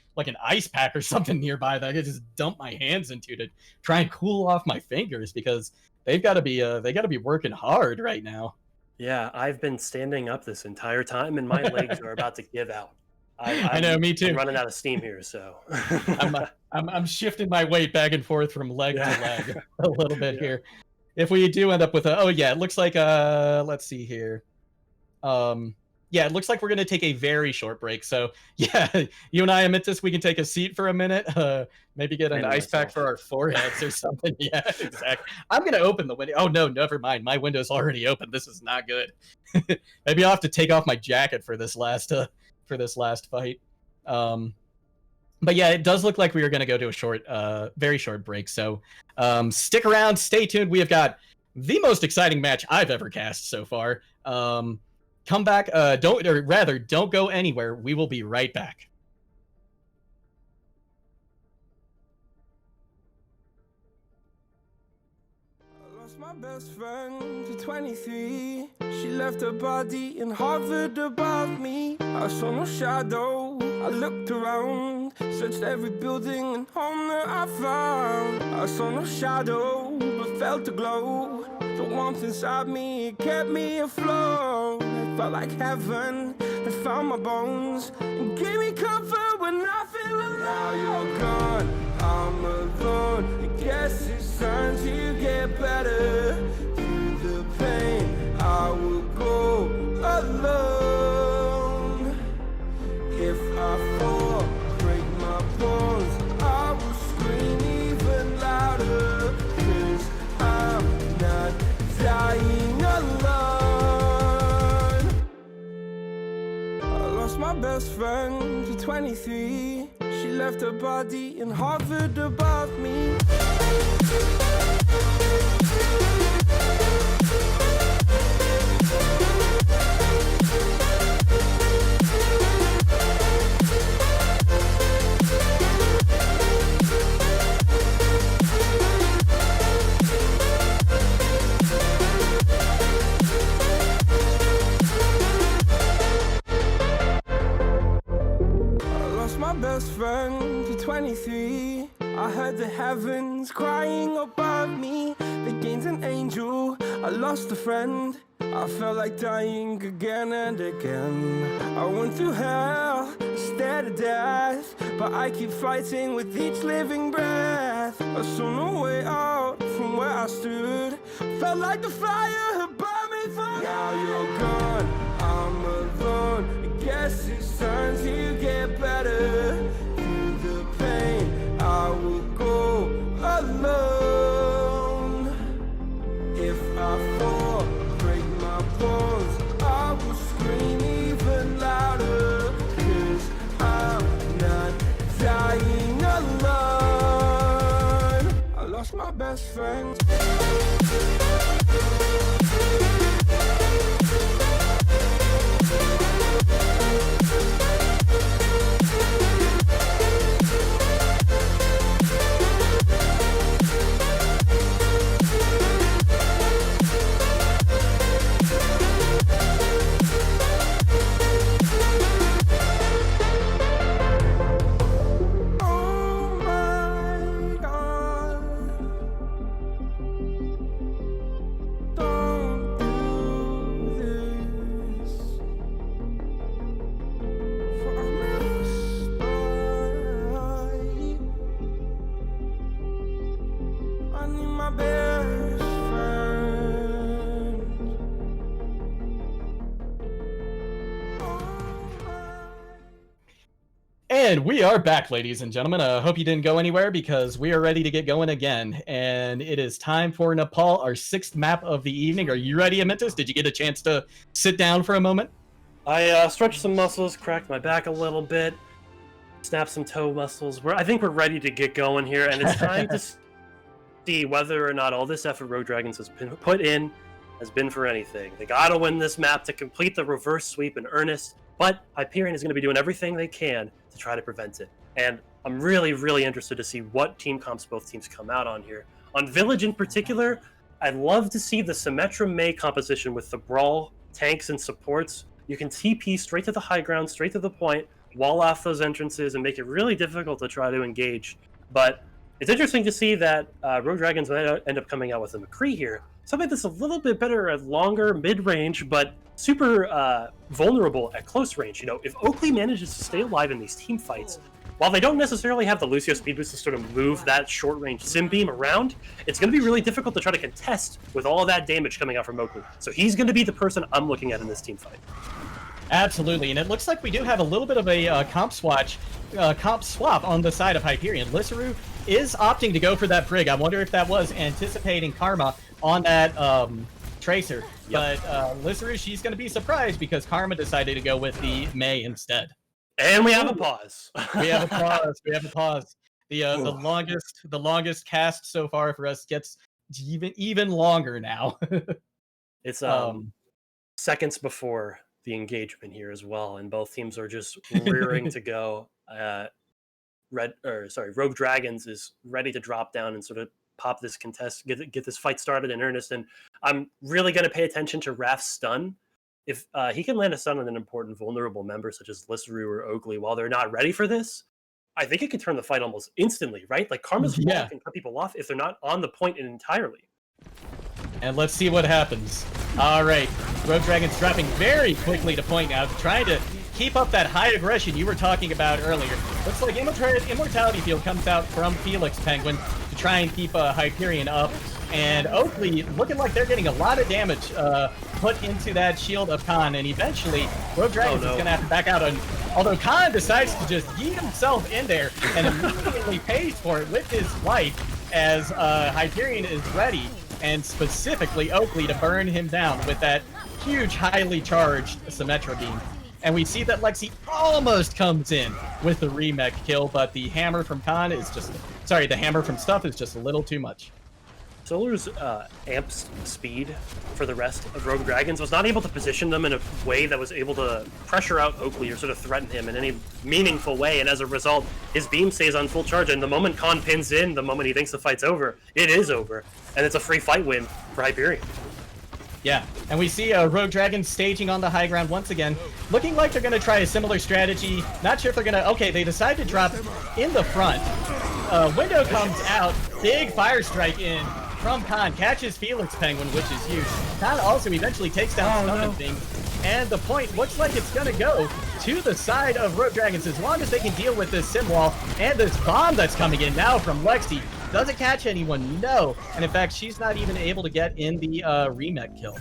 ice pack or something nearby that I could just dump my hands into to try and cool off my fingers, because they've got to be working hard right now. Yeah, I've been standing up this entire time, and my legs are about to give out. I know, me too. I'm running out of steam here, so I'm shifting my weight back and forth from leg to leg a little bit here. If we do end up with it looks like let's see here. It looks like we're going to take a very short break. So, yeah, you and I, Amitis, we can take a seat for a minute, maybe get an ice pack for our foreheads or something. Yeah, exactly. I'm going to open the window. Oh, no, never mind. My window's already open. This is not good. Maybe I'll have to take off my jacket for this last fight. But yeah, it does look like we are going to go to a very short break. So stick around, stay tuned. We have got the most exciting match I've ever cast so far. Come back, don't go anywhere. We will be right back. I lost my best friend to 23. She left her body and hovered above me. I saw no shadow. I looked around, searched every building and home that I found. I saw no shadow, but felt a glow. The warmth inside me, it kept me afloat. It felt like heaven, and and found my bones and gave me comfort when I feel alone. Now you're gone, I'm alone. I guess it's time to get better. Through the pain, I will go alone. If I fall, break my bones, I will scream even louder. 'Cause I'm not dying alone. I lost my best friend to 23. She left her body and hovered above me. My best friend to 23. I heard the heavens crying above me. They gained an angel, I lost a friend. I felt like dying again and again. I went through hell, stared at death, but I keep fighting with each living breath. I saw no way out from where I stood. Felt like the fire had burned me through. Now you're gone, I'm alone. I guess it's time to get better. Through the pain, I will go alone. If I fall, break my bones, I will scream even louder. 'Cause I'm not dying alone. I lost my best friend. And we are back, ladies and gentlemen. I hope you didn't go anywhere because we are ready to get going again. And it is time for Nepal, our 6th map of the evening. Are you ready, Amentus? Did you get a chance to sit down for a moment? I stretched some muscles, cracked my back a little bit, snapped some toe muscles. I think we're ready to get going here, and it's time to see whether or not all this effort Rogue Dragons has been put in has been for anything. They gotta win this map to complete the reverse sweep in earnest, but Hyperion is going to be doing everything they can to try to prevent it. And I'm really, really interested to see what team comps both teams come out on here. On Village in particular, I'd love to see the Symmetra Mei composition with the Brawl, tanks, and supports. You can TP straight to the high ground, straight to the point, wall off those entrances, and make it really difficult to try to engage. But it's interesting to see that Rogue Dragons might end up coming out with a McCree here. Something that's a little bit better at longer mid-range, but super vulnerable at close range. You know, if Oakley manages to stay alive in these team fights, while they don't necessarily have the Lucio speed boost to sort of move that short-range sim beam around, it's going to be really difficult to try to contest with all that damage coming out from Oakley. So he's going to be the person I'm looking at in this team fight. Absolutely, and it looks like we do have a little bit of a comp swap on the side of Hyperion. Lissaru is opting to go for that Brig. I wonder if that was anticipating Karma on that Tracer. Yep. But Lissaru, she's going to be surprised because Karma decided to go with the Mei instead. And we have a pause. We have a pause. We have a pause. The longest cast so far for us gets even longer now. It's seconds before the engagement here as well, and both teams are just rearing to go. Rogue Dragons is ready to drop down and sort of pop this contest, get this fight started in earnest. And I'm really going to pay attention to Raph's stun. If he can land a stun on an important vulnerable member such as Lissaru or Oakley while they're not ready for this, I think it could turn the fight almost instantly, right? Like Karma's wall can cut people off if they're not on the point entirely. And let's see what happens. All right, Rogue Dragons dropping very quickly to point now, trying to keep up that high aggression you were talking about earlier. Looks like Immortality Field comes out from Felix Penguin to try and keep Hyperion up. And Oakley looking like they're getting a lot of damage put into that shield of Khan, and eventually Rogue Dragons is going to have to back out. Although Khan decides to just yeet himself in there and immediately pays for it with his life as Hyperion is ready, and specifically Oakley to burn him down with that huge, highly charged Symmetra beam. And we see that Lexi almost comes in with the remech kill, but the hammer from Khan is just... Sorry, the hammer from Stuff is just a little too much. Solar's amped speed for the rest of Rogue Dragons was not able to position them in a way that was able to pressure out Oakley or sort of threaten him in any meaningful way, and as a result, his beam stays on full charge, and the moment Khan pins in, the moment he thinks the fight's over, it is over, and it's a free fight win for Hyperion. Yeah, and we see Rogue Dragons staging on the high ground once again, looking like they're going to try a similar strategy. Not sure if they're going to... Okay, they decide to drop in the front. Window comes out, big fire strike in from Khan, catches Felix Penguin, which is huge. Khan also eventually takes down Stuff Thing, and the point looks like it's going to go to the side of Rogue Dragons as long as they can deal with this sim wall and this bomb that's coming in now from Lexi. Doesn't catch anyone, no. And in fact, she's not even able to get in the remech kill.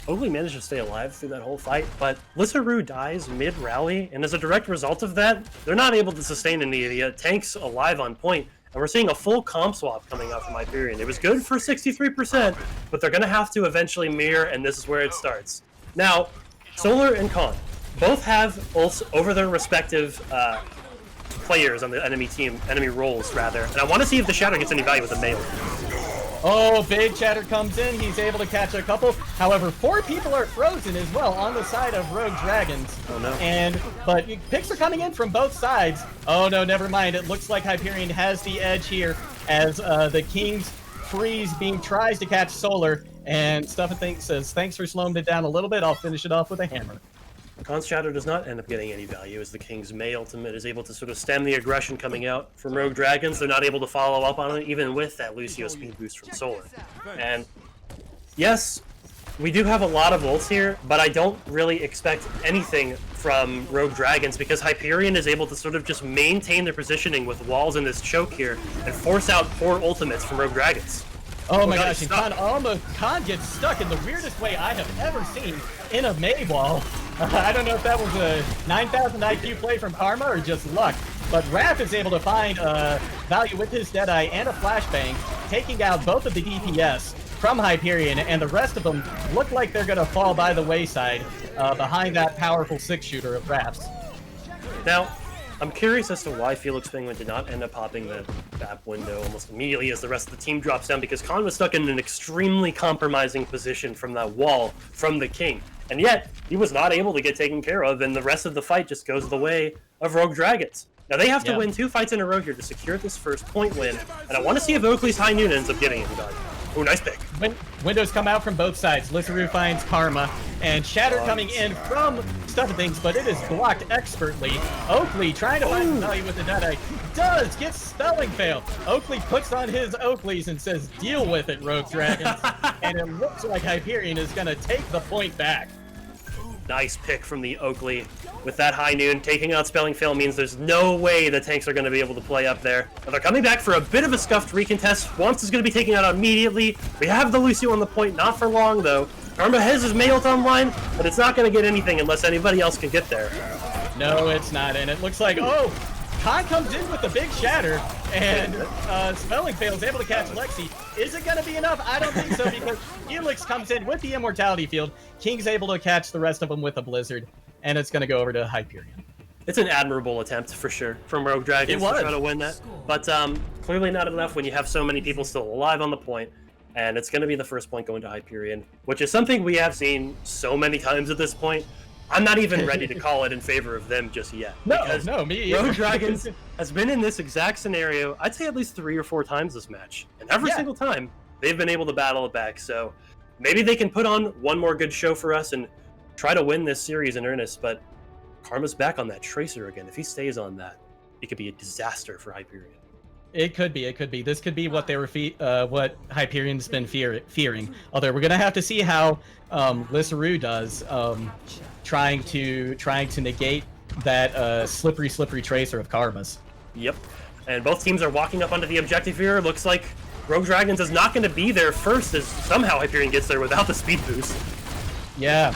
Oakley managed to stay alive through that whole fight, but Lissaru dies mid-rally, and as a direct result of that, they're not able to sustain any of the tanks alive on point, and we're seeing a full comp swap coming out from Hyperion. It was good for 63%, but they're going to have to eventually mirror, and this is where it starts. Now, Solar and Khan both have ults over their respective players on the enemy roles rather, and I want to see if the Shatter gets any value with the melee. Oh, big Shatter comes in. He's able to catch a couple. However, 4 people are frozen as well on the side of Rogue Dragons. Oh no. But picks are coming in from both sides. Oh no, never mind. It looks like Hyperion has the edge here as the King's freeze beam tries to catch Solar, and Stuff and Think says, thanks for slowing it down a little bit. I'll finish it off with a hammer. Khan's Shadow does not end up getting any value as the King's May ultimate is able to sort of stem the aggression coming out from Rogue Dragons. They're not able to follow up on it, even with that Lucio speed boost from Solar. And yes, we do have a lot of ults here, but I don't really expect anything from Rogue Dragons because Hyperion is able to sort of just maintain their positioning with walls in this choke here and force out 4 ultimates from Rogue Dragons. Oh my gosh, and Khan gets stuck in the weirdest way I have ever seen in a May wall. I don't know if that was a 9,000 IQ play from Karma or just luck, but Raph is able to find value with his Deadeye and a Flashbang, taking out both of the DPS from Hyperion, and the rest of them look like they're going to fall by the wayside behind that powerful 6-shooter of Raph's. Now, I'm curious as to why Felix Penguin did not end up popping the BAP window almost immediately as the rest of the team drops down, because Khan was stuck in an extremely compromising position from that wall from the King. And yet, he was not able to get taken care of, and the rest of the fight just goes the way of Rogue Dragons. Now, they have to win 2 fights in a row here to secure this first point win, and I want to see if Oakley's High Noon ends up getting any value. Oh, nice pick. Windows come out from both sides. Lissaru finds Karma, and Shatter coming in from Stuff and Things, but it is blocked expertly. Oakley trying to find value with the Deadeye. Does get spelling fail. Oakley puts on his Oakleys and says, deal with it, Rogue Dragons. And it looks like Hyperion is going to take the point back. Nice pick from the Oakley. With that High Noon, taking out Spelling Fail means there's no way the tanks are going to be able to play up there. But they're coming back for a bit of a scuffed recontest. Womps is going to be taken out immediately. We have the Lucio on the point, not for long though. Karma has his May ult online, but it's not going to get anything unless anybody else can get there. No, it's not, and it looks like, Khan comes in with the big Shatter, and Spelling Fail is able to catch Lexi. Is it going to be enough? I don't think so, because Felix comes in with the Immortality Field. King's able to catch the rest of them with a Blizzard, and it's going to go over to Hyperion. It's an admirable attempt, for sure, from Rogue Dragons to try to win that. But clearly not enough when you have so many people still alive on the point, and it's going to be the first point going to Hyperion, which is something we have seen so many times at this point. I'm not even ready to call it in favor of them just yet. No, me either. Rogue Dragons has been in this exact scenario, I'd say at least 3 or 4 times this match. And every single time, they've been able to battle it back. So maybe they can put on one more good show for us and try to win this series in earnest. But Karma's back on that Tracer again. If he stays on that, it could be a disaster for Hyperion. It could be. It could be. This could be what they were what Hyperion's been fearing. Although we're gonna have to see how Lissaru does, trying to negate that slippery tracer of Karma's. Yep. And both teams are walking up onto the objective here. Looks like Rogue Dragons is not going to be there first, as somehow Hyperion gets there without the speed boost. Yeah.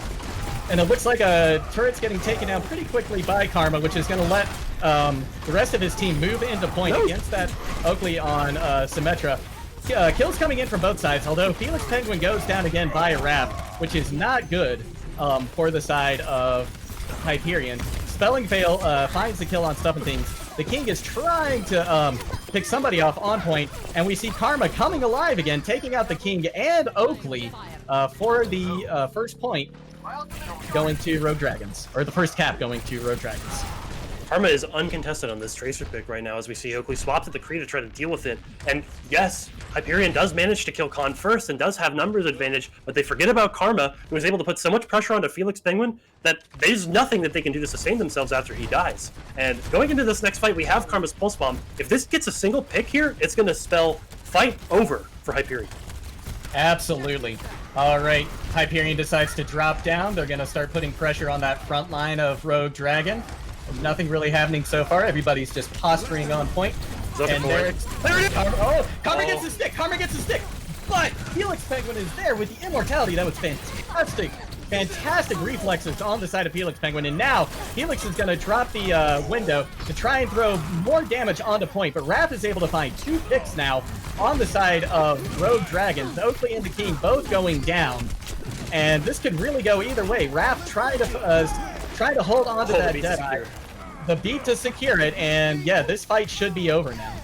And it looks like a turret's getting taken down pretty quickly by Karma, which is going to let the rest of his team move into point against that Oakley on Symmetra. Kills coming in from both sides, although Felix Penguin goes down again by a Wrath, which is not good for the side of Hyperion. Spelling Veil finds the kill on Stuff and Things. The King is trying to pick somebody off on point, and we see Karma coming alive again, taking out the King and Oakley for the first point going to Rogue Dragons, or the first cap going to Rogue Dragons. Karma is uncontested on this Tracer pick right now, as we see Oakley swapped at the Kree to try to deal with it. And yes, Hyperion does manage to kill Khan first and does have numbers advantage, but they forget about Karma, who is able to put so much pressure onto Felix Penguin that there's nothing that they can do to sustain themselves after he dies. And going into this next fight, we have Karma's Pulse Bomb. If this gets a single pick here, it's going to spell fight over for Hyperion. Absolutely. All right, Hyperion decides to drop down. They're going to start putting pressure on that front line of Rogue Dragon. Nothing really happening so far. Everybody's just posturing on point. And there it is. Karma gets the stick. Karma gets the stick. But Felix Penguin is there with the immortality. That was fantastic. Fantastic reflexes on the side of Felix Penguin. And now Felix is going to drop the window to try and throw more damage onto point. But Wrath is able to find 2 picks now on the side of Rogue Dragons. Oakley and the King both going down. And this could really go either way. Wrath trying to hold on to that Deadeye. The beat to secure it, and yeah, this fight should be over now.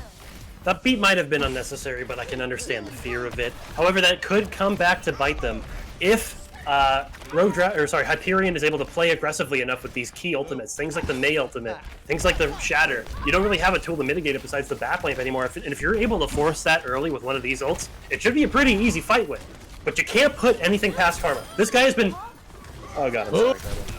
That beat might have been unnecessary, but I can understand the fear of it. However, that could come back to bite them if Hyperion is able to play aggressively enough with these key ultimates, things like the May ultimate, things like the Shatter. You don't really have a tool to mitigate it besides the backlamp anymore, and if you're able to force that early with one of these ults, it should be a pretty easy fight with. But you can't put anything past Karma. This guy has been... Oh god, I'm sorry.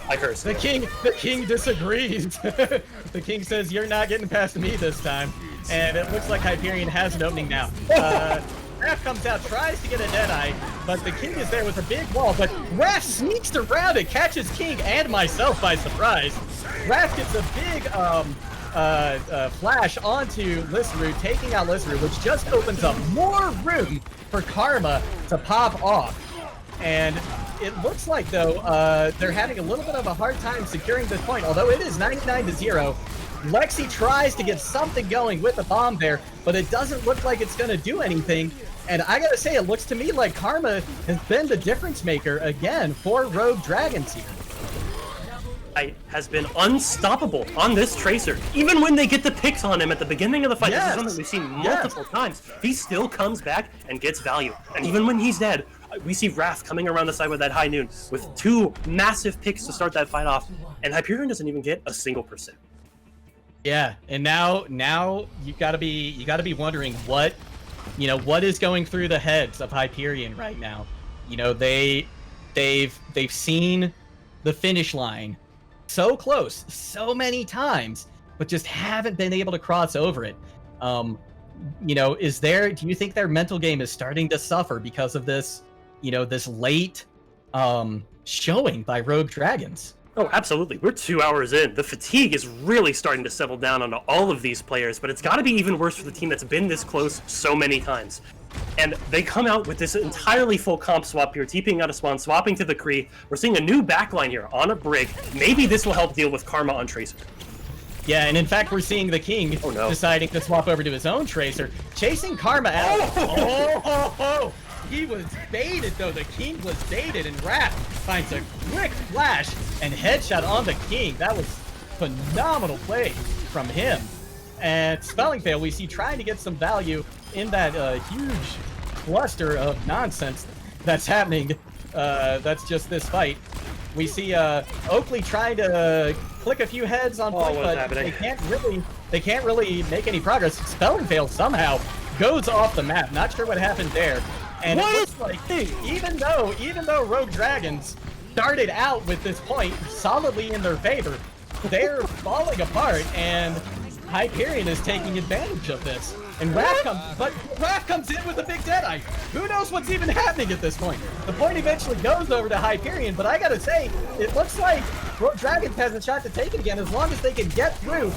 I cursed. The king disagrees. The King says, "You're not getting past me this time." And it looks like Hyperion has an opening now. Raph comes out, tries to get a Deadeye, but the King is there with a big wall. But Raph sneaks around it, catches King and myself by surprise. Raph gets a big flash onto Lissaru, taking out Lissaru, which just opens up more room for Karma to pop off. And it looks like, though, they're having a little bit of a hard time securing this point, although it is 99-0. Lexi tries to get something going with the bomb there, but it doesn't look like it's going to do anything. And I gotta say, it looks to me like Karma has been the difference maker again for Rogue Dragons here. Has been unstoppable on this Tracer. Even when they get the picks on him at the beginning of the fight, this is something we've seen multiple times. He still comes back and gets value. And even when he's dead, we see Wrath coming around the side with that High Noon with 2 massive picks to start that fight off. And Hyperion doesn't even get a single %. Yeah, and now you gotta be wondering what is going through the heads of Hyperion right now. You know, they've seen the finish line so close so many times, but just haven't been able to cross over it. Do you think their mental game is starting to suffer because of this, this late showing by Rogue Dragons? Oh, absolutely. We're 2 hours in. The fatigue is really starting to settle down onto all of these players, but it's got to be even worse for the team that's been this close so many times. And they come out with this entirely full comp swap here, TPing out of spawn, swapping to the Kree. We're seeing a new backline here on a Brig. Maybe this will help deal with Karma on Tracer. Yeah, and in fact, we're seeing the King deciding to swap over to his own Tracer, chasing Karma out. He was baited, though. The King was baited, and Wrath finds a quick flash and headshot on the King. That was phenomenal play from him. And Spelling Fail, we see trying to get some value in that huge cluster of nonsense that's happening. That's just this fight. We see Oakley trying to click a few heads on point, but they can't really make any progress. Spelling Fail somehow goes off the map. Not sure what happened there. And it looks like even though Rogue Dragons started out with this point solidly in their favor, they're falling apart, and Hyperion is taking advantage of this. And Raph comes in with a big Deadeye. Who knows what's even happening at this point? The point eventually goes over to Hyperion, but I gotta say, it looks like Rogue Dragons has a shot to take it again as long as they can get through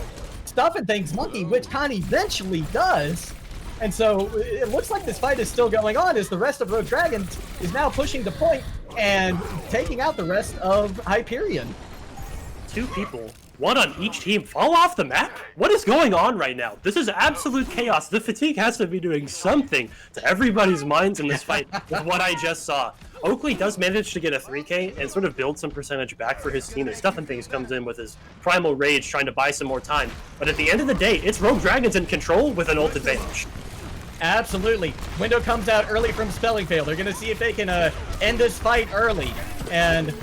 Stuffing Things Monkey, which Khan eventually does. And so it looks like this fight is still going on as the rest of Rogue Dragons is now pushing the point and taking out the rest of Hyperion. 2 people, 1 on each team, fall off the map? What is going on right now? This is absolute chaos. The fatigue has to be doing something to everybody's minds in this fight with what I just saw. Oakley does manage to get a 3K and sort of build some percentage back for his team as Stuffing Things comes in with his Primal Rage trying to buy some more time. But at the end of the day, it's Rogue Dragons in control with an ult advantage. Absolutely. Window comes out early from Spelling Fail. They're going to see if they can end this fight early. And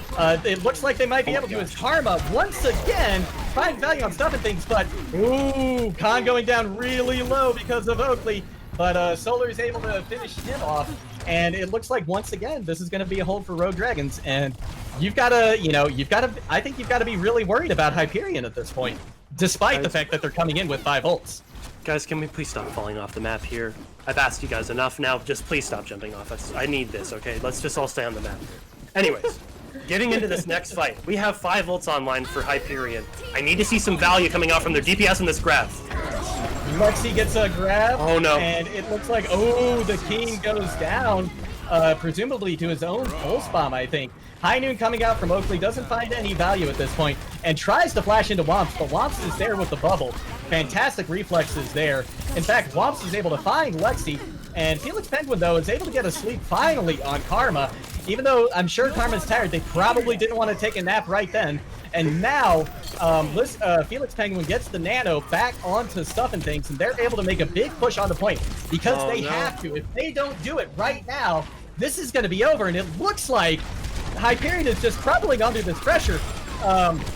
it looks like they might be able to as Karma once again finds value on Stuffing Things. But, ooh, Khan going down really low because of Oakley. But Solar is able to finish him off. And it looks like, once again, this is going to be a hold for Rogue Dragons. And you've got to, I think you've got to be really worried about Hyperion at this point, despite the fact that they're coming in with 5 ults. Guys, can we please stop falling off the map here? I've asked you guys enough now. Just please stop jumping off. I need this, okay? Let's just all stay on the map. Anyways, getting into this next fight, we have 5 ults online for Hyperion. I need to see some value coming out from their DPS in this grab. Lexi gets a grab. Oh no. And it looks like, oh, the king goes down, presumably to his own pulse bomb, I think. High Noon coming out from Oakley doesn't find any value at this point and tries to flash into Womps, but Womps is there with the bubble. Fantastic reflexes there. In fact, Womps is able to find Lexi, and Felix Penguin, though, is able to get a sleep finally on Karma. Even though I'm sure Karma's tired, they probably didn't want to take a nap right then. And now, Felix Penguin gets the Nano back onto Stuffing Things, and they're able to make a big push on the point because they have to. If they don't do it right now, this is going to be over, and it looks like Hyperion is just crumbling under this pressure.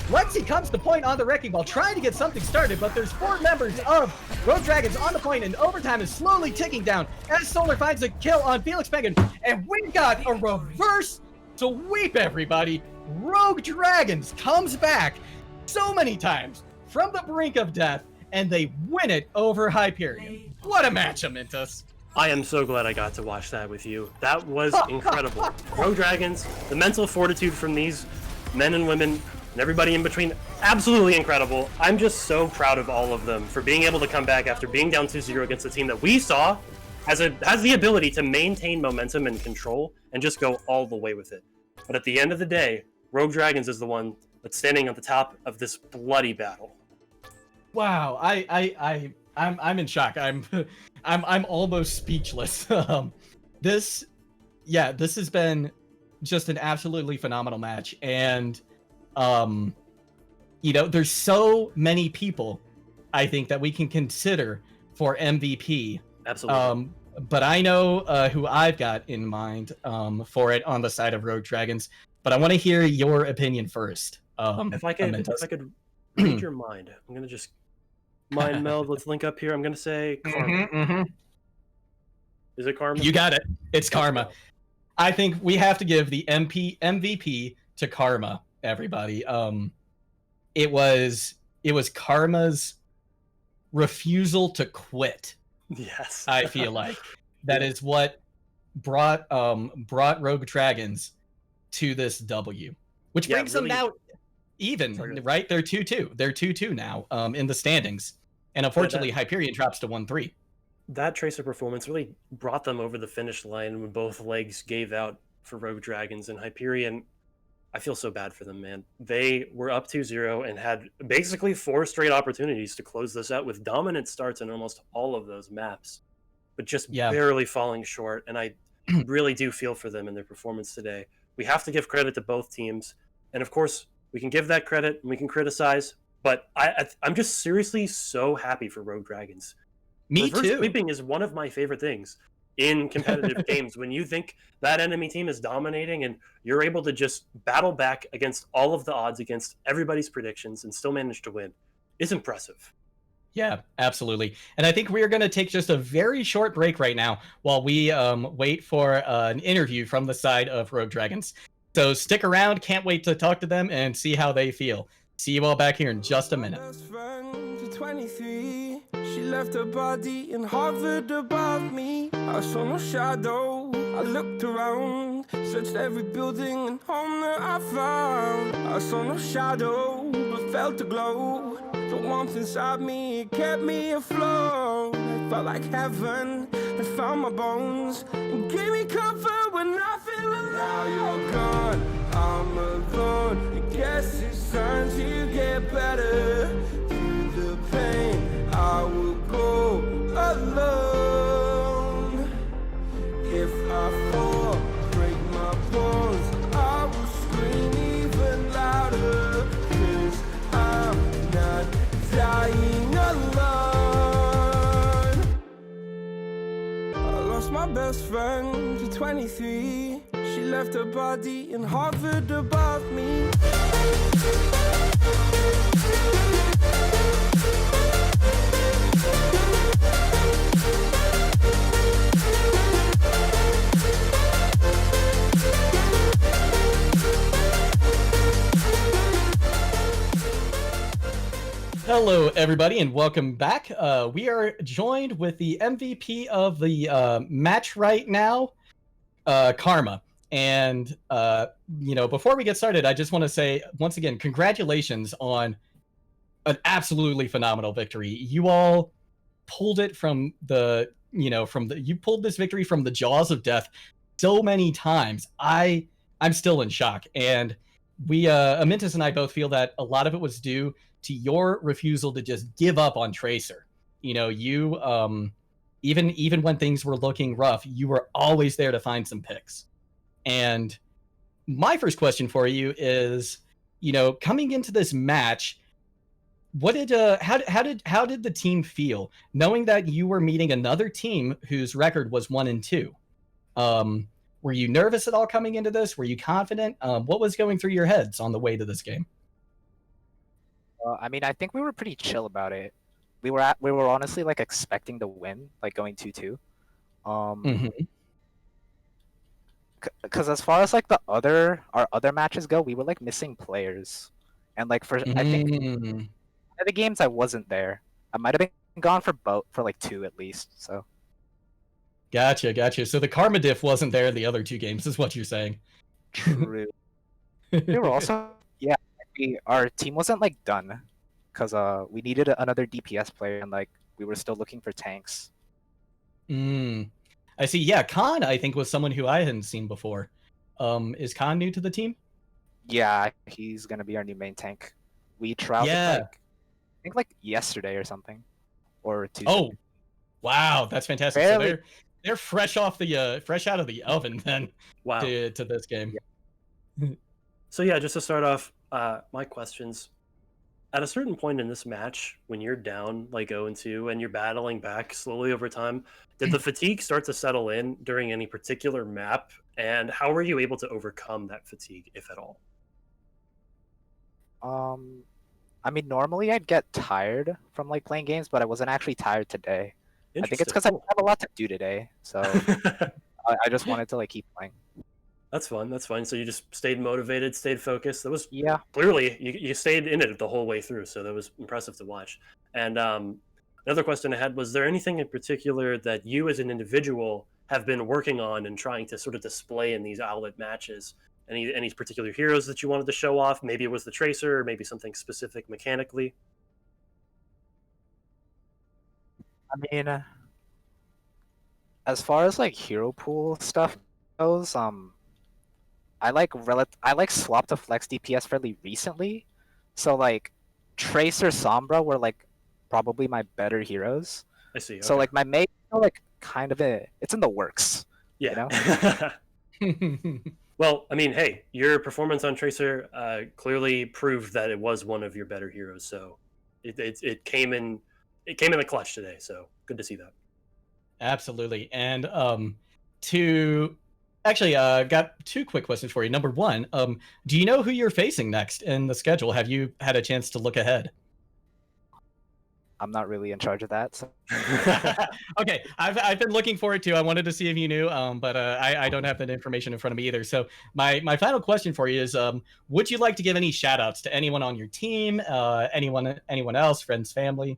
Lexi comes to point on the Wrecking Ball, trying to get something started, but there's 4 members of Rogue Dragons on the point, and overtime is slowly ticking down as Solar finds a kill on Felix Penguin, and we got a reverse sweep, everybody. Rogue Dragons comes back so many times from the brink of death, and they win it over Hyperion. What a match, Amintus. I am so glad I got to watch that with you. That was incredible. Rogue Dragons, the mental fortitude from these men and women and everybody in between, absolutely incredible. I'm just so proud of all of them for being able to come back after being down 2-0 against a team that we saw has the ability to maintain momentum and control and just go all the way with it. But at the end of the day, Rogue Dragons is the one that's standing at the top of this bloody battle. Wow, I'm in shock. I'm almost speechless. This has been just an absolutely phenomenal match, and there's so many people I think that we can consider for MVP. Absolutely. But I know who I've got in mind for it on the side of Rogue Dragons. But I want to hear your opinion first. If I could read your mind, I'm gonna just mind meld. Let's link up here. I'm gonna say Karma. Is it Karma? You got it. It's Karma. I think we have to give the MVP to Karma, everybody. It was Karma's refusal to quit. Yes. I feel like that is what brought Rogue Dragons to this W, which brings them now even, right? They're 2-2. They're 2-2 now in the standings. And unfortunately, Hyperion drops to 1-3. That Tracer performance really brought them over the finish line when both legs gave out for Rogue Dragons, and Hyperion, I feel so bad for them, man. They were up 2-0 and had basically 4 straight opportunities to close this out with dominant starts in almost all of those maps, but just barely falling short. And I really do feel for them in their performance today. We have to give credit to both teams. And of course, we can give that credit and we can criticize, but I'm just seriously so happy for Rogue Dragons. Me too. Sweeping is one of my favorite things in competitive games. When you think that enemy team is dominating and you're able to just battle back against all of the odds, against everybody's predictions, and still manage to win, it's impressive. Yeah, absolutely. And I think we are going to take just a very short break right now while we wait for an interview from the side of Rogue Dragons. So stick around. Can't wait to talk to them and see how they feel. See you all back here in just a minute. Best friend to 23. She left her body and hovered above me. I saw no shadow. I looked around, searched every building and home that I found. I saw no shadow, but felt a glow. The warmth inside me, it kept me afloat. It felt like heaven. It found my bones and gave me comfort when I feel alone. Now you're gone, I'm alone. I guess it's time to get better. Through the pain, I will go alone. If I fall, break my bones, I will scream even louder. 'Cause I'm not dying alone. I lost my best friend to 23. She left her body and hovered above me. Hello, everybody, and welcome back. We are joined with the MVP of the match right now, Karma. And, before we get started, I just want to say, once again, congratulations on an absolutely phenomenal victory. You all pulled it from you pulled this victory from the jaws of death so many times. I'm still in shock. And Amintus and I both feel that a lot of it was due to your refusal to just give up on Tracer. You even when things were looking rough, you were always there to find some picks. And my first question for you is, coming into this match, how did the team feel knowing that you were meeting another team whose record was 1-2? Were you nervous at all coming into this? Were you confident? What was going through your heads on the way to this game? I think we were pretty chill about it. We were honestly like expecting to win, like going 2-2. Because as far as like our other matches go, we were like missing players, and like I think the games I wasn't there. I might have been gone for like 2 at least. So. Gotcha. So the Karma diff wasn't there in the other 2 games, is what you're saying. True. We were also our team wasn't like done, because we needed another DPS player, and like we were still looking for tanks. I see. Yeah, Khan, I think, was someone who I hadn't seen before. Is Khan new to the team? Yeah, he's gonna be our new main tank. We traveled I think like yesterday or something, or Tuesday. Oh, wow, that's fantastic. Barely. So they're fresh out of the oven then. Wow. To this game. Yeah. So yeah, just to start off, my questions. At a certain point in this match, when you're down like 0-2 and you're battling back slowly over time, did the fatigue start to settle in during any particular map? And how were you able to overcome that fatigue, if at all? Normally I'd get tired from like playing games, but I wasn't actually tired today. I think it's because I have a lot to do today, so I just wanted to like keep playing. That's fun. So you just stayed motivated, stayed focused. That was clearly you stayed in it the whole way through. So that was impressive to watch. And another question I had, was there anything in particular that you as an individual have been working on and trying to sort of display in these Owlet matches? Any particular heroes that you wanted to show off? Maybe it was the Tracer, or maybe something specific mechanically. As far as like hero pool stuff goes, I like swapped to flex DPS fairly recently, so like Tracer, Sombra were like probably my better heroes. I see. Okay. So like my mate, like kind of it's in the works. Yeah. Well, hey, your performance on Tracer clearly proved that it was one of your better heroes. So it came in the clutch today. So good to see that. Absolutely. And got 2 quick questions for you. Number 1, do you know who you're facing next in the schedule? Have you had a chance to look ahead? I'm not really in charge of that. So. Okay, I've been looking for it too. I wanted to see if you knew, but I don't have that information in front of me either. So my final question for you is, would you like to give any shout outs to anyone on your team, anyone else, friends, family?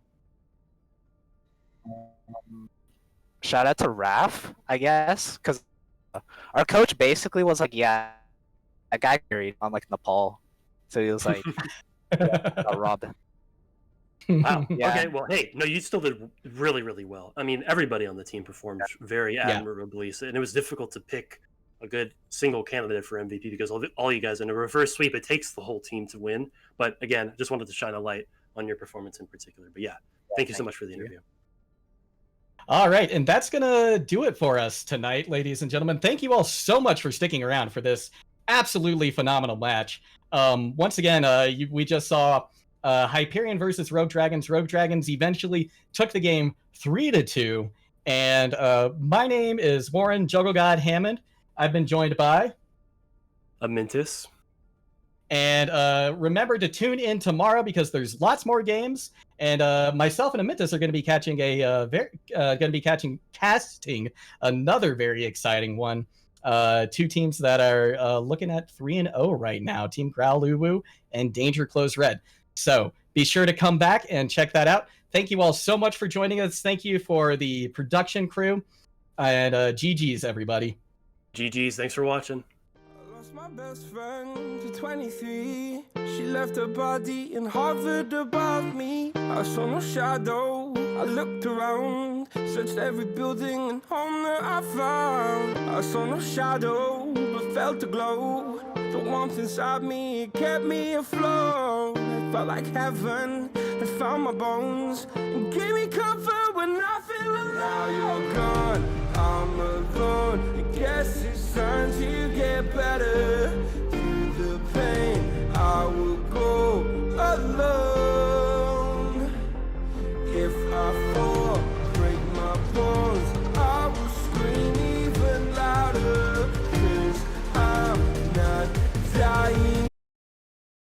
Shout out to Raph, I guess, because our coach basically was like, yeah, a guy carried on like Nepal, so he was like, got robbed. Wow. Yeah. Okay. Well, hey, no, you still did really, really well. I mean, everybody on the team performed very admirably, and it was difficult to pick a good single candidate for MVP because all you guys in a reverse sweep, it takes the whole team to win. But again, just wanted to shine a light on your performance in particular. But yeah, thank you so much for the interview. All right, and that's gonna do it for us tonight, ladies and gentlemen. Thank you all so much for sticking around for this absolutely phenomenal match. Once again, we just saw Hyperion versus Rogue Dragons. Rogue Dragons eventually took the game 3-2. And my name is Warren Juggle God Hammond. I've been joined by Amintus. And remember to tune in tomorrow because there's lots more games. And myself and Amintus are going to be catching casting another very exciting one. Two teams that are looking at 3-0 right now: Team Growluwu and Danger Close Red. So be sure to come back and check that out. Thank you all so much for joining us. Thank you for the production crew, and GG's everybody. GG's. Thanks for watching. My best friend to 23. She left her body and hovered above me. I saw no shadow. I looked around, searched every building and home that I found. I saw no shadow, but felt a glow. The warmth inside me, it kept me afloat. It felt like heaven had found my bones and gave me comfort when I feel alone. Now you're gone, I'm alone. I guess it's time to get